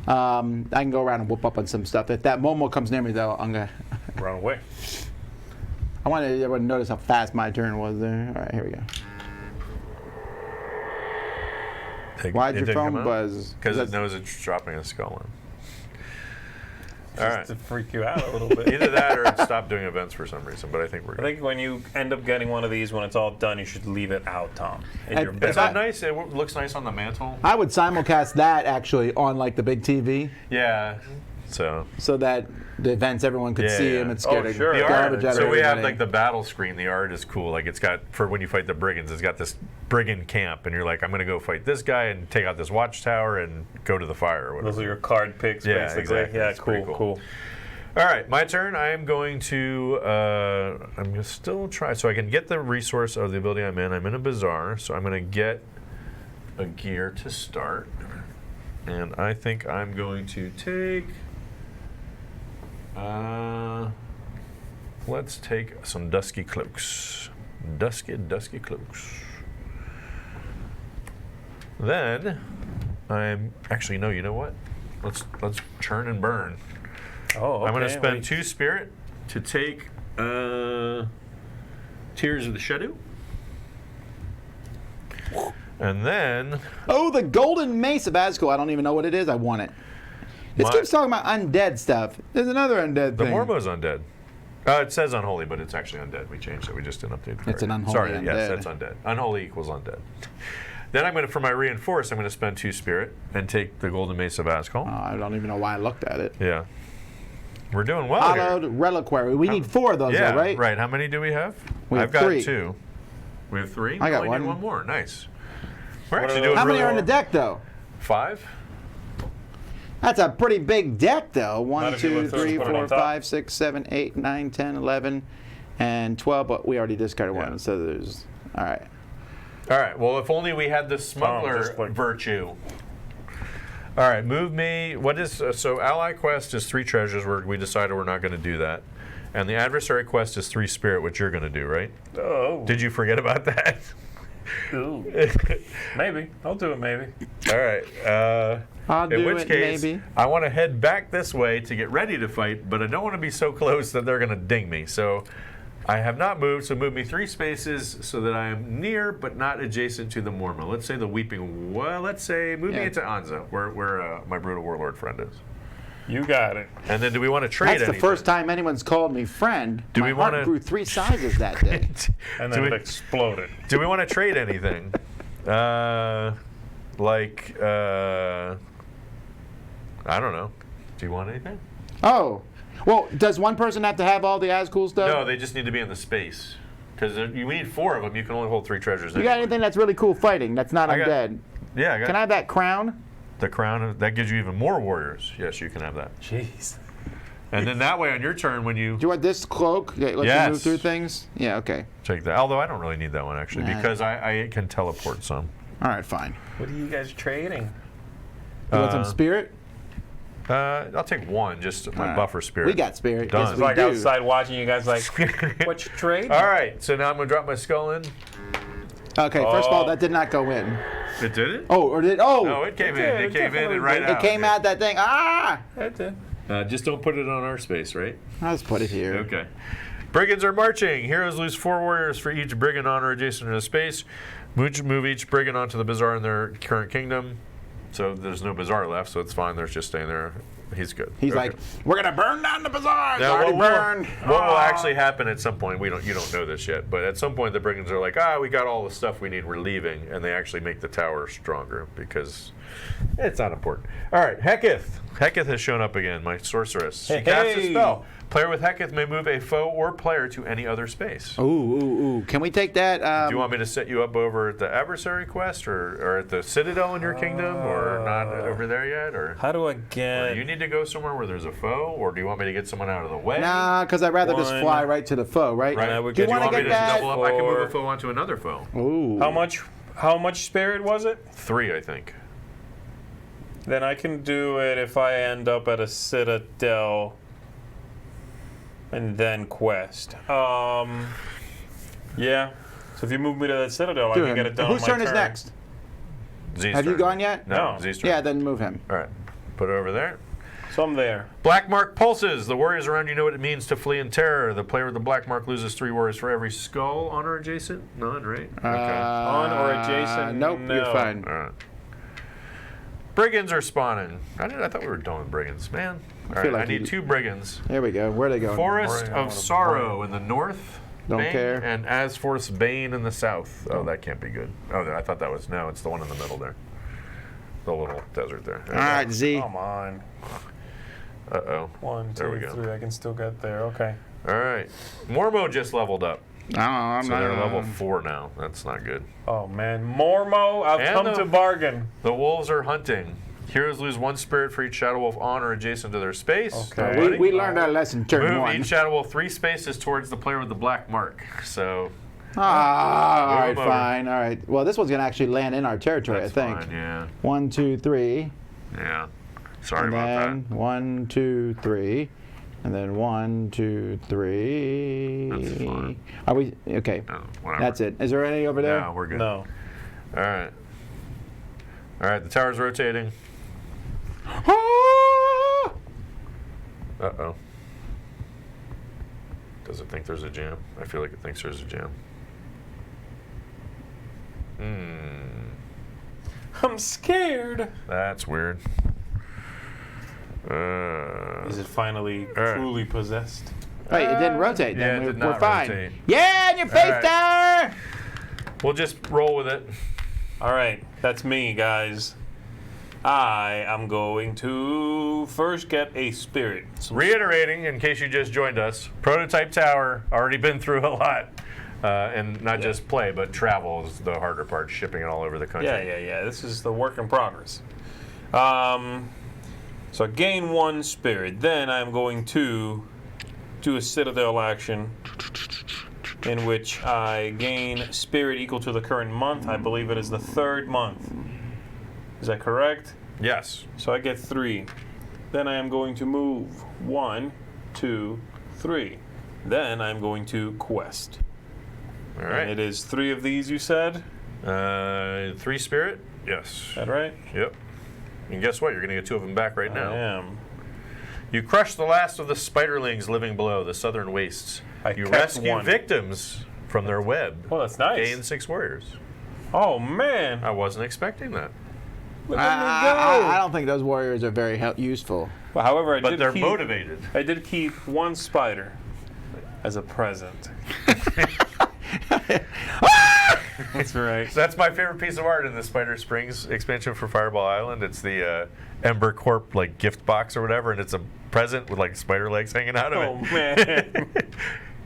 I can go around and whoop up on some stuff. If that Momo comes near me, though, I'm going to... Run away. I want everyone to notice how fast my turn was there. All right, here we go. Why'd your phone buzz? Because it knows it's dropping a skull in. All Just right. to freak you out a little bit. Either that or it stopped doing events for some reason, but I think we're I good. think when you end up getting one of these, when it's all done, you should leave it out, Tom. In Hey, your if bed. Is that nice? It looks nice on the mantle. I would simulcast that actually on like the big TV Yeah. So so that the events everyone could see Yeah. them and scared Oh, the sure. the garbage art. out of So we have everybody. like the battle screen. The art is cool. Like it's got for when you fight the brigands. It's got this brigand camp, and you're like, I'm gonna go fight this guy and take out this watchtower and go to the fire or whatever. Those are your card picks, Yeah, basically. exactly. Yeah, It's pretty cool, cool. cool. All right, my turn. I am going to. I'm gonna still try, so I can get the resource of the ability I'm in. I'm in a bazaar, so I'm gonna get a gear to start, and I think I'm going to take. Let's take some dusky cloaks. Dusky cloaks. Then I'm actually no. You know what? Let's churn and burn. Oh, okay. I'm going to spend wait. 2 spirit to take Tears of the Shadow. And then Oh, the golden mace of Azkul. I don't even know what it is. I want it. This My- keeps talking about undead stuff. There's another undead the thing. Mormo's undead. It says unholy, but it's actually undead. We changed it. We just didn't update it. It's an unholy Sorry, undead. yes, that's undead. Unholy equals undead. Then I'm going to, for my reinforce, I'm going to spend 2 spirit and take the golden mace of Azkul. I don't even know why I looked at it. Yeah. We're doing well Hallowed here. reliquary. We need 4 of those, Yeah, though, right? right. How many do we have? We have I've got 3. 2. We have 3? I got We only need one. 1 more. Nice. We're What actually are doing How really many are in the well. deck, though? 5? That's a pretty big deck, though. 1, Not if you 2, look through 3, and put it 4, on top. 5, 6, 7, 8, 9, 10, 11, and 12. But we already discarded Yeah. one, so there's. All right. All right. Well, if only we had the smuggler just like- virtue. All right. Move me. What is so? Ally quest is 3 treasures. We decided we're not going to do that, and the adversary quest is 3 spirit, which you're going to do, right? Oh. Did you forget about that? Ooh. Maybe. I'll do it, maybe. All right. I'll In do which it, case, maybe. I want to head back this way to get ready to fight, but I don't want to be so close that they're going to ding me. So I have not moved, so move me 3 spaces so that I am near but not adjacent to the Mormon. Let's say the Weeping. Well, let's say move me Yeah. into Anza, where my Brutal Warlord friend is. You got it. And then do we want to trade That's the anything? first time anyone's called me friend. Do My we heart wanna- grew 3 sizes that day. And Do then we- it exploded. Do we want to trade anything? I don't know. Do you want anything? Oh. Well, does one person have to have all the Azkul stuff? No, they just need to be in the space. Because you need 4 of them. You can only hold 3 treasures. You got anything that's really cool fighting that's not I got- undead? Yeah, I got Can I have that crown? the crown. That gives you even more warriors. Yes, you can have that. Jeez. And then that way on your turn when you Do you want this cloak? Let you Yes. move through things? Yeah, okay. take that. Although I don't really need that one actually Nah. because I can teleport some. All right, fine. What are you guys trading? You want some spirit? I'll take 1, just my All right. buffer spirit. We got spirit. Done. Yes, It's we like do. outside watching you guys like, what you trade? All right, so now I'm going to drop my skull in. Okay, first of all, Oh. that did not go in. It did it? Oh, or did oh? No, it came It in. did. It It came in definitely and right did. out. It came out that thing. Ah! That's it. Just don't put it on our space, right? I'll just put it here. Okay. Brigands are marching. Heroes lose 4 warriors for each brigand on or adjacent to the space. Move each brigand onto the bazaar in their current kingdom. So there's no bazaar left, so it's fine. They're just staying there. He's good. He's like, we're gonna burn down the bazaar. It's Now, already what burned. will actually happen at some point? You don't know this yet, but at some point the brigands are like, we got all the stuff we need. We're leaving, and they actually make the tower stronger because it's not important. All right, Heketh. Heketh has shown up again. My sorceress. She casts a spell. Player with Heketh may move a foe or player to any other space. Ooh. Can we take that? Do you want me to set you up over at the adversary quest or at the citadel in your kingdom, or not over there yet? Or How do I or get? you need to go somewhere where there's a foe, or do you want me to get someone out of the way? Nah, because I'd rather just One. fly right to the foe, right? Right. I would Do you get want to Want me get to that? double up? I can move a foe onto another foe. Ooh. How much spirit was it? 3, I think. Then I can do it if I end up at a citadel and then quest. Yeah. So if you move me to that citadel, I Do can him. get it done. Whose on my turn is next? Z's Have you turn. gone yet? No, No. Z's turn. Yeah, then move him. All right. Put it over there. So I'm there. Black mark pulses. The warriors around you know what it means to flee in terror. The player with the black mark loses 3 warriors for every skull on or adjacent. None, right? On or adjacent? Nope, No. you're fine. All right. Brigands are spawning. I thought we were done with brigands, man. All right, like I need you- 2 brigands. There we go. Where are they going? Forest Bring- I of wanna Sorrow in the north. Don't Bane, care. And Asforth's Bane in the south. Oh, that can't be good. Oh, I thought that was no. It's the one in the middle there. The little desert there. All right, Z. Come on. Uh-oh. 1, There we 2, go. 3. I can still get there. Okay. All right. Mormo just leveled up. I'm So not. they're level 4 now. That's not good. Oh man, Mormo, I've And come the- to bargain. The wolves are hunting. Heroes lose 1 spirit for each shadow wolf on or adjacent to their space. Okay. Buddy. We learned our lesson turn Move 1. each shadow wolf 3 spaces towards the player with the black mark. So All right, Move over. fine. All right. Well, this one's going to actually land in our territory, that's I think. fine. Yeah. 1, 2, 3. Yeah. Sorry And about then 1, 2, 3. And then 1, 2, 3. That's fine. Are we okay? that. No, whatever. That's it. Is there any over there? Yeah, we're good. No. All right. All right. The tower's rotating. Ah! Uh-oh. Does it think there's a jam? I feel like it thinks there's a jam. I'm scared. That's weird. Is it finally right. truly possessed? Wait, it didn't rotate. yeah, Then it did we're not fine. rotate. Yeah, in your face, right. tower. We'll just roll with it. All right, that's me, guys. I am going to first get a spirit. Reiterating, in case you just joined us, prototype tower, already been through a lot. And not just play, but travel is the harder part, shipping it all over the country. Yeah. This is the work in progress. So I gain 1 spirit. Then I'm going to do a citadel action in which I gain spirit equal to the current month. I believe it is the 3rd month. Is that correct? Yes. So I get 3. Then I am going to move 1, 2, 3. Then I'm going to quest. All And right. it is 3 of these, you said? 3 spirit? Yes. Is that right? Yep. And guess what? You're going to get 2 of them back right I now. am. You crush the last of the spiderlings living below the southern wastes. I You kept rescue 1. victims from their web. Well, that's nice. Gain 6 warriors. Oh, man. I wasn't expecting that. Look at me go. I don't think those warriors are very useful. Well, however, But they're motivated. I did keep 1 spider as a present. That's right. That's my favorite piece of art in the Spider Springs expansion for Fireball Island. It's the Ember Corp like gift box or whatever, and it's a present with like spider legs hanging out of Oh, it. man.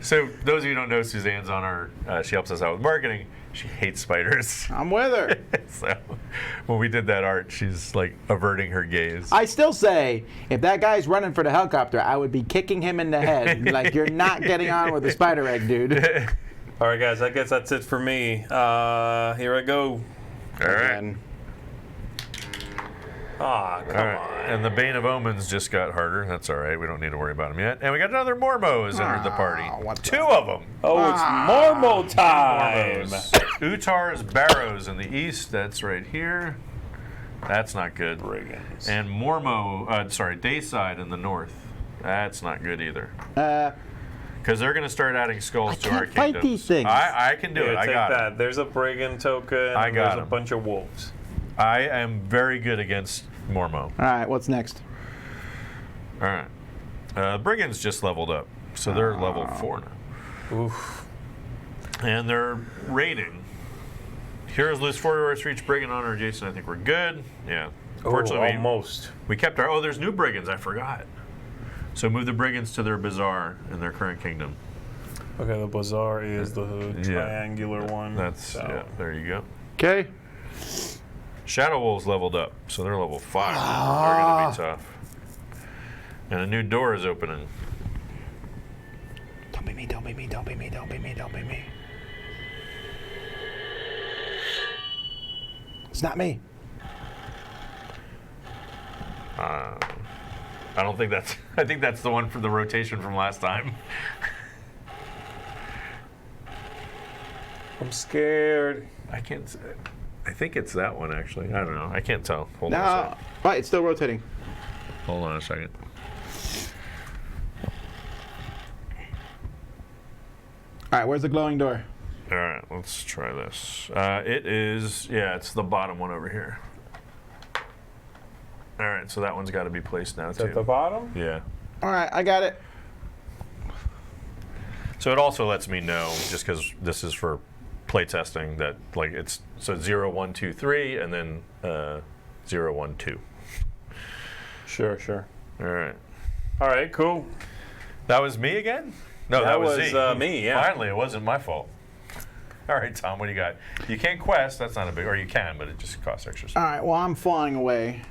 So those of you who don't know, Suzanne's on our. She helps us out with marketing. She hates spiders. I'm with her. So when we did that art, she's like averting her gaze. I still say, if that guy's running for the helicopter, I would be kicking him in the head. Like, you're not getting on with the spider egg, dude. All right, guys, I guess that's it for me. Here I go. All right. And Ah, come All right. on. And the Bane of Omens just got harder. That's all right. We don't need to worry about him yet. And we got another Mormo has entered the party. what the- 2 of them. Oh, it's Mormo time. Utar's Barrows in the east. That's right here. That's not good. Brigands. And Mormo, Dayside in the north. That's not good either. Because they're going to start adding skulls to our can't fight kingdoms. these things. I can do Yeah, it. I take got that. it. There's a brigand token. I got There's a him. bunch of wolves. I am very good against Mormo. All right, what's next? All right. Brigands just leveled up, so they're level 4 now. Oof. And they're raiding. Heroes lose 4 warriors for each brigand honor. Jason, I think we're good. Yeah. Fortunately, almost. we kept our. Oh, there's new brigands. I forgot. So move the brigands to their bazaar in their current kingdom. Okay, the bazaar is the triangular one. That's yeah. There you go. Okay. Shadow Wolves leveled up, so they're level 5. They're going to be tough. And a new door is opening. Don't be me, don't be me, don't be me, don't be me, don't be me. It's not me. I don't think that's. I think that's the one for the rotation from last time. I'm scared. I can't. I think it's that one actually. I don't know. I can't tell. Hold on a No. second. Right, it's still rotating. Hold on a second. All right, where's the glowing door? All right, let's try this. It is. Yeah, it's the bottom one over here. All right, so that one's got to be placed now It's too. at the bottom? Yeah. All right, I got it. So it also lets me know, just because this is for play testing, that like it's so 0, 1, 2, 3, and then 0, 1, 2. Sure, sure. All right. All right, cool. That was me again? No, That that was was, Z. me, yeah. Finally, it wasn't my fault. All right, Tom, what do you got? You can't quest. That's not a big, or you can, but it just costs extra stuff. All right, well, I'm flying away.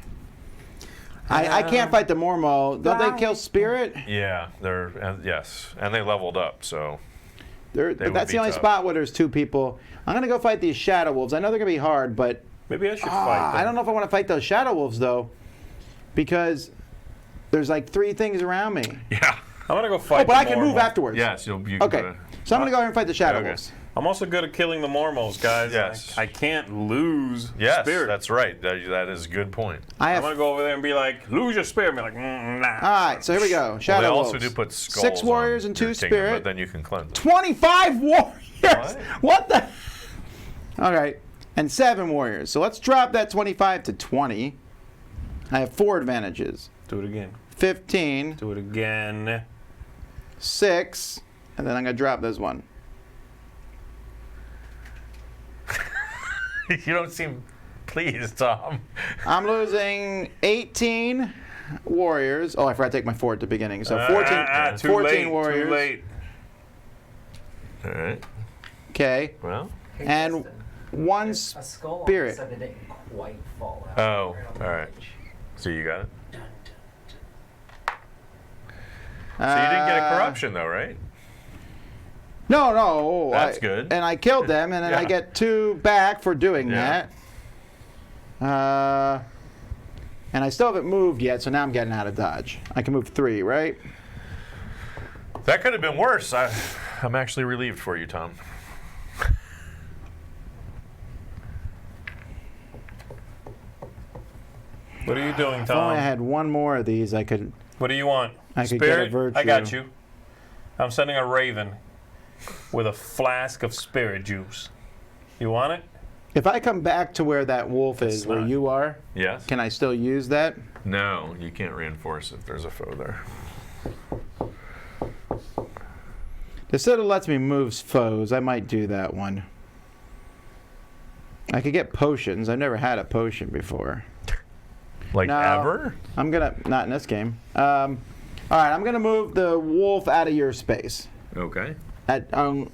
I can't fight the Mormo. Don't they kill Spirit? Yeah, they're yes, and they leveled up, so But would that's be the only tough. spot where there's 2 people. I'm gonna go fight these Shadow Wolves. I know they're gonna be hard, but Maybe I should fight them. I don't know if I want to fight those Shadow Wolves though, because there's like 3 things around me. yeah, I'm going to go fight Oh, but the I can move Mormons. afterwards. yes, you Okay, so I'm gonna go ahead and fight the Shadow Okay. Wolves. I'm also good at killing the Mormons, guys. Yes. I can't lose yes, spirit. that's right. That is a good point. I I'm have. going to go over there and be like, lose your spirit. And be like, nah. All right, so here we go. Well, Shadow they Wolves. also do put skulls 6 warriors on and your 2 kingdom, spirit. but then you can cleanse them. 25 warriors. What the? All right, and 7 warriors. So let's drop that 25 to 20. I have 4 advantages. Do it again. 15, Do it again. 6, and then I'm gonna drop this one. You don't seem pleased, Tom. I'm losing 18 warriors. Oh, I forgot to take my 4 at the beginning. So 14, Too 14 late, warriors. Too late. All right. Okay, Well. Hey, and Justin, 1 there's a skull spirit. on the side that didn't quite fall out. Oh, right on the all right. edge. So you got it. Dun, dun, So you didn't get a corruption though, right? No. That's good. And I killed them, and then I Yeah. get 2 back for doing Yeah. that. And I still haven't moved yet, so now I'm getting out of dodge. I can move 3, right? That could have been worse. I'm actually relieved for you, Tom. What are you doing, If only I Tom? had 1 more of these, I could. What do you want? I could get a Spirit? virtue. I got you. I'm sending a raven with a flask of spirit juice. You want it? If I come back to where that wolf is, where not- you are, Yes? can I still use that? No, you can't reinforce if there's a foe there. It sort of lets me move foes. I might do that one. I could get potions. I've never had a potion before. Like No. ever? I'm gonna not in this game. All right, I'm gonna move the wolf out of your space. Okay. Were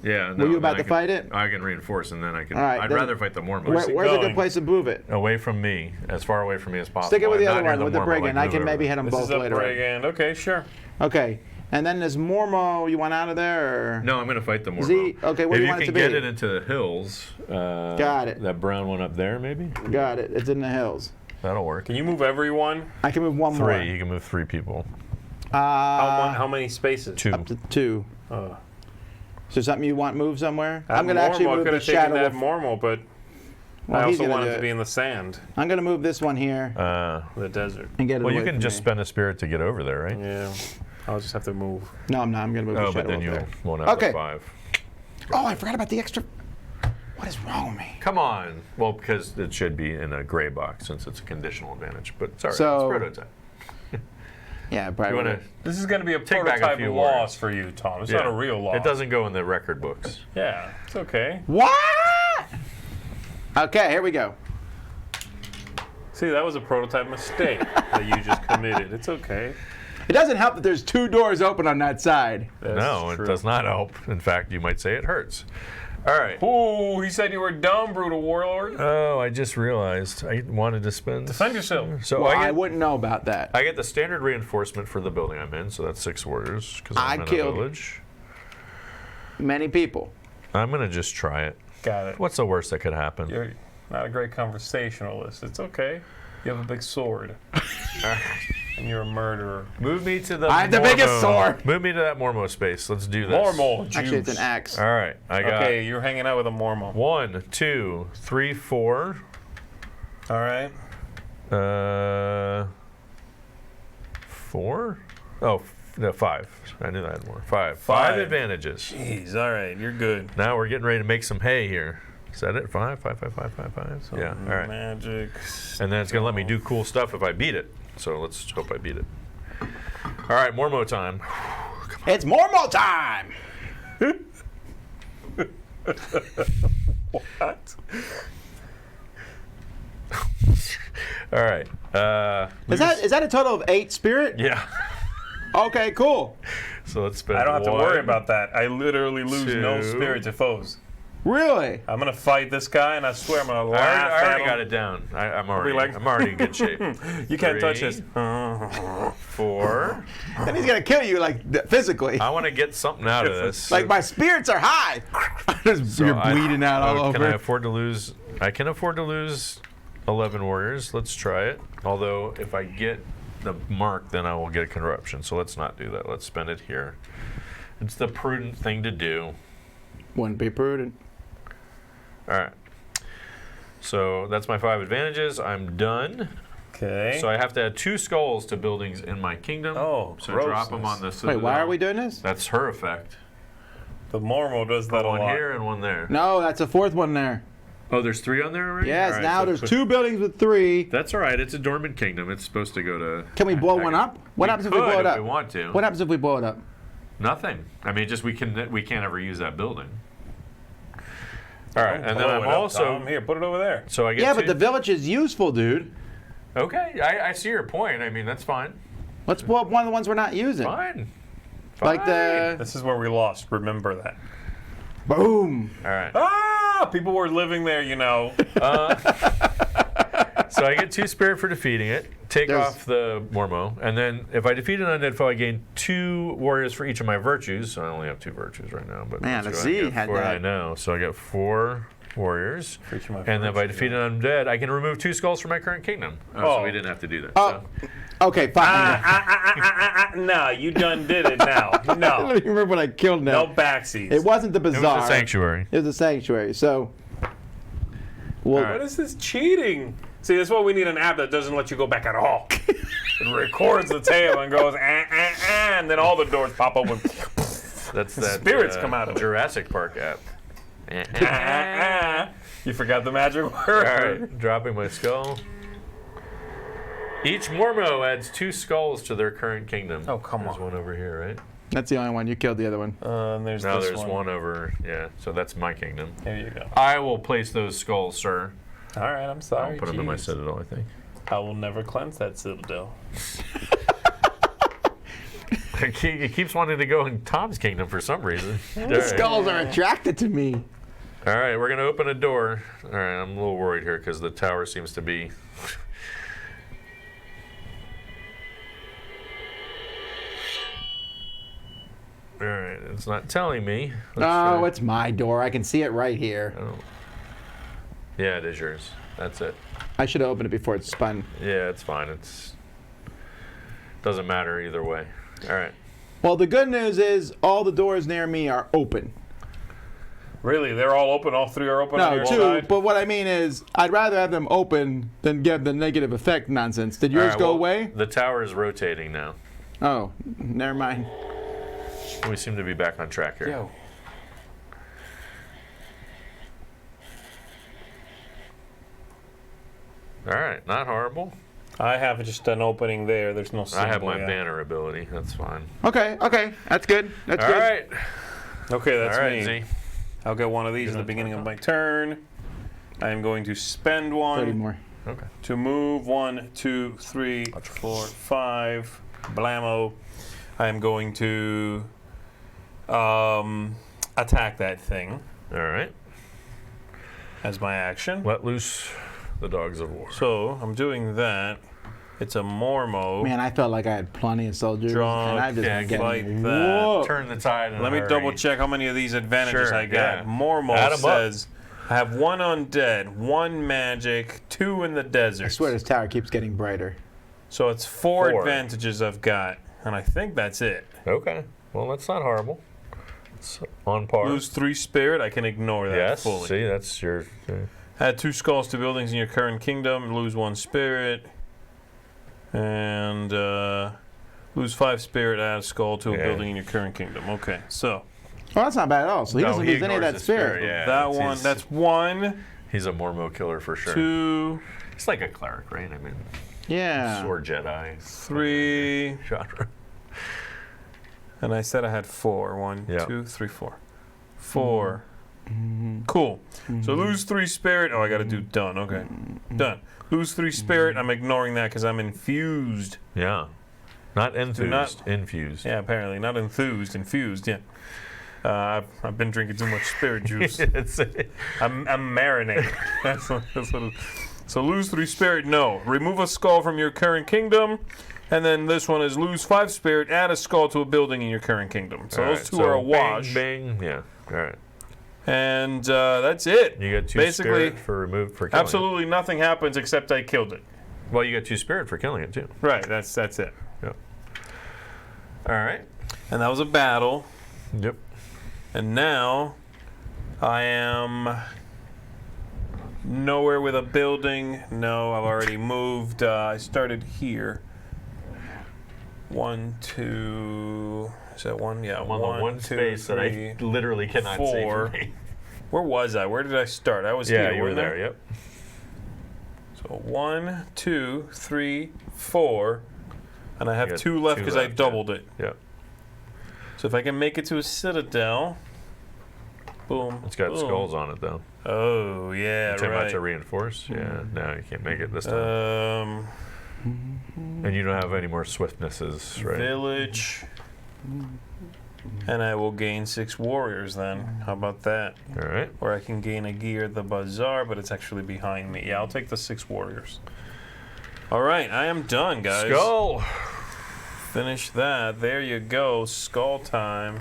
Yeah. you then about I to can- fight it? I can reinforce and then I can. All right, I'd then- rather fight the Mormons. Where's a going? good place to move it? Away from me, as far away from me as possible. Stick it with the I'm other not near one, with the Mormon, brigand. like, I move can maybe over. hit them This both is a later. on. brigand. Okay, sure. Okay, and then this Mormo, you want out of there? Or? No, I'm going to fight the Mormon. Z, okay, what if do you you want it can to get be? it into the hills. Got it. That brown one up there, maybe? Got it. It's in the hills. That'll work. Can you move everyone? I can move 1 3. more. You can move 3 people. How many spaces? 2. Up to 2. Uh, So something you want moved somewhere? that I'm gonna actually Mormon, move could the have taken shadow that wolf. Mormon, but Well, I he's also gonna want do it to it. be in the sand, I'm going to move this one here the desert. and get it Well, away you can from just me. spend a spirit to get over there, right? Yeah, I'll just have to move. No, I'm not. I'm going to move Oh, the but shadow then up you there. won't have Okay. the 5. Oh, I forgot about the extra. What is wrong with me? Come on. Well, because it should be in a gray box since it's a conditional advantage. But sorry, So- it's prototype. Yeah, You probably. want to This is going to be a take back a prototype few loss words. for you, Tom. It's not a real loss. It doesn't go in the record books. Yeah, it's okay. What? Okay, here we go. See, that was a prototype mistake that you just committed. It's okay. It doesn't help that there's 2 doors open on that side. No, true. it does not help. In fact, you might say it hurts. All right. Ooh, he said you were dumb, brutal warlord. Oh, I just realized I wanted to spend. Defend yourself. So Well, I I get wouldn't know about that. I get the standard reinforcement for the building I'm in, so that's 6 warriors because I'm I in a killed- village. Many people. I'm gonna just try it. Got it. What's the worst that could happen? You're not a great conversationalist. It's okay. You have a big sword. And you're a murderer. Move me to the. I have the biggest sword. Move me to that Mormo space. Let's do this. Mormol. Actually, it's an Jews. axe. All right, I got Okay, you're hanging out with a Mormon. 1, 2, 3, 4. All right. 4? Oh, no, 5. I knew I had more. 5. 5 Five. advantages. Jeez, all right, you're good. Now we're getting ready to make some hay here. Is that it? 5, 5, 5, 5, 5, 5. Yeah. All right. Magic. And then it's gonna let me do cool stuff if I beat it. So let's hope I beat it. All right, Mormo time. It's Mormo time! What? All right. Is that a total of 8 spirit? Yeah. Okay, cool. So let's spend. I don't have to 1, worry about that. I literally lose no 2. spirit to foes. Really? I'm gonna fight this guy, and I swear I'm gonna laugh I already at got him. it down. I'm be already. like- I'm already in good shape. You can't touch 3, this. 4. Then he's gonna kill you, like, physically. I want to get something out of this. Like, my spirits are high. Just, So you're I- bleeding out all over. Can I afford to lose? I can afford to lose 11 warriors. Let's try it. Although if I get the mark, then I will get a corruption. So let's not do that. Let's spend it here. It's the prudent thing to do. Wouldn't be prudent. All right. So that's my 5 advantages. I'm done. Okay. So I have to add 2 skulls to buildings in my kingdom. Oh, so drop them grossness. on the citadel. Wait, why are we doing this? That's her effect. The Mormon does that a One lot. here and one there. No, that's a 4th one there. Oh, there's 3 on there already? Yes, All right, now so there's put- 2 buildings with 3. That's all right. It's a dormant kingdom. It's supposed to go to. Can we blow one up? What happens if we blow it up? If we want to. What happens if we blow it up? Nothing. I mean, just we can't ever use that building. All right, and then Blow I'm it up, also Tom. Here, put it over there. so I get Yeah, 2 but the village is useful, dude. Okay, I see your point. I mean, that's fine. Let's blow up one of the ones we're not using. Fine. Like the This is where we lost. Remember that. boom. All right. Ah! People were living there, you know. So I get 2 spirit for defeating it. Take There's- off the Mormo, and then if I defeat an undead foe, I gain 2 warriors for each of my virtues. So I only have 2 virtues right now. But Man, let's the go ahead and Z get had 4. that. I know. So I get 4 warriors, For each of my and then if I virtues, defeat an undead, I can remove 2 skulls from my current kingdom. So Oh. we didn't have to do that. Oh, So. okay, fine. No, you done did it now. I don't No. even remember what I killed now. No backseats. It wasn't the It was bazaar. a sanctuary. It was a sanctuary. So, well, All right. What is this cheating? See, that's why we need an app that doesn't let you go back at all. It records the tail and goes, and then all the doors pop open. That's that Spirits come out of it. Jurassic Park app. You forgot the magic All word. right, dropping my skull. Each Mormo adds 2 skulls to their current kingdom. Oh, come There's on. one over here, right? that's the only one. You killed the other one. And there's Now this there's one over, yeah. So that's my kingdom. There you go. I will place those skulls, sir. All right, I'm sorry. I'll put them in my Jeez. citadel, I think. I will never cleanse that citadel. It keeps wanting to go in Tom's kingdom for some reason. All The right. skulls are attracted to me. All right, we're going to open a door. All right, I'm a little worried here because the tower seems to be... All right, it's not telling me. Let's Oh, try. it's my door. I can see it right here. Oh. Yeah, it is yours. That's it. I should have opened it before it spun. Yeah, it's fine. It's doesn't matter either way. All right. Well, the good news is all the doors near me are open. Really? They're all open? All three are open on No, your 2. side? But what I mean is, I'd rather have them open than give the negative effect nonsense. Did yours All right, go well, away? The tower is rotating now. Oh, never mind. We seem to be back on track here. Yo. All right, not horrible. I have just an opening there. There's no symbol. I have my yet. banner ability. That's fine. Okay, that's good. That's All good. right. Okay, that's All right, me. Z. I'll get one of these at the beginning of my turn. I am going to spend 30 one more. Okay. to move 1, 2, 3, 4, 5. Blammo. I am going to attack that thing All right. as my action. Let loose the dogs of war. So I'm doing that. It's a Mormo. Man, I felt like I had plenty of soldiers, Drunk, and I just yeah, been like getting that. whooped. Turn the tide. In Let a me hurry. double check how many of these advantages Sure, I got. yeah. Mormo Add 'em up. says I have 1 undead, 1 magic, 2 in the desert. I swear this tower keeps getting brighter. So it's 4 4. advantages I've got, and I think that's it. Okay. Well, that's not horrible. It's on par. Lose 3 spirit, I can ignore that Yes. fully. See, that's your. Add 2 skulls to buildings in your current kingdom, lose 1 spirit, and lose 5 spirit, add a skull to a Yeah. building in your current kingdom. Okay, so Oh, that's not bad at all. So he No, doesn't he lose any of ignores that the spirit, spirit. yeah. that it's one, his- that's 1, He's a Mormo killer for sure. 2, He's like a cleric, right? I mean, Yeah. sword Jedi 3, genre. and I said I had 4. 1, Yeah. 2, 3, 4. 4. Cool. So lose 3 spirit. Oh, I got to do done. Okay. Done. Lose 3 spirit. I'm ignoring that because I'm infused. Yeah. Not enthused. not- Infused. Yeah, apparently. Not enthused. Infused. Yeah. I've been drinking too much spirit juice. It's- I'm marinating. that's what it is. So lose 3 spirit. No. Remove a skull from your current kingdom. And then this one is lose 5 spirit. Add a skull to a building in your current kingdom. So All those right, 2 so are a wash. Bang, bang. Yeah. All right. And that's it. You get 2 Basically, spirit for remove for killing absolutely nothing happens except I killed it. it. Well, you get 2 spirit for killing it too. Right, that's it. Yep. All right. And that was a battle. Yep. And now I am nowhere with a building. No, I've already moved. I started here. 1, 2. Is that 1? Yeah, I'm on the one 2, space that I 3. literally cannot see 4. from me. Where was I? Where did I start? I was Yeah, here. you were wasn't I? there. Yep. So 1, 2, 3, 4. And I You have got 2 left 2 because I left, yeah. doubled it. Yep. So if I can make it to a citadel, boom. It's got boom. skulls on it though. Oh yeah, Attempt right. to reinforce. Yeah. No, you can't make it this time. And you don't have any more swiftnesses, right? Village, and I will gain 6 warriors then. How about that? All right. Or I can gain a gear at the bazaar, but it's actually behind me. Yeah, I'll take the 6 warriors. All right, I am done, guys. Skull. Finish that. There you go. Skull time.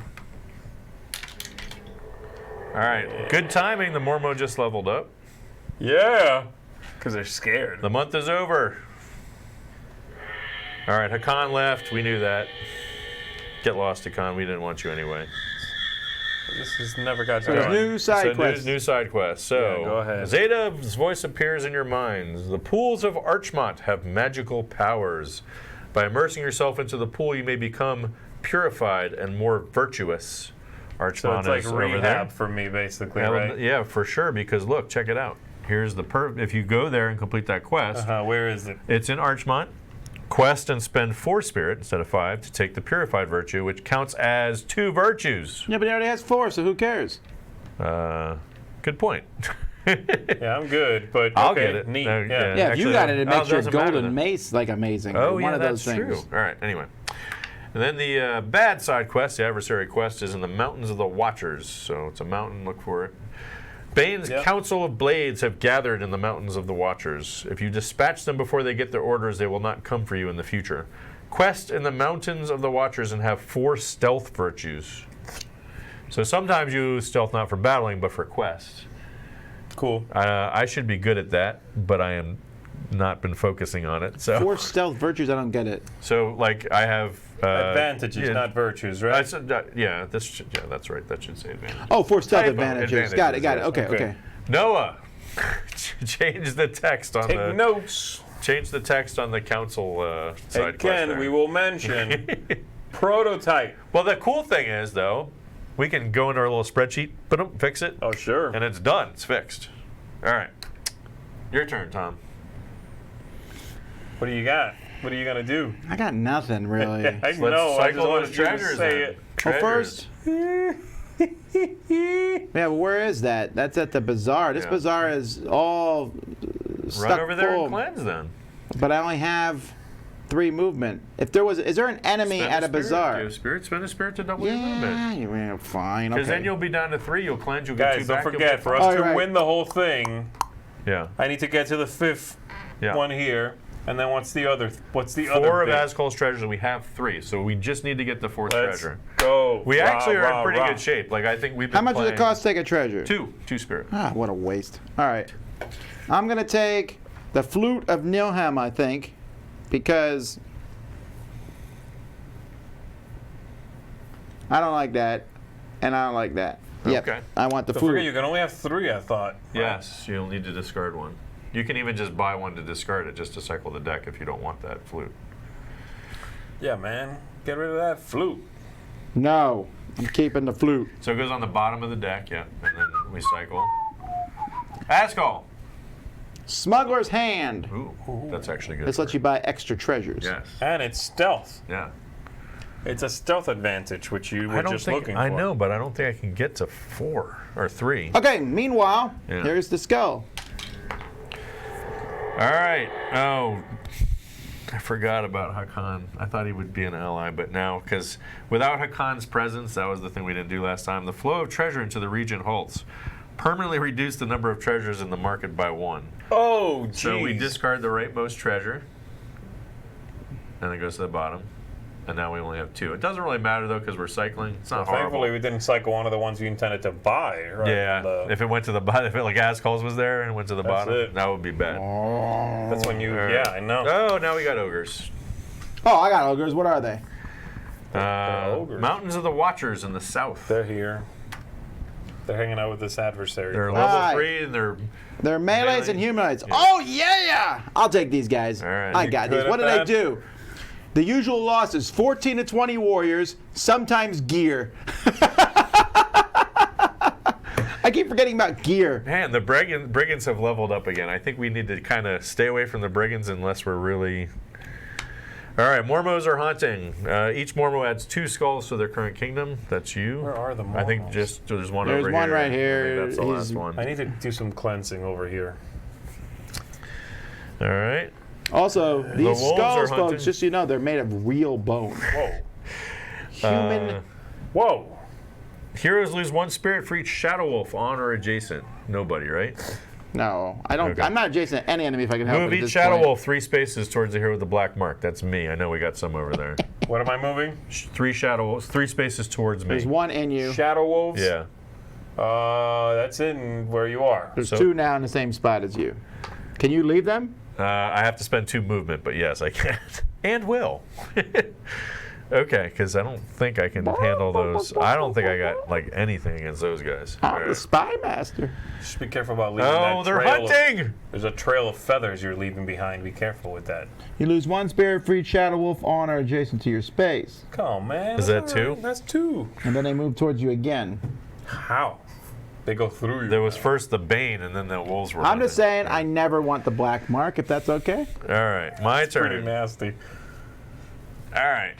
All right. Good timing. The Mormo just leveled up. Yeah. Because they're scared. The month is over. All right. Hakan left. We knew that. Get lost, Hakan. We didn't want you anyway. This has never got So there's done. new side So quests. new side quest. So Yeah, go ahead. Zeta's voice appears in your minds. The pools of Archmont have magical powers. By immersing yourself into the pool, you may become purified and more virtuous. Archmont So it's like is over there. rehab for me, basically, Yeah, right? yeah, for sure. Because look, check it out. Here's the if you go there and complete that quest, Where is it? it's in Archmont. Quest and spend 4 spirit instead of 5 to take the purified virtue, which counts as 2 virtues. Yeah, but he already has 4, so who cares? Good point. Yeah, I'm good, but I'll okay, get it. neat. No, yeah. yeah. Yeah, if you Actually, got it, it oh, makes it your doesn't matter golden then. mace like amazing. Oh, One yeah, of those that's things. true. All right, anyway. And then the bad side quest, the adversary quest, is in the Mountains of the Watchers. So it's a mountain, look for it. Bane's Yep. Council of Blades have gathered in the Mountains of the Watchers. If you dispatch them before they get their orders, they will not come for you in the future. Quest in the Mountains of the Watchers and have 4 stealth virtues. So sometimes you use stealth not for battling, but for quest. Cool. I should be good at that, but I am not been focusing on it. So 4 stealth virtues, I don't get it. So, like, I have Advantages, yeah. not virtues, right? I said, yeah, that's right. That should say advantage. Oh, for stealth Typo, advantages. Got it. Okay. Okay. Noah, change the text on Take notes. Change the text on the council side quest Again, there. we will mention prototype. Well, the cool thing is, though, we can go into our little spreadsheet, boom, fix it, Oh, sure. and it's done. It's fixed. All right. Your turn, Tom. What do you got? What are you gonna do? I got nothing really. I Let's know. I just cycle wanted those you to treasures say then. it. Well, Treasures. first. Yeah, but where is that? That's at the bazaar. This Yeah. bazaar is all stuck Run over there full. and cleanse then. But I only have 3 movement. If there was, is there an enemy Spend at a spirit. bazaar? Do a spirit, spend a spirit to double your movement. Yeah, fine. Because Okay. then you'll be down to 3. You'll cleanse. You'll get 2 Guys, back. don't you'll forget, get for us Oh, to right. win the whole thing, Yeah. I need to get to the 5th Yeah. one here. And then what's the other? What's the 4 other? of bit? Ascol's treasures. We have 3, so we just need to get the 4th Let's treasure. go. We actually are in Rah, pretty rah, good shape. Like I think we've been How much does it playing- cost to take a treasure? 2 spirit. Ah, what a waste. All right. I'm going to take the Flute of Nilham, I think, because I don't like that, and I don't like that. Yep. Okay. I want the So flute. forget, you can only have 3, I thought. Yes, you'll need to discard 1. You can even just buy 1 to discard it, just to cycle the deck if you don't want that flute. Yeah, man. Get rid of that flute. No, I'm keeping the flute. So it goes on the bottom of the deck, yeah, and then we cycle. Ascol. Smuggler's Hand. Ooh, that's actually good. This lets you buy extra treasures. Yes. And it's stealth. Yeah. It's a stealth advantage, which you were just looking for. I know, but I don't think I can get to 4 or 3. Okay, meanwhile, Yeah. here's the skull. All right. Oh, I forgot about Hakan. I thought he would be an ally, but now, because without Hakan's presence, that was the thing we didn't do last time. The flow of treasure into the region halts. Permanently reduce the number of treasures in the market by 1. Oh, geez. So we discard the rightmost treasure, and it goes to the bottom. And now we only have 2. It doesn't really matter though because we're cycling. It's not horrible. Thankfully, we didn't cycle one of the ones you intended to buy, right? Yeah, if it went to the bottom, if it like Ascal's was there and went to the That's bottom, it. that would be bad. That's when you. Alright. Yeah, I know. Oh, now we got ogres. Oh, I got ogres. What are they? ogres. Mountains of the Watchers in the south. They're here. They're hanging out with this adversary. They're level Alright. 3 and they're They're melees Melee. and humanoids. Yeah. Oh, yeah! I'll take these guys. All right. I You got good these. What at did I that? do? The usual loss is 14 to 20 warriors, sometimes gear. I keep forgetting about gear. man. The brigands have leveled up again. I think we need to kind of stay away from the brigands unless we're really. All right, Mormos are haunting. Each Mormo adds 2 skulls to their current kingdom. That's you. Where are the I think Mormos? just there's one There's over one here. right I here. think that's the He's- last one. I need to do some cleansing over here. All right. Also, these wolves are skulls, hunting. folks, just so you know, they're made of real bone. Whoa. Human. Whoa. Heroes lose 1 spirit for each Shadow Wolf on or adjacent. Nobody, right? No, I don't. Okay. I'm not adjacent to any enemy if I can help Move it. At each this Shadow point. Wolf 3 spaces towards the hero with the black mark. That's me. I know we got some over there. What am I moving? 3 Shadow Wolves, 3 spaces towards me. There's one in you. Shadow Wolves? Yeah. That's in where you are. There's So- 2 now in the same spot as you. Can you leave them? I have to spend 2 movement, but yes, I can. And will. Okay, because I don't think I can handle those. I don't think I got like anything against those guys. I'm All the right. spy master. Just be careful about leaving Oh, that they're trail. hunting! There's a trail of feathers you're leaving behind. Be careful with that. You lose 1 spirit for each Shadow Wolf on or adjacent to your space. Come on, man. Is That's that 2? all right. That's 2. And then they move towards you again. How? They go through you. There was first the Bane, and then the wolves were. I'm just hunting. saying, I never want the black mark, if that's okay. All right, my pretty turn. nasty. All right.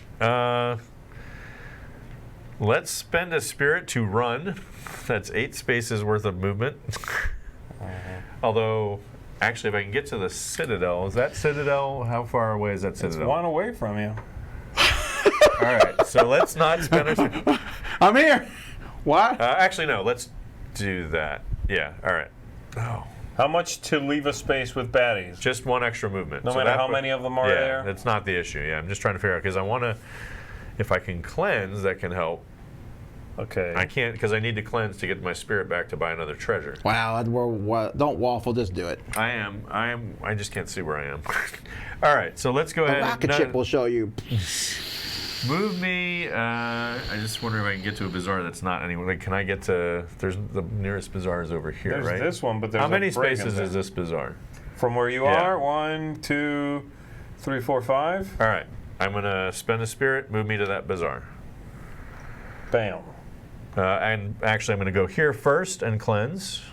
Let's spend a spirit to run. That's 8 spaces worth of movement. Although, actually, if I can get to the Citadel, is that Citadel? How far away is that It's Citadel? one away from you. All right, so let's not spend a. I'm here. What? Actually, no. Let's do that. Yeah. All right. Oh, How much to leave a space with baddies? just 1 extra movement. No So matter that how put- many of them are yeah, there? that's not the issue. Yeah, I'm just trying to figure out because I want to. If I can cleanse, that can help. Okay. I can't because I need to cleanse to get my spirit back to buy another treasure. Wow, don't waffle, just do it. I am. I just can't see where I am. All right, so let's go A ahead. rocket No, ship will show you. Move me. I just wonder if I can get to a bazaar that's not anywhere. Like, can I get to? There's the nearest bazaar is over here, There's right? this one, but there's How a many break in spaces there. is this bazaar? From where you Yeah. are? 1, 2, 3, 4, 5. All right. I'm gonna spend a spirit. Move me to that bazaar. Bam. And actually, I'm gonna go here first and cleanse.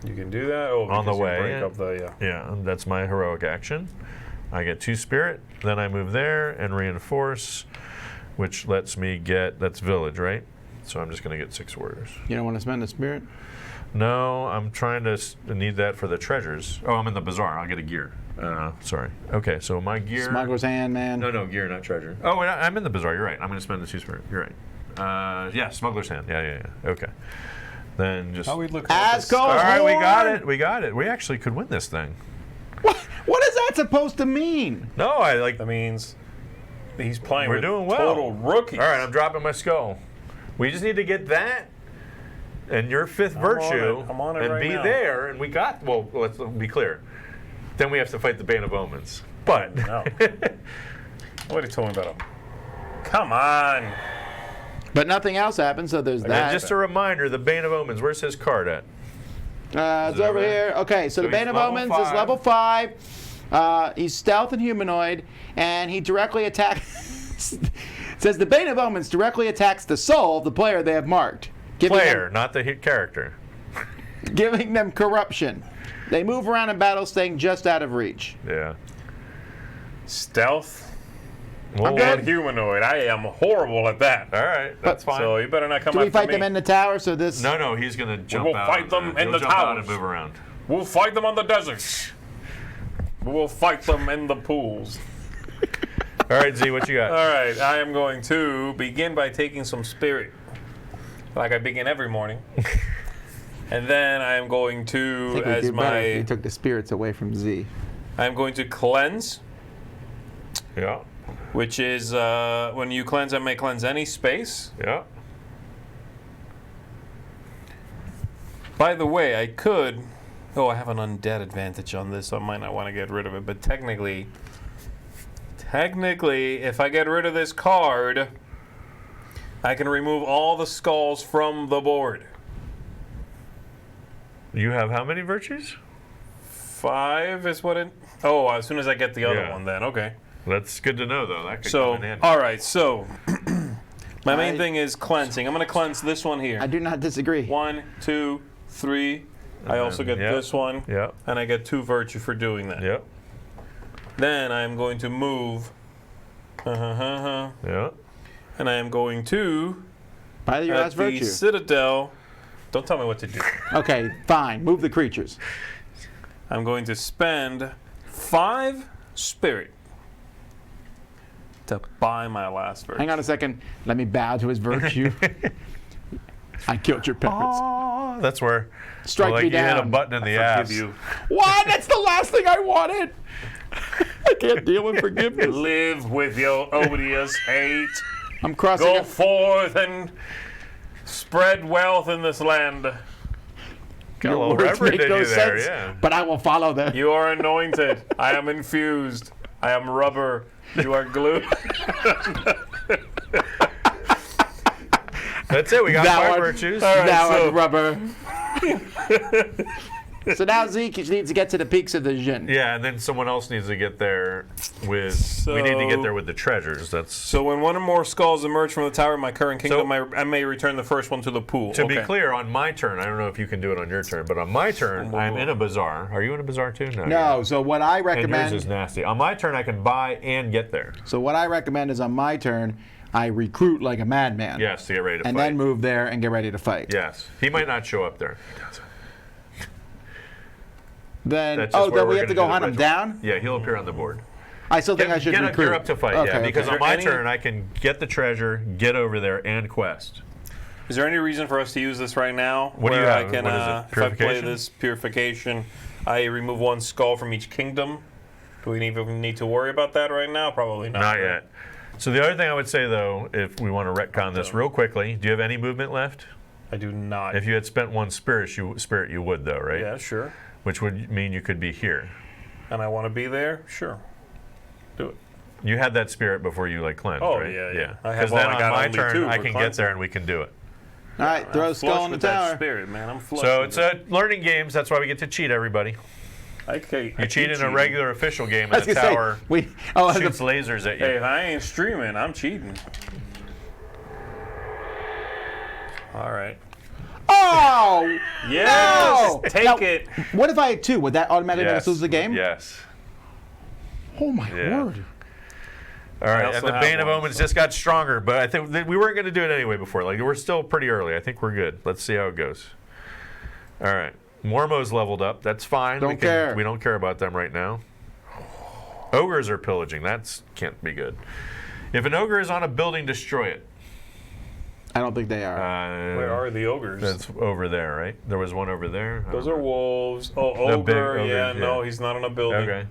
You can do that. Oh, On the because you way. break up the Yeah, that's my heroic action. I get 2 spirit. Then I move there and reinforce, which lets me get. That's village, right? So I'm just gonna get 6 warriors. You don't want to spend the spirit? No, I'm trying to need that for the treasures. Oh, I'm in the bazaar. I'll get a gear. Sorry. Okay, so my gear. Smuggler's hand, man. No, gear, not treasure. Oh, wait, I'm in the bazaar. You're right. I'm going to spend the 2 spirit. You're right. Yeah, smuggler's hand. Yeah. Okay. Then just. How we look As goes All right, we got Horn! it. We got it. We actually could win this thing. What is that supposed to mean? No, I like. That means he's playing We're with doing well. total rookies. All right, I'm dropping my skull. We just need to get that and your 5th virtue I'm on it and right be now. there. And we got. Well, let's be clear. Then we have to fight the Bane of Omens. But. No. What are you talking about? Come on. But nothing else happened, so there's And that. just a reminder, the Bane of Omens, where's his card at? It's it over over there? here. Okay, so the he's Bane of level Omens 5. is level 5. He's stealth and humanoid, and he directly attacks. Says the Bane of Omens directly attacks the soul of the player they have marked, Player, not the hit character. giving them corruption. They move around in battle, staying just out of reach. Yeah. Stealth Well, good. and humanoid. I am horrible at that. all right, that's fine. So you better not come Do we after fight me. them in the tower? So this. No, he's going to jump will out. fight them in he'll the jump out towers. and move around. We'll fight them on the deserts. We'll fight them in the pools. All right, Z, what you got? All right, I am going to begin by taking some spirit, like I begin every morning. And then I am going I to, think we as did better if my, we took the spirits away from Z. I'm going to cleanse, Yeah. which is when you cleanse, I may cleanse any space. Yeah. By the way, I could. Oh, I have an undead advantage on this, so I might not want to get rid of it. But technically, if I get rid of this card, I can remove all the skulls from the board. You have how many virtues? 5 is what it. Oh, as soon as I get the other Yeah. one, then okay. That's good to know, though. That could So, come in handy. all right. So, my main I- thing is cleansing. I'm going to cleanse this one here. I do not disagree. 1, 2, 3. I also get yeah. this one, Yeah. and I get 2 virtue for doing that. Yep. Then I am going to move. Yeah. And I am going to By your at last the virtue. Citadel. Don't tell me what to do. Okay, fine. Move the creatures. I'm going to spend 5 spirit to buy my last virtue. Hang on a second. Let me bow to his virtue. I killed your peppers. Oh, that's where. Strike like me you hit a down. button in the Forgive ass. you. What? That's the last thing I wanted. I can't deal with forgiveness. Live with your odious hate. I'm crossing. Go a- forth and spread wealth in this land. Got a Your little words reverend make in no you there, sense, yeah. but I will follow them. You are anointed. I am infused. I am rubber. You are glue. That's it. We got That 5 one. virtues. All right, Now so- I'm rubber. So now Zeke needs to get to the peaks of the Jin. Yeah, and then someone else needs to get there with. we need to get there with the treasures. That's So when one or more skulls emerge from the tower of my current kingdom, I may return the first one to the pool. to be Okay. clear. On my turn, I don't know if you can do it on your turn, but on my turn, I'm in a bazaar. Are you in a bazaar too? No. No, so what I And yours recommend. is nasty. On my turn, I can buy and get there. So what I recommend is on my turn, I recruit like a madman. Yes, to get ready to And fight. then move there and get ready to fight. Yes, he might not show up there. Then That's just where then we we're have to gonna go do the hunt him ritual. down. Yeah, he'll appear on the board. I still think I should get recruit. You're up to fight, Okay, yeah. Because okay. on my Any- turn, I can get the treasure, get over there, and quest. Is there any reason for us to use this right now? What do you where have? I can, What is it? if I play Purification? this purification, I remove 1 skull from each kingdom. Do we even need to worry about that right now? Probably not. Not yet. So the other thing I would say, though, if we want to retcon this real quickly, do you have any movement left? I do not. If you had spent 1 spirit, you would, though, right? Yeah, sure. Which would mean you could be here. And I want to be there? Sure. Do it. You had that spirit before you cleansed, Oh, right? yeah. I Because have then I on got my only turn, two I for can get cleansing. there and we can do it. All right, throw a skull Flush in the with that tower. spirit, man. I'm flush. So with it's it. learning games. That's why we get to cheat, everybody. Okay, You cheat in a regular official game, I and was the gonna say, tower as a- shoots lasers at you. Hey, if I ain't streaming, I'm cheating. All right. Oh! Yes, No! take Now, it. What if I had 2? Would that automatically make us lose the game? Yes. Oh my Yeah. word. All right, also and the have Bane of one, Omens so- just got stronger, but I think that we weren't going to do it anyway before. We're still pretty early. I think we're good. Let's see how it goes. All right. Mormo's leveled up. That's fine. Don't care. We don't care about them right now. Ogres are pillaging. That can't be good. If an ogre is on a building, destroy it. I don't think they are. Where are the ogres? That's over there, right? There was one over there. Those are wolves. Oh, The big ogre. ogres, Yeah, yeah. no, he's not on a building. Okay.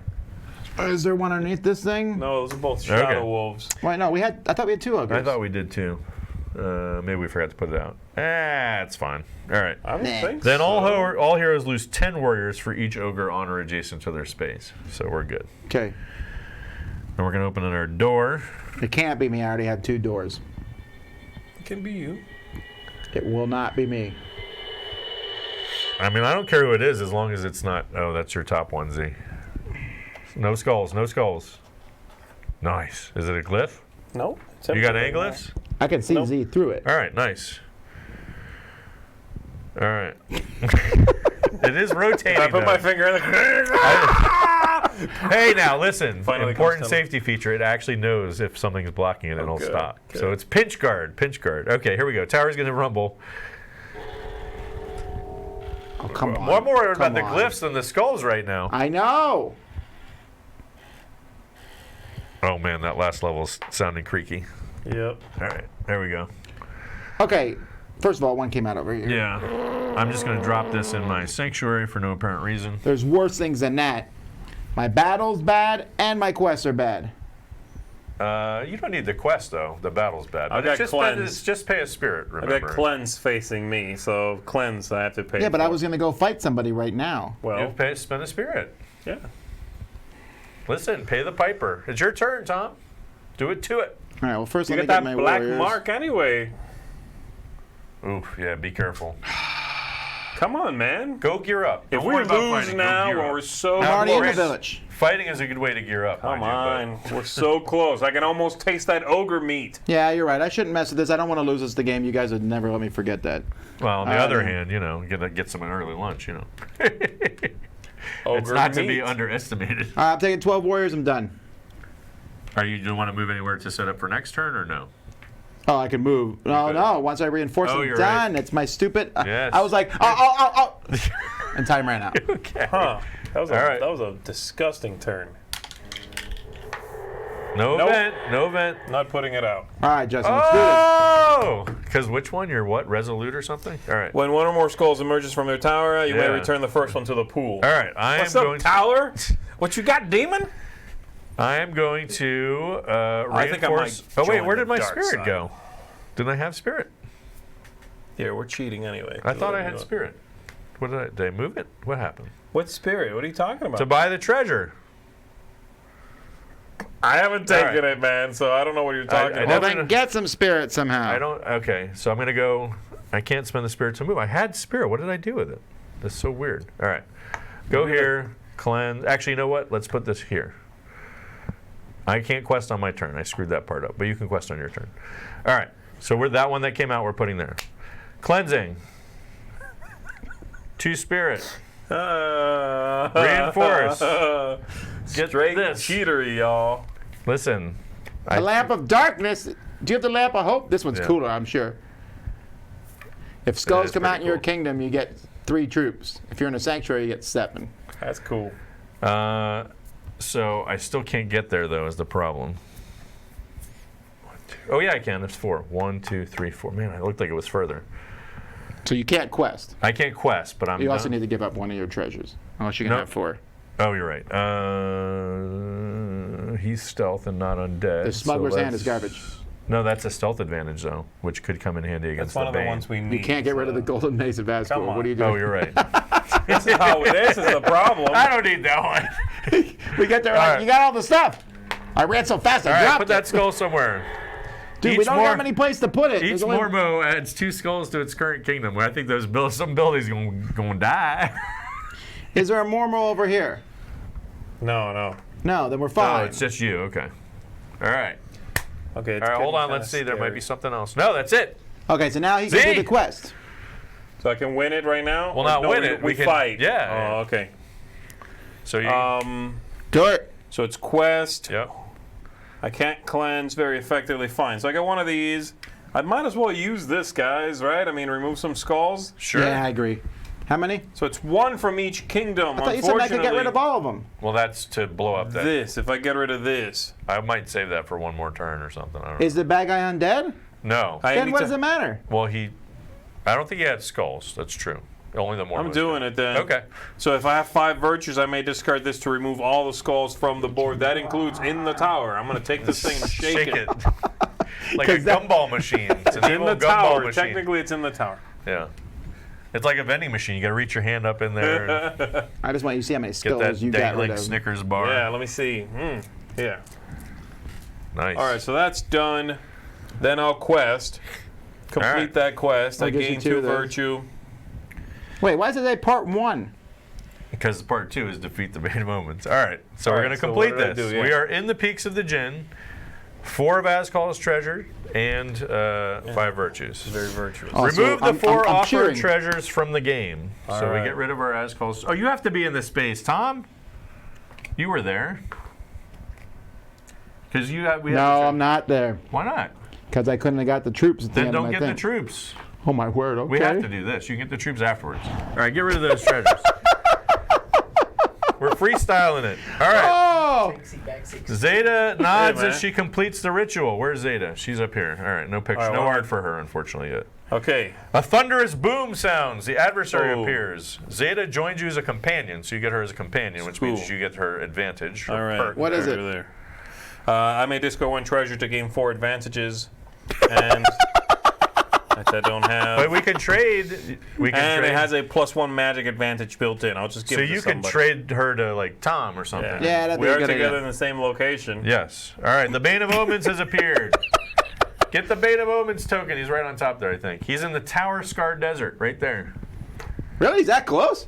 Is there one underneath this thing? No, those are both shadow Okay. wolves. Wait, no. I thought we had 2 ogres. I thought we did too. Maybe we forgot to put it out. It's fine. All right. I don't think Then so. all heroes lose 10 warriors for each ogre on or adjacent to their space. So we're good. Okay. And we're going to open our door. It can't be me. I already have 2 doors. It can be you. It will not be me. I mean, I don't care who it is as long as it's not. Oh, that's your top one, Z. No skulls. No skulls. Nice. Is it a glyph? No. You got any glyphs? I can see Nope. Z through it. All right, nice. All right. It is rotating. I put though. my finger in the. Hey, now listen. Finally Important comes to me. safety feature. It actually knows if something's blocking it, and it'll good, stop. good. So it's pinch guard. Pinch guard. Okay, here we go. Tower's gonna rumble. Oh, come on. More worried Come about the on. glyphs than the skulls right now. I know. Oh man, that last level's sounding creaky. Yep. All right, there we go. Okay. First of all, one came out over here. Yeah, I'm just gonna drop this in my sanctuary for no apparent reason. There's worse things than that. My battle's bad and my quests are bad. You don't need the quest though. The battle's bad. I But got it's just, cleanse. it's just pay a spirit. I Remember. got cleanse facing me, so cleanse I have to pay. Yeah, but I for. was going to go fight somebody right now. Well, Spend a spirit. yeah. Listen, pay the piper. It's your turn, Tom. Do it to it. All right, well, first You let me got get that my black warriors. mark anyway. Oof, yeah, be careful. Come on, man. Go gear up. If Don't we worry about lose fighting, go now, gear up. we're so I'm already in the close. village. Fighting is a good way to gear up. Come mind you, on, we're so close. I can almost taste that ogre meat. Yeah, you're right. I shouldn't mess with this. I don't want to lose this the game. You guys would never let me forget that. but- Well, on the Uh, other hand, get some early lunch, Ogre It's not meat. to be underestimated. All right, I'm taking 12 warriors. I'm done. Do you want to move anywhere to set up for next turn or no? Oh, I can move. No, good. no. Once I reinforce Oh, it, you're done. right. It's my stupid. Yes. I was like, oh. And time ran out. Okay. Huh. That was All right. that was a disgusting turn. No Nope. event. No event. Not putting it out. All right, Justin, let's do Oh! Because which one? You're what? Resolute or something? All right. When one or more skulls emerges from their tower, you may Yeah. return the first one to the pool. All right. I What's am up, going. Towler? What you got, demon? I am going to I think I might reinforce. Oh wait, join where the did my dark spirit side. go? Didn't I have spirit? Yeah, we're cheating anyway. I thought I had spirit. What did I move it? What happened? What spirit? What are you talking about? To buy the treasure. I haven't taken All right. it, man, so I don't know what you're talking I it. Well, about. then get some spirit somehow. I don't. Okay, so I'm gonna go. I can't spend the spirit to move. I had spirit. What did I do with it? That's so weird. All right, go here. Cleanse. Actually, you know what? Let's put this here. I can't quest on my turn. I screwed that part up, but you can quest on your turn. All right. So we're that one that came out. We're putting there. Cleansing. 2 spirit. Reinforce. Get Straight this. cheatery, y'all. Listen. The lamp of darkness. Do you have the lamp of hope? This one's Yeah. cooler, I'm sure. If skulls is come out pretty in your cool. kingdom, you get 3 troops. If you're in a sanctuary, you get 7. That's cool. So I still can't get there though. Is the problem? Oh yeah, I can. There's 4. 1, 2, 3, 4. Man, it looked like it was further. So you can't quest. I can't quest, but I'm. You also done. need to give up one of your treasures. Unless you can Nope. have 4. Oh, you're right. He's stealth and not undead. The smuggler's so hand is that's- garbage. No, that's a stealth advantage though, which could come in handy That's against one the of the Bane. ones we need. You can't get rid of the golden mace of Asgore. Come on. What are you doing? Oh, you're right. This is the problem. I don't need that one. We get there. All Like, right. you got all the stuff. I ran so fast All I right, dropped put that it. skull somewhere. Dude, we don't have any place to put it. Each There's only- Mormo adds 2 skulls to its current kingdom. I think some buildings going to die. Is there a Mormo over here? No. No, then we're Oh, fine. it's just you. Okay. All right. Okay. All right, hold on. Let's see. There might be something else. No, that's it. Okay, so now he can do Z! the quest. So I can win it right now? Well, Or not no, win it. We can fight. Yeah. Oh, okay. So you. Do it. So it's quest. Yep. I can't cleanse very effectively. Fine. So I got one of these. I might as well use this, guys, right? I mean, remove some skulls. Sure. Yeah, I agree. How many? So it's one from each kingdom. I thought you said I could get rid of all of them. Well, that's to blow up that. This, if I get rid of this. I might save that for one more turn or something. I don't know. Is the bad guy undead? No. Then what does it matter? Well, I don't think he had skulls. That's true. Only the more. I'm doing it then. Okay. So if I have 5 virtues, I may discard this to remove all the skulls from the board. That includes in the tower. I'm going to take this thing and shake it. Like a gumball machine. It's an In evil the gumball tower. machine. Technically, it's in the tower. Yeah. It's like a vending machine. You got to reach your hand up in there and I just want you to see how many get skulls that you got rid dangling of. Snickers bar. Yeah, let me see. Yeah. Nice. All right, so that's done. Then I'll quest. Complete All right. that quest. That I gives you gain 2 2 of those. virtue. Wait, why does it say part 1? Because part 2 is defeat the main moments. All right, so All we're right, going to so complete what did I this. do? Yeah. We are in the peaks of the Jinn. 4 of Azkal's treasure and 5 virtues. Very virtuous. Oh, Remove so the 4 I'm offered cheering. treasures from the game. So we right. get rid of our Azkal's. Oh, you have to be in this space, Tom. You were there. Because we have. No, I'm not there. Why not? Because I couldn't have got the troops at the Then end don't of my get thing. the troops. Oh my word, okay. We have to do this. You get the troops afterwards. All right, get rid of those treasures. We're freestyling it. All right. Oh! Zeta nods Hey, as man. she completes the ritual. Where's Zeta? She's up here. All right, no picture, All right, no well- art for her, unfortunately, yet. Okay. A thunderous boom sounds. The adversary Oh. appears. Zeta joins you as a companion, so you get her as a companion, which means Cool. you get her advantage. or All right. perk. What is it? Over there. I may discard 1 treasure to gain 4 advantages. And that I don't have. But we can trade. And it has a +1 magic advantage built in. I'll just give so it to you can somebody. trade her to like Tom or something. Yeah, that'd We be a are good together idea. in the same location. Yes. All right. The Bane of Omens has appeared. Get the Bane of Omens token. He's right on top there, I think. He's in the Tower Scar Desert, right there. Really? He's that close?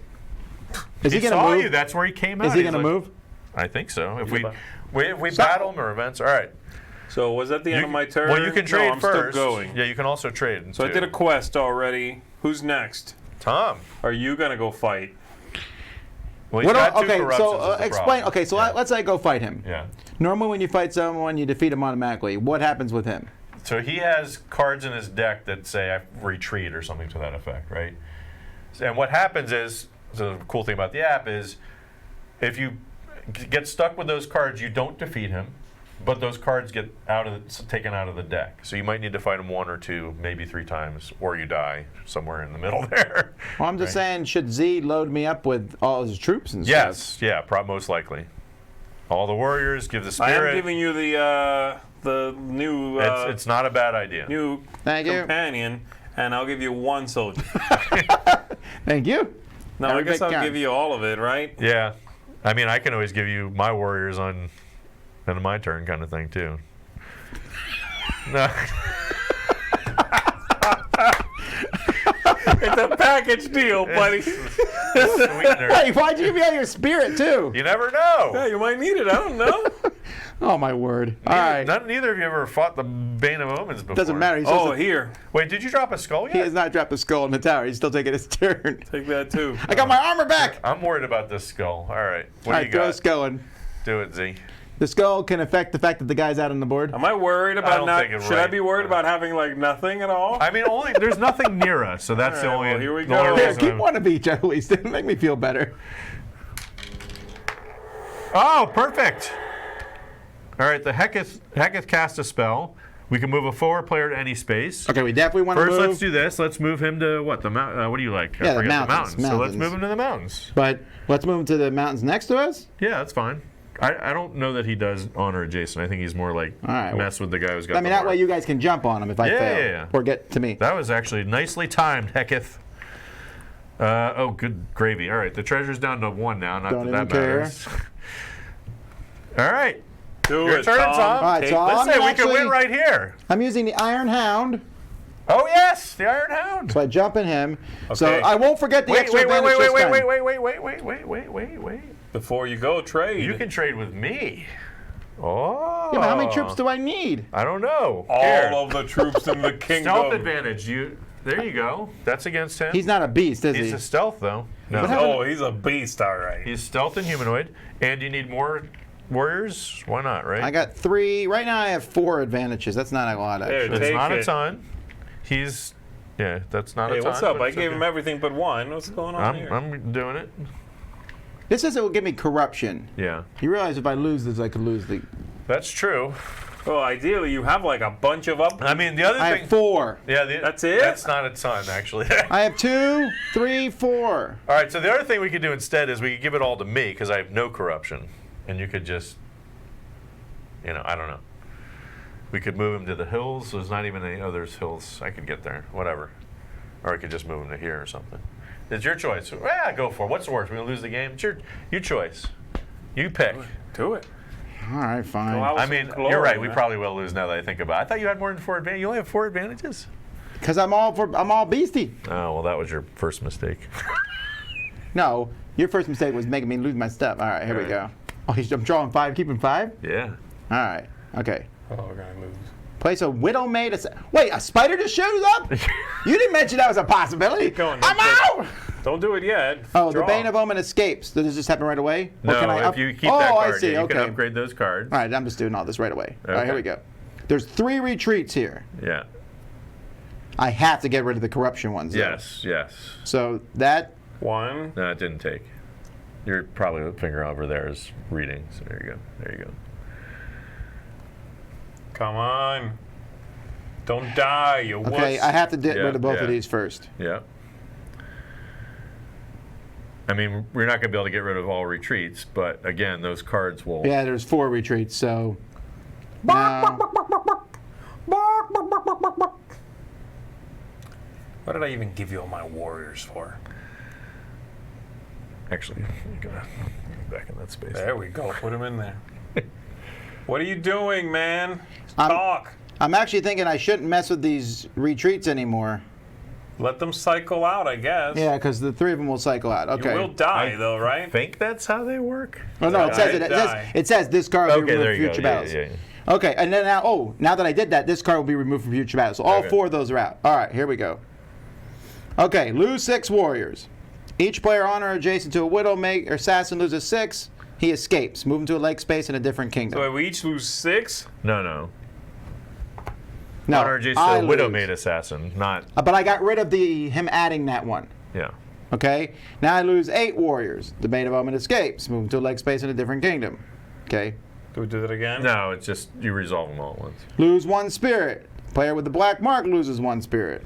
Is he He gonna saw move? you. That's where he came out. Is he He's gonna like- move? I think so. If Yeah, we Stop. battle him or events. All right. So was that the end of my turn? Well, you can trade no, I'm first. Still going. Yeah, you can also trade. So I too. did a quest already. Who's next? Tom. Are you gonna go fight? Well, he's What got 2 okay, corruptions so is the explain. problem. Okay, so Yeah. let's say I go fight him. Yeah. Normally, when you fight someone, you defeat him automatically. What happens with him? So he has cards in his deck that say I retreat or something to that effect, right? And what happens is, so the cool thing about the app is, if you get stuck with those cards, you don't defeat him, but those cards get taken out of the deck. So you might need to fight him 1 or 2, maybe 3 times, or you die somewhere in the middle there. Well, I'm just saying, should Z load me up with all his troops and stuff? Yes, yeah, most likely. All the warriors, give the spirit. I am giving you the new it's not a bad idea. new Thank you. companion, and I'll give you 1 soldier. Thank you. No, Every I guess bit I'll counts. give you all of it, right? Yeah. I mean, I can always give you my warriors on my turn kind of thing, too. No. It's a package deal, buddy. Sweetener. Hey, why'd you give me all your spirit too? You never know. Yeah, you might need it. I don't know. Oh my word! All right, Neither of you ever fought the Bane of Omens before. doesn't matter. He's Oh, supposed to- here. Wait, did you drop a skull he yet? has not dropped a skull in the tower. He's still taking his turn. Take that too. I got my armor back. I'm worried about this skull. All right. What All do right, you throw a got? skull in. Do it, Z. The skull can affect the fact that the guy's out on the board. Am I worried I about don't not? think it's Should I right. be worried about having like nothing at all? I mean, there's nothing near us, so that's All the right, only. well, here we the go. only Here, reason keep I'm- one of each at least. Make me feel better. Oh, perfect. All right, the Heketh cast a spell. We can move a forward player to any space. Okay, we definitely want to First, move. let's do this. Let's move him to what? The mount? What do you like? I Yeah, the forget mountains, So let's mountains. move him to the mountains. But let's move him to the mountains next to us. Yeah, that's fine. I don't know that he does honor adjacent. I think he's more like All right, mess with the guy who's got I mean, the that mark. way you guys can jump on him if I Yeah, fail. yeah, yeah. Or get to me. That was actually nicely timed, Heketh. Oh, good gravy. All right, the treasure's down to 1 now. Not Don't that even care. matters. All right. Do Your it, turn, Tom. All right, Take so this. Let's say we can actually- win right here. I'm using the Iron Hound, Oh yes, the Iron Hound. so I jump in him. So Okay. I won't forget the Wait, extra wait, wait, advantage wait, this wait, time. wait, wait, wait, wait, wait, wait, wait, wait, wait. Before you go, trade. You can trade with me. Oh. Yeah, but how many troops do I need? I don't know. all Here. of the troops in the kingdom. Stealth advantage. There you go. That's against him. He's not a beast, is He's he? a stealth though. No. What happened? Oh, he's a beast, all right. He's stealth and humanoid, and you need more warriors. Why not, right? I got 3. Right now I have 4 advantages. That's not a lot, There, actually. It's take not a it. ton. That's not a Hey, ton. what's up? but I it's gave okay. him everything but one. What's going on here? I'm doing it. This says it will give me corruption. Yeah, You realize if I lose this, I could lose the... that's true. Well, ideally, you have like a bunch of up. I mean, the other I thing. have 4. Yeah, That's it? That's not a ton, actually. I have 2, 3, 4. All right, so the other thing we could do instead is we could give it all to me because I have no corruption, and you could just, I don't know. We could move him to the hills. There's not even any. Oh, there's hills. I could get there. Whatever. Or I could just move him to here or something. It's your choice. Yeah, go for it. What's the worst? We're gonna lose the game. It's your choice. You pick. Do it. All right, fine. Go out with I some mean, glory, you're right. We man. probably will lose now that I think about it. I thought you had more than 4 advantages. You only have 4 advantages? Because I'm all beastie. Oh, well, that was your first mistake. No, your first mistake was making me lose my stuff. All right, here we Right. go. Oh, I'm drawing 5, keeping 5? Yeah. All right, okay. Oh, we're gonna lose. Place a widow maid. Wait, a spider just shows up? You didn't mention that was a possibility. Keep going. I'm out! Don't do it yet. Oh, Draw. the Bane of Omen escapes. Does this just happen right away? Or No, can I if you keep oh, that card, I see. yeah, you Okay. can upgrade those cards. All right, I'm just doing all this right away. All right, Okay. here we go. There's 3 retreats here. Yeah. I have to get rid of the corruption ones. though. Yes, yes. So that, One. No, it didn't take. Your probably finger over there is reading. So there you go. There you go. Come on. Don't die, you okay, wuss. I have to get Yeah, rid of both yeah. of these first. Yeah. I mean, we're not going to be able to get rid of all retreats, but again, those cards will. Yeah, there's 4 retreats, so. Now, What did I even give you all my warriors for? Actually, I'm going to go back in that space. There we go. Put them in there. What are you doing, man? I'm- Talk. I'm actually thinking I shouldn't mess with these retreats anymore. Let them cycle out, I guess. Yeah, because the 3 of them will cycle out. Okay. You will die, I though, right? I think that's how they work. Oh no, it says Die, it. die. It says this card will be Okay, there removed you from go. future Yeah, battles. yeah. Okay, and then now that I did that, this card will be removed from future battles. So all Okay. 4 of those are out. All right, here we go. Okay, lose 6 warriors. Each player on or adjacent to a widow maid or assassin loses 6. He escapes. Move him to a lake space in a different kingdom. So we each lose 6? No. no, Honor Jason, I Widow lose. Maid Assassin, not. But I got rid of him adding that one. Yeah. Okay, now I lose 8 warriors. The Bane of Omen escapes. Move him to a lake space in a different kingdom. Okay. Do we do that again? No, it's just you resolve them all at once. Lose 1 spirit. Player with the black mark loses 1 spirit.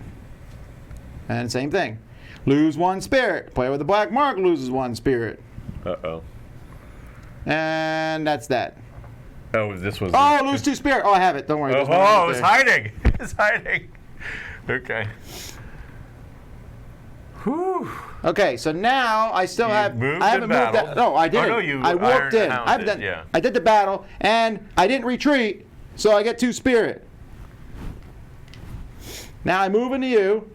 And same thing. Lose 1 spirit. Player with the black mark loses 1 spirit. Uh-oh. And that's that. Oh, this was. Oh, lose 2 spirit. Oh, I have it. Don't worry. Oh, There's no right it's there. hiding. It's hiding. Okay. Whew. Okay, so now I still You have. moved I haven't in moved that. battle. No, I didn't. Oh, no, you I walked Iron in. I've Hounded, done. yeah. I did the battle, and I didn't retreat, so I get 2 spirit. Now I move into you,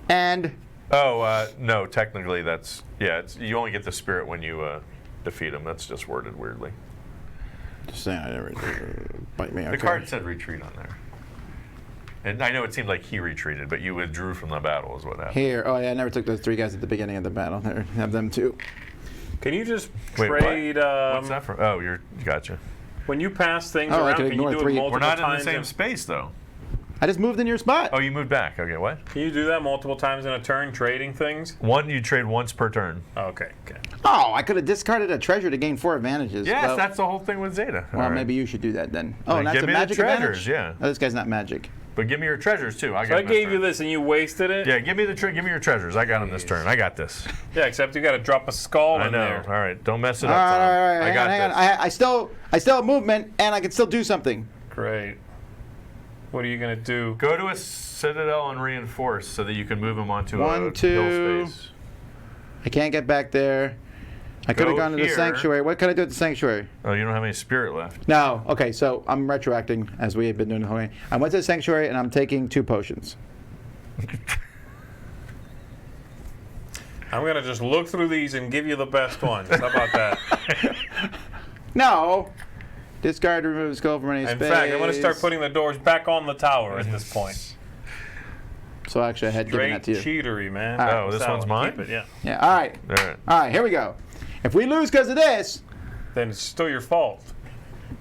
and Oh, no, technically that's. Yeah, you only get the spirit when you defeat him. That's just worded weirdly. just saying, I never bite me. The Okay. card said retreat on there. And I know it seemed like he retreated, but you withdrew from the battle is what happened. Here. Oh yeah, I never took those 3 guys at the beginning of the battle. There, have them too. Can you just Wait, what? trade? What's that for? Oh, gotcha. When you pass things Oh, I around, could can you ignore do it 3. multiple We're not in the times? same space, though. I just moved in your spot. Oh, you moved back. Okay, what? Can you do that multiple times in a turn, trading things? You trade once per turn. Okay. Oh, I could have discarded a treasure to gain 4 advantages. Yes, Well, that's the whole thing with Zeta. well, All right. maybe you should do that then. Oh, Then and that's give a me the magic treasures, advantage? yeah. Oh, this guy's not magic. But give me your treasures too. So I gave you this and you wasted it? Yeah, give me your treasures. I got them this turn. I got this. Yeah, except you got to drop a skull I in know. there. All right, don't mess it All up. right, Tom. all right, I got hang on. this. I still have movement, and I can still do something. Great. What are you going to do? Go to a citadel and reinforce so that you can move him onto 1, a 2. hill space. I can't get back there. I could have Go gone to the here. sanctuary. What could I do at the sanctuary? Oh, you don't have any spirit left. No. Okay, so I'm retroacting as we have been doing the whole game. I went to the sanctuary and I'm taking 2 potions. I'm gonna just look through these and give you the best ones. How about that? No. Discard, remove skull from any In space. fact, I'm gonna start putting the doors back on the tower at this point. So actually, I had given Straight that to you. cheatery, man. right. Oh, this That one's one, mine? keep it, yeah. Yeah. All right. All right. All right. Here we go. If we lose because of this, Then it's still your fault.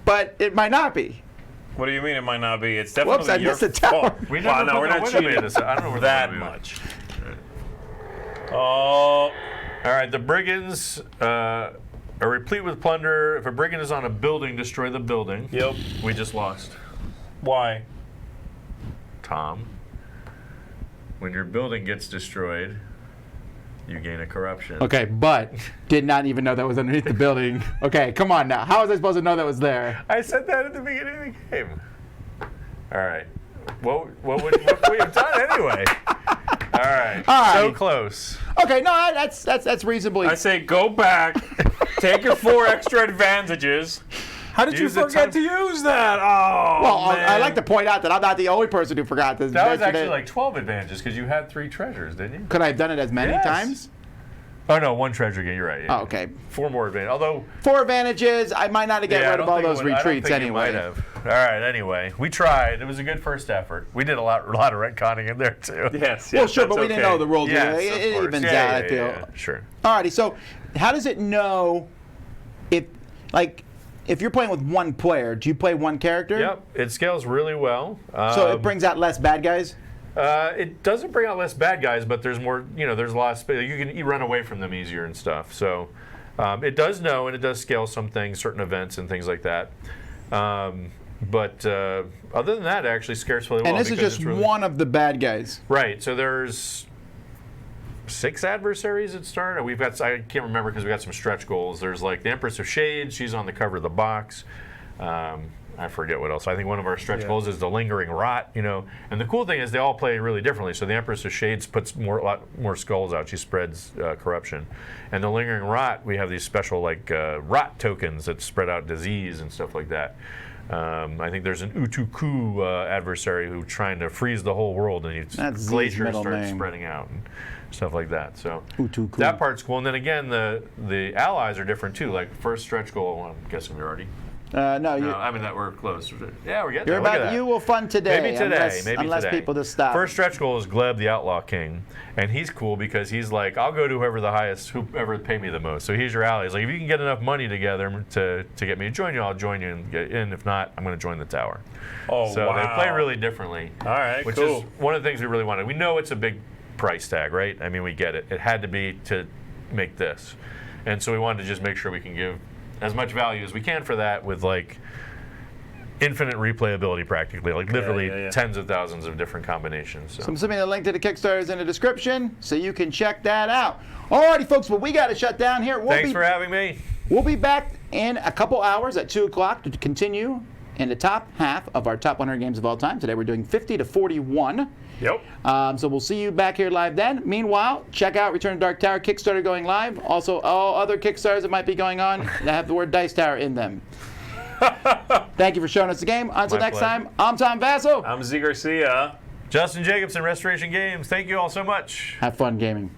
but it might not be. What do you mean it might not be? It's definitely Whoops, I your missed the tower. fault. We Well, never no, put we're the not window cheating in this. I don't know where the that window is. much. Oh, All right, the brigands are replete with plunder. If a brigand is on a building, destroy the building. yep. We just lost. Why? Tom, when your building gets destroyed, you gain a corruption. Okay, but did not even know that was underneath the building. Okay, come on now. How was I supposed to know that was there? I said that at the beginning of the game. All right. What would we have done anyway? All right. All So right. close. Okay, no, that's reasonably. I say go back, take your 4 extra advantages. How did Use you the forget time- to use that? Oh, well, man. I like to point out that I'm not the only person who forgot this. That was mention actually it. like 12 advantages because you had 3 treasures, didn't you? Could I have done it as many Yes. times? Oh, no, 1 treasure again. You're right. Oh, okay. 4 more advantages. Although, 4 advantages. I might not have get yeah, I rid don't of all think those it would- I don't retreats think you anyway. might have. All right, anyway. We tried. It was a good first effort. We did a lot of retconning in there, too. Yes. Well, yes, sure, that's but we didn't okay. know the rules. Yes, it of course. evens Yeah, out, yeah, I feel. yeah, sure. Alrighty, so how does it know if you're playing with one player, do you play one character? Yep, it scales really well. So it brings out less bad guys? It doesn't bring out less bad guys, but there's more, there's a lot of space. You run away from them easier and stuff. So it does know, and it does scale some things, certain events and things like that. But other than that, it actually scares really well. And this is because just it's really, one of the bad guys. Right, so there's 6 adversaries at start. We've got, I can't remember because we got some stretch goals. There's like the Empress of Shades. She's on the cover of the box. I forget what else. I think one of our stretch goals is the Lingering Rot. And the cool thing is they all play really differently. So the Empress of Shades puts a lot more skulls out. She spreads corruption. And the Lingering Rot, we have these special like rot tokens that spread out disease and stuff like that. I think there's an Utuku adversary who's trying to freeze the whole world, and That's Z's glaciers middle start name. spreading out and stuff like that. So Utuku. that part's cool. And then again, the allies are different too. Like first stretch goal, I'm guessing we're already. No, you. No, I mean that we're close. Yeah, we're getting You're there. Look at about that. you will fun today. Maybe today. Unless today. people just stop. First stretch goal is Gleb, the Outlaw King, and he's cool because he's like, I'll go to whoever pay me the most. So he's your ally. He's like, if you can get enough money together to get me to join you, I'll join you and get in. If not, I'm going to join the tower. Oh, So wow. they play really differently. All right, which cool. is one of the things we really wanted. We know it's a big price tag, right? I mean, we get it. It had to be to make this, and so we wanted to just make sure we can give as much value as we can for that with like infinite replayability practically, like literally yeah. tens of thousands of different combinations. So. So I'm assuming the link to the Kickstarter is in the description, so you can check that out. Alrighty, folks, well, we got to shut down here. Thanks for having me. We'll be back in a couple hours at 2 o'clock to continue in the top half of our top 100 games of all time. Today we're doing 50 to 41. Yep. So we'll see you back here live then. Meanwhile, check out Return to Dark Tower Kickstarter going live. Also, all other Kickstarters that might be going on that have the word Dice Tower in them. Thank you for showing us the game. Until My next pleasure. time, I'm Tom Vasso. I'm Z Garcia. Justin Jacobson, Restoration Games. Thank you all so much. Have fun gaming.